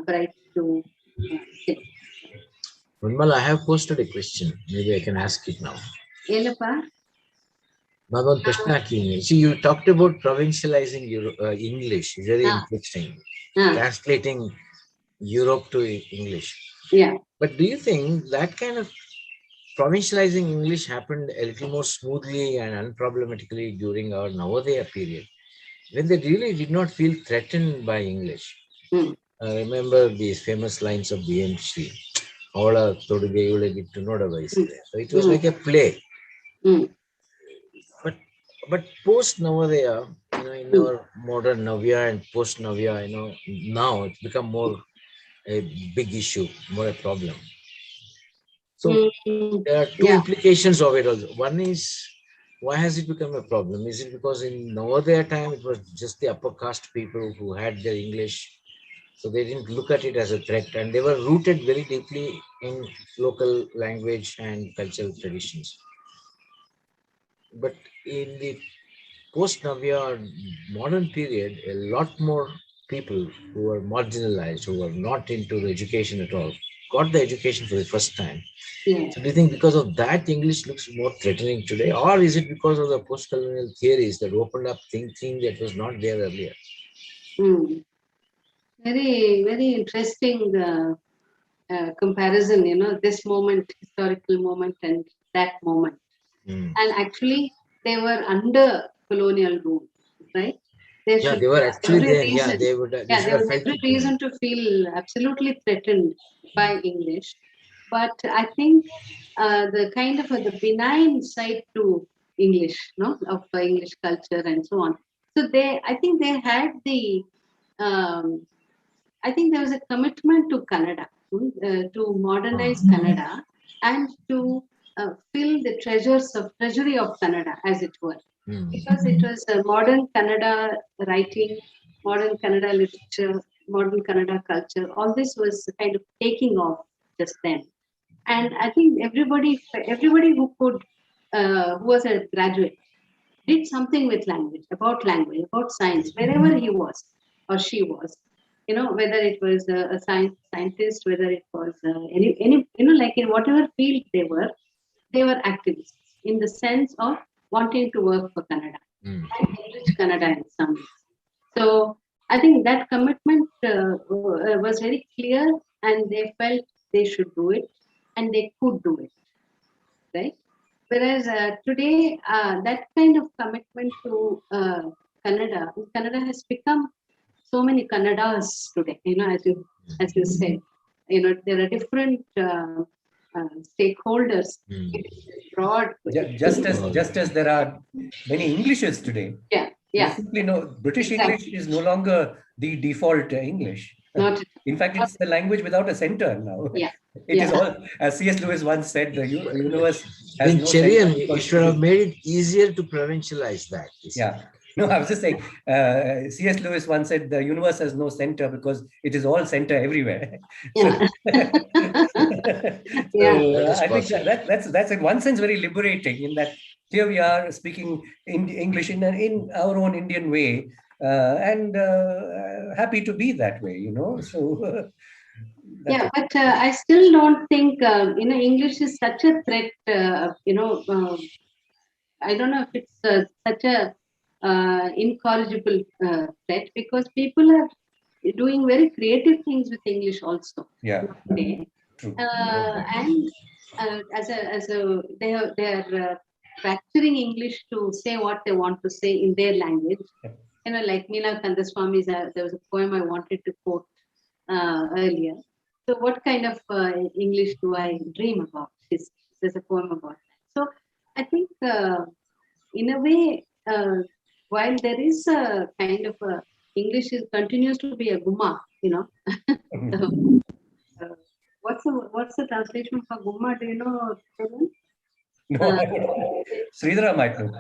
bright to say. Runmal, I have posted a question. Maybe I can ask it now. Yenapa? Bhagan Krishna King. See, you talked about provincializing English. Very interesting. Translating Europe to English. Yeah. But do you think that kind of provincializing English happened a little more smoothly and unproblematically during our Navodaya period, when they really did not feel threatened by English? I remember these famous lines of BMC. So it was like a play. But post Navodaya, in our modern Navya and post Navya, now it's become more a big issue, more a problem. So there are two implications of it also. One is, why has it become a problem? Is it because in Navodaya time it was just the upper caste people who had their English, so they didn't look at it as a threat, and they were rooted very deeply in local language and cultural traditions. But in the post-Navya modern period, a lot more people who were marginalized, who were not into the education at all, got the education for the first time. Yeah. So do you think because of that English looks more threatening today, or is it because of the post-colonial theories that opened up thinking that was not there earlier? Very, very interesting comparison, this moment, historical moment, and that moment. And actually, they were under colonial rule, right? They were actually there. Reason, They would. They there was every reason to feel absolutely threatened by English. But I think the kind of the benign side to English, of English culture and so on. So I think they had the. I think there was a commitment to Kannada, to modernize Kannada, and to fill the treasury of Kannada, as it were. Because it was modern Kannada writing, modern Kannada literature, modern Kannada culture. All this was kind of taking off just then. And I think everybody who could, who was a graduate, did something with language, about science, wherever he was or she was. Whether it was a scientist, whether it was any, like in whatever field they were activists in the sense of wanting to work for Kannada and enrich Kannada in some ways. So I think that commitment was very clear, and they felt they should do it, and they could do it, right? Whereas today, that kind of commitment to Kannada has become so many Kannadas today. As you said, there are different stakeholders. Broad. Just as there are many Englishes today. Yeah. Simply British English is no longer the default English. Not. In fact, it's the language without a center now. Yeah. It is all, as C.S. Lewis once said, the universe has in no Cherian, center. you should have made it easier to provincialize that. Yeah. No, I was just saying, C.S. Lewis once said the universe has no center because it is all center everywhere. Yeah. I think that's in one sense very liberating, in that here we are speaking English in our own Indian way, and happy to be that way, So. Yeah, but I still don't think English is such a threat. I don't know if it's such a incorrigible threat, because people are doing very creative things with English also. Yeah. Today. True. And they are fracturing English to say what they want to say in their language. Like Meena Kandaswamy's, there was a poem I wanted to quote earlier. So what kind of English do I dream about? There's a poem about that. So I think in a way, while there is a kind of a English continues to be a gumma, you know. What's the translation for gumma? Do you know? No, I don't know. Sridhara might know.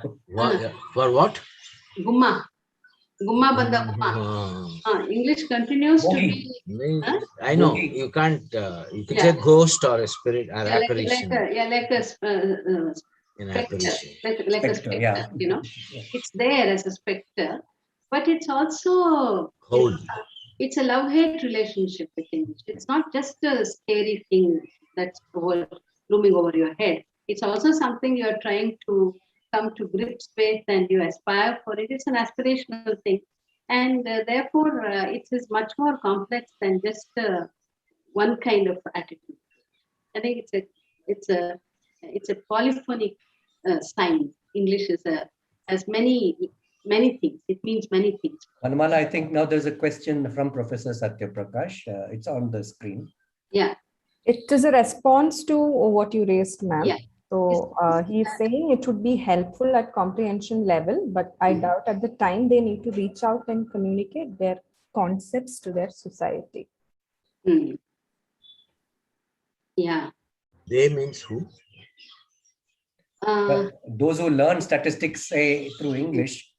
For what? Gumma. Gumma banda gumma. English continues to be. I know Yogi. you can't. You can say ghost or a spirit or apparition. Like a An spectre, apparition. like a Spectre, spectre, yeah. you know. It's there as a spectre, but it's also, you know, it's a love-hate relationship with English. It's not just a scary thing that's looming over your head. It's also something you're trying to come to grips with and you aspire for it. It's an aspirational thing. And therefore, it is much more complex than just one kind of attitude. I think it's a polyphonic sign. English has many things. It means many things. Anumala, I think now there's a question from Professor Satya Prakash. It's on the screen. Yeah. It is a response to what you raised, ma'am. Yeah. So he's saying it would be helpful at comprehension level, but I doubt at the time they need to reach out and communicate their concepts to their society. Yeah. They means who? Those who learn statistics, say, through English,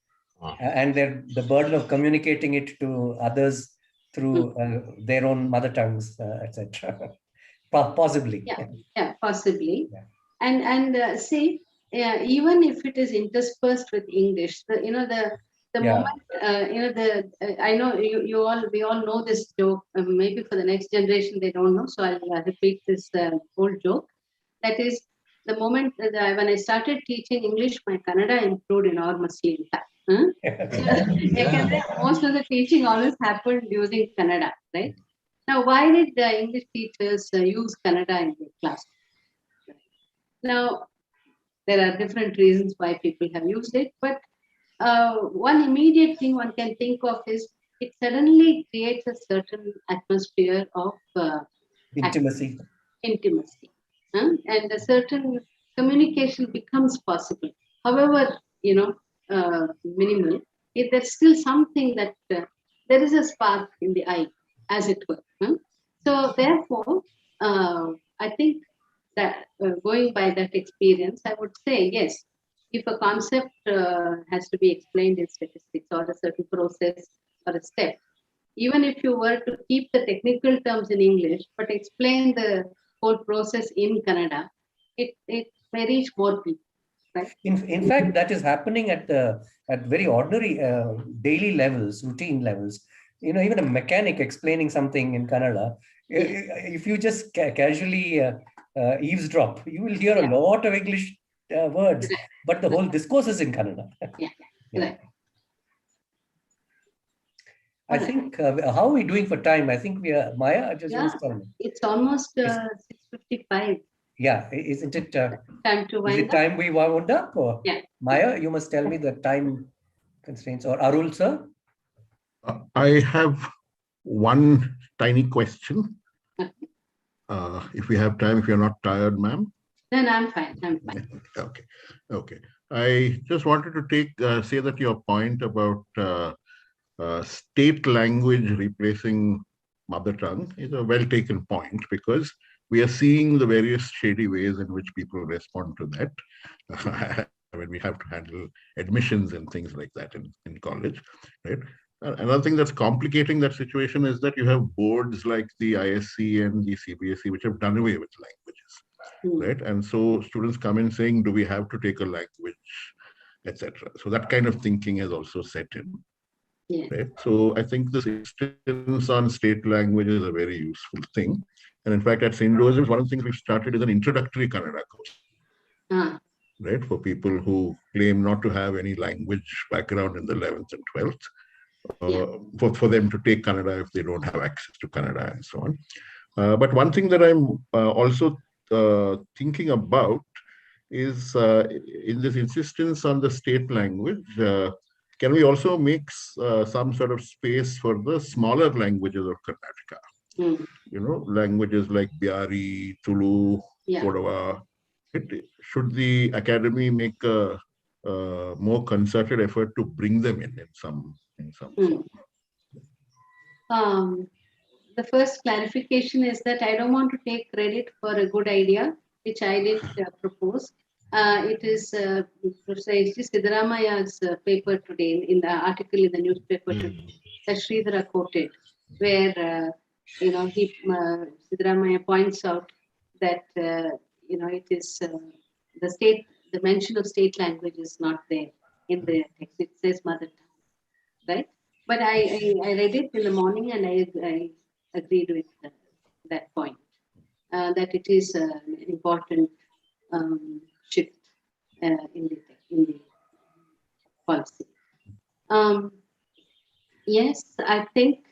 and the burden of communicating it to others through their own mother tongues, etc. Possibly. Yeah, possibly. Yeah. And see, even if it is interspersed with English, the moment, I know we all know this joke. Maybe for the next generation they don't know, so I'll repeat this old joke. That is, the moment when I started teaching English, my Kannada improved enormously. Most of the teaching always happened using Kannada, right? Now, why did the English teachers use Kannada in their class? Now, there are different reasons why people have used it, but one immediate thing one can think of is it suddenly creates a certain atmosphere of intimacy. And a certain communication becomes possible. However, minimal, there's still something that there is a spark in the eye, as it were. So therefore, I think that going by that experience, I would say, yes, if a concept has to be explained in statistics or a certain process or a step, even if you were to keep the technical terms in English, but explain the whole process in Kannada, it may reach more people. Right? In fact, that is happening at very ordinary daily levels, routine levels. Even a mechanic explaining something in Kannada, if you just casually eavesdrop, you will hear a lot of English words, but the whole discourse is in Kannada. Right. I think, how are we doing for time? I think we are, Maya, just tell me. It's almost 6:55. Yeah, isn't it? Time to wind up? Is it time we wound up? Or? Yeah. Maya, you must tell me the time constraints. Or Arul, sir? I have one tiny question. If we have time, if you're not tired, ma'am. No, I'm fine. Okay. I just wanted to say that your point about state language replacing mother tongue is a well taken point, because we are seeing the various shady ways in which people respond to that when we have to handle admissions and things like that in college, right? Another thing that's complicating that situation is that you have boards like the ISC and the CBSE which have done away with languages, right? And so students come in saying, do we have to take a language, etc. So that kind of thinking has also set in. Yeah. Right? So I think this insistence on state language is a very useful thing. And in fact, at St. Joseph's, one of the things we've started is an introductory Kannada course, right? For people who claim not to have any language background in the 11th and 12th, for them to take Kannada if they don't have access to Kannada and so on. But one thing that I'm also thinking about is in this insistence on the state language, can we also make some sort of space for the smaller languages of Karnataka? Languages like Biari, Tulu, Kodava. Should the academy make a more concerted effort to bring them in some form? The first clarification is that I don't want to take credit for a good idea, which I didn't propose. It is precisely Siddaramaya's paper today, in the article in the newspaper today, that Sridhara quoted, where Siddaramaya points out that it is the mention of state language is not there in the text. It says mother tongue, right? But I read it in the morning, and I agreed with that point, that it is an important shift in the policy. Yes, I think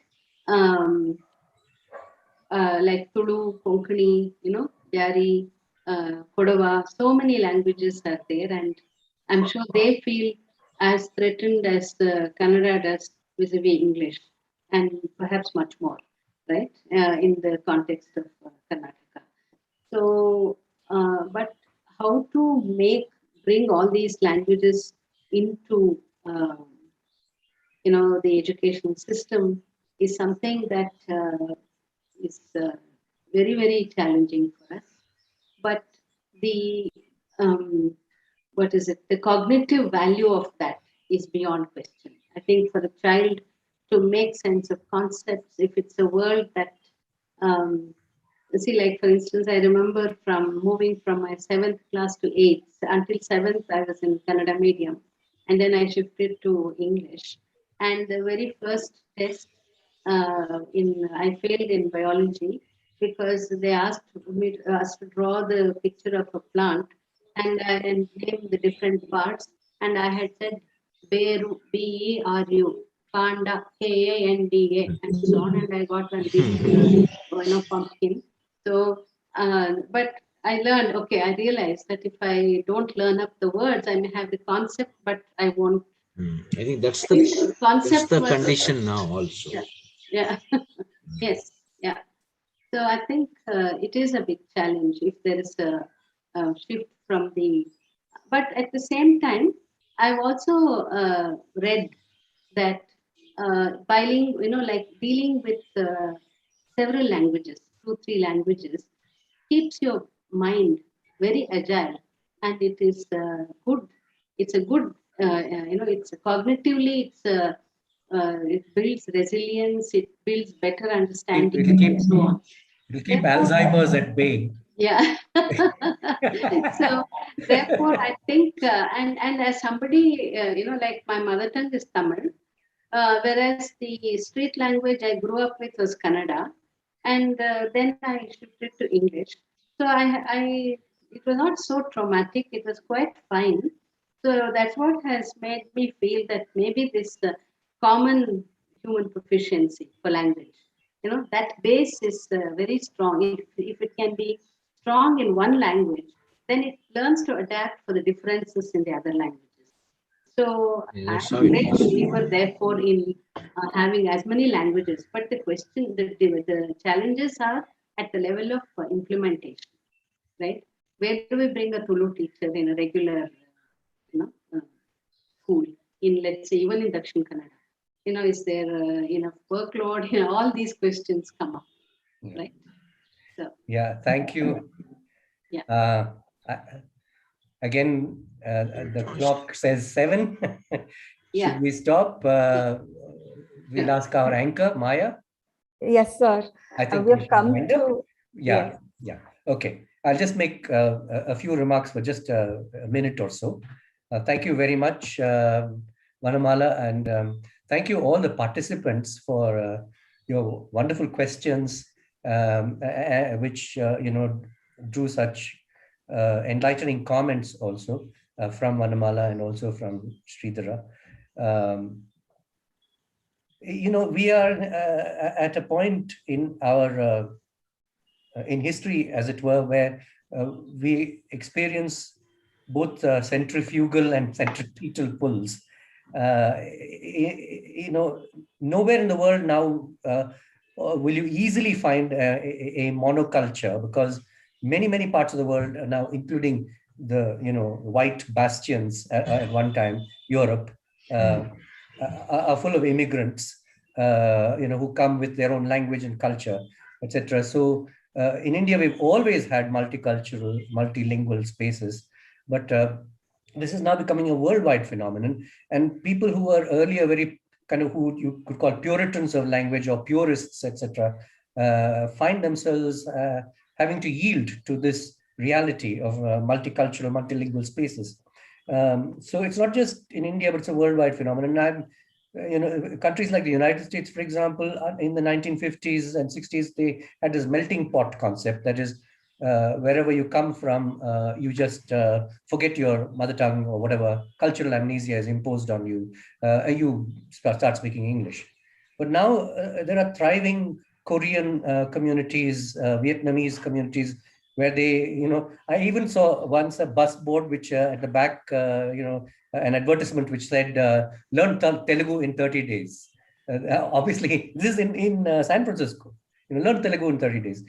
like Tulu, Konkani, Yari, Kodava, so many languages are there, and I'm sure they feel as threatened as Kannada does vis-a-vis English, and perhaps much more, right, in the context of Karnataka. So, but how to bring all these languages into the educational system is something that is very, very challenging for us. But the what is it? The cognitive value of that is beyond question. I think for a child to make sense of concepts, if it's a world that see, like for instance, I remember from moving from my 7th class to 8th. Until 7th, I was in Kannada medium, and then I shifted to English. And the very first test I failed in biology because they asked us to draw the picture of a plant and name the different parts. And I had said Beru, Beru, Kanda, Kanda, and so on. And I got one big pumpkin. So, but I learned, okay, I realized that if I don't learn up the words, I may have the concept, but I won't. I think that's the concept. That's the condition now also. Yeah. Yes. Yeah. So I think it is a big challenge if there is a shift from the. But at the same time, I've also read that like dealing with several languages, 2-3 languages, keeps your mind very agile, and it is good. It's a good, it's cognitively, it builds resilience, it builds better understanding, and so on. It'll keep Alzheimer's at bay. Yeah. So therefore, I think, and as somebody, like my mother tongue is Tamil, whereas the street language I grew up with was Kannada, and then I shifted to English. So it was not so traumatic. It was quite fine. So that's what has made me feel that maybe this common human proficiency for language, that base is very strong. If it can be strong in one language, then it learns to adapt for the differences in the other languages. So I'm a great believer, therefore, in having as many languages. But the question, the challenges are at the level of implementation, right? Where do we bring a Tulu teacher in a regular, school? In, let's say, even in Dakshin Kannada, is there enough workload? All these questions come up, right? So yeah, thank you. Yeah. Again, the clock says 7. Should we stop? We'll ask our anchor, Maya. Yes, sir. I think we have come to. Yeah. Okay. I'll just make a few remarks for just a minute or so. Thank you very much, Vanamala, and thank you all the participants for your wonderful questions, which drew such enlightening comments also from Vanamala and also from Sridhara. We are at a point in our in history, as it were, where we experience both centrifugal and centripetal pulls. Nowhere in the world now will you easily find a monoculture, because many parts of the world are now, including the white bastions at one time, Europe, are full of immigrants. who come with their own language and culture, etc. So in India, we've always had multicultural, multilingual spaces, but this is now becoming a worldwide phenomenon. And people who were earlier very kind of who you could call Puritans of language or purists, etc., find themselves having to yield to this reality of multicultural, multilingual spaces. So it's not just in India, but it's a worldwide phenomenon. Countries like the United States, for example, in the 1950s and 60s, they had this melting pot concept. That is, wherever you come from, you just forget your mother tongue or whatever cultural amnesia is imposed on you. You start speaking English. But now there are thriving Korean communities, Vietnamese communities, where they, I even saw once a bus board which at the back, an advertisement which said, learn Telugu in 30 days. Obviously, this is in San Francisco. Learn Telugu in 30 days.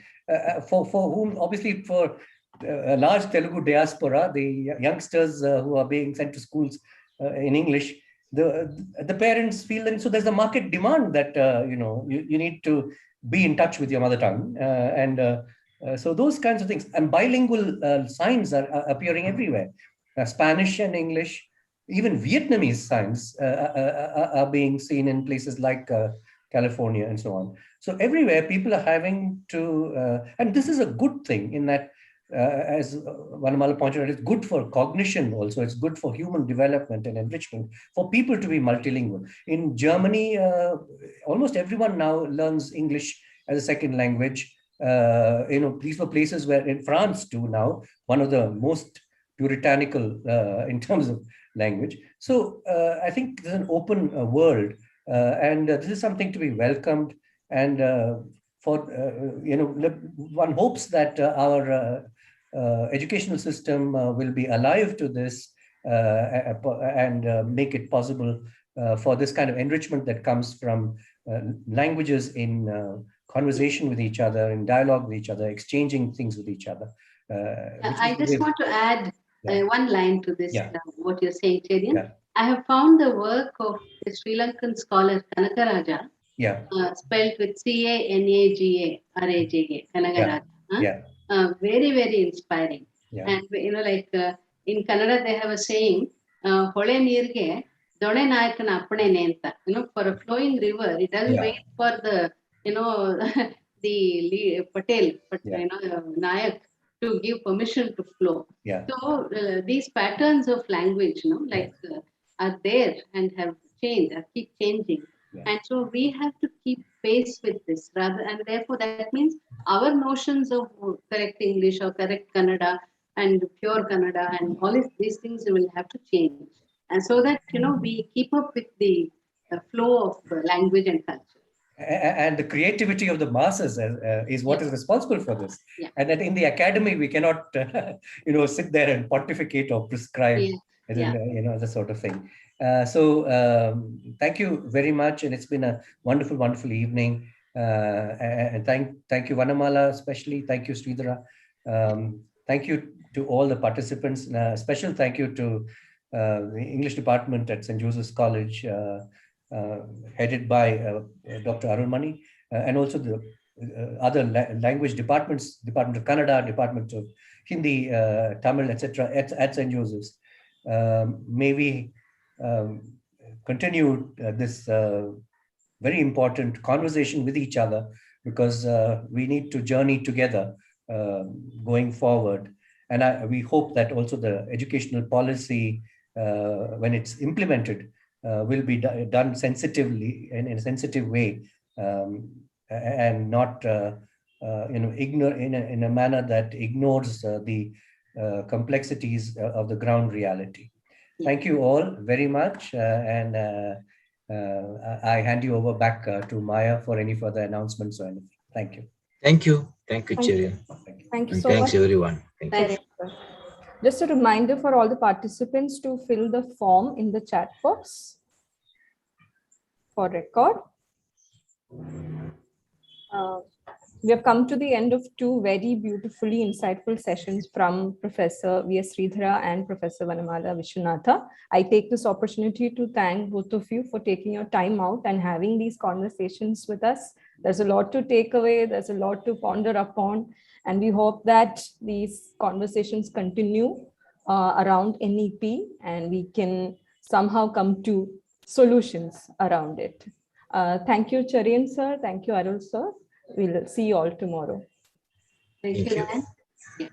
For whom, obviously, for a large Telugu diaspora, the youngsters who are being sent to schools in English, the parents feel that, so there's a market demand that, you need to be in touch with your mother tongue. So those kinds of things. And bilingual signs are appearing everywhere. Spanish and English. Even Vietnamese signs are being seen in places like California and so on. So everywhere people are having to, and this is a good thing in that, as Vanamala pointed out, it's good for cognition also. It's good for human development and enrichment for people to be multilingual. In Germany, almost everyone now learns English as a second language. These were places where, in France too now, one of the most puritanical in terms of language. So I think there's an open world, and this is something to be welcomed. And one hopes that our educational system will be alive to this and make it possible for this kind of enrichment that comes from languages in conversation with each other, in dialogue with each other, exchanging things with each other. I just want to add one line to this, what you're saying, Cherian. Yeah. I have found the work of the Sri Lankan scholar Kanakaraja, spelled with Canagaraja, Kanagaraja, very, very inspiring. And in Kannada they have a saying, Hole Neerge, Done Nayakana Appane Nenta. For a flowing river, it doesn't wait for the, the Patel, Nayak, to give permission to flow. So these patterns of language, are there and have changed, keep changing. And so we have to keep pace with this and therefore that means our notions of correct English or correct Kannada and pure Kannada and all these things will have to change. And so that, we keep up with the flow of language and culture. And the creativity of the masses is what is responsible for this. And that in the academy, we cannot, sit there and pontificate or prescribe, the sort of thing. So thank you very much. And it's been a wonderful, wonderful evening. And thank you, Vanamala, especially. Thank you, Sridhara. Thank you to all the participants. Special thank you to the English department at St. Joseph's College, headed by Dr. Arulmani, and also the other language departments, Department of Kannada, Department of Hindi, Tamil, etc. at St. Joseph's. May we continue this very important conversation with each other, because we need to journey together going forward. And we hope that also the educational policy, when it's implemented, will be done sensitively and in a sensitive way, and not in a manner that ignores the complexities of the ground reality. Thank you all very much, and I hand you over back to Maya for any further announcements or anything. Thank you. Thank you, Cherian. Thank you so much. Thanks everyone. Thank you. Just a reminder for all the participants to fill the form in the chat box for record. We have come to the end of two very beautifully insightful sessions from Professor V.S. Sridhara and Professor Vanamala Vishwanatha. I take this opportunity to thank both of you for taking your time out and having these conversations with us. There's a lot to take away, there's a lot to ponder upon, and we hope that these conversations continue around NEP and we can somehow come to solutions around it. Thank you, Charian sir. Thank you, Arul sir. We'll see you all tomorrow. Thank Thank you, you. ma'am. Yeah.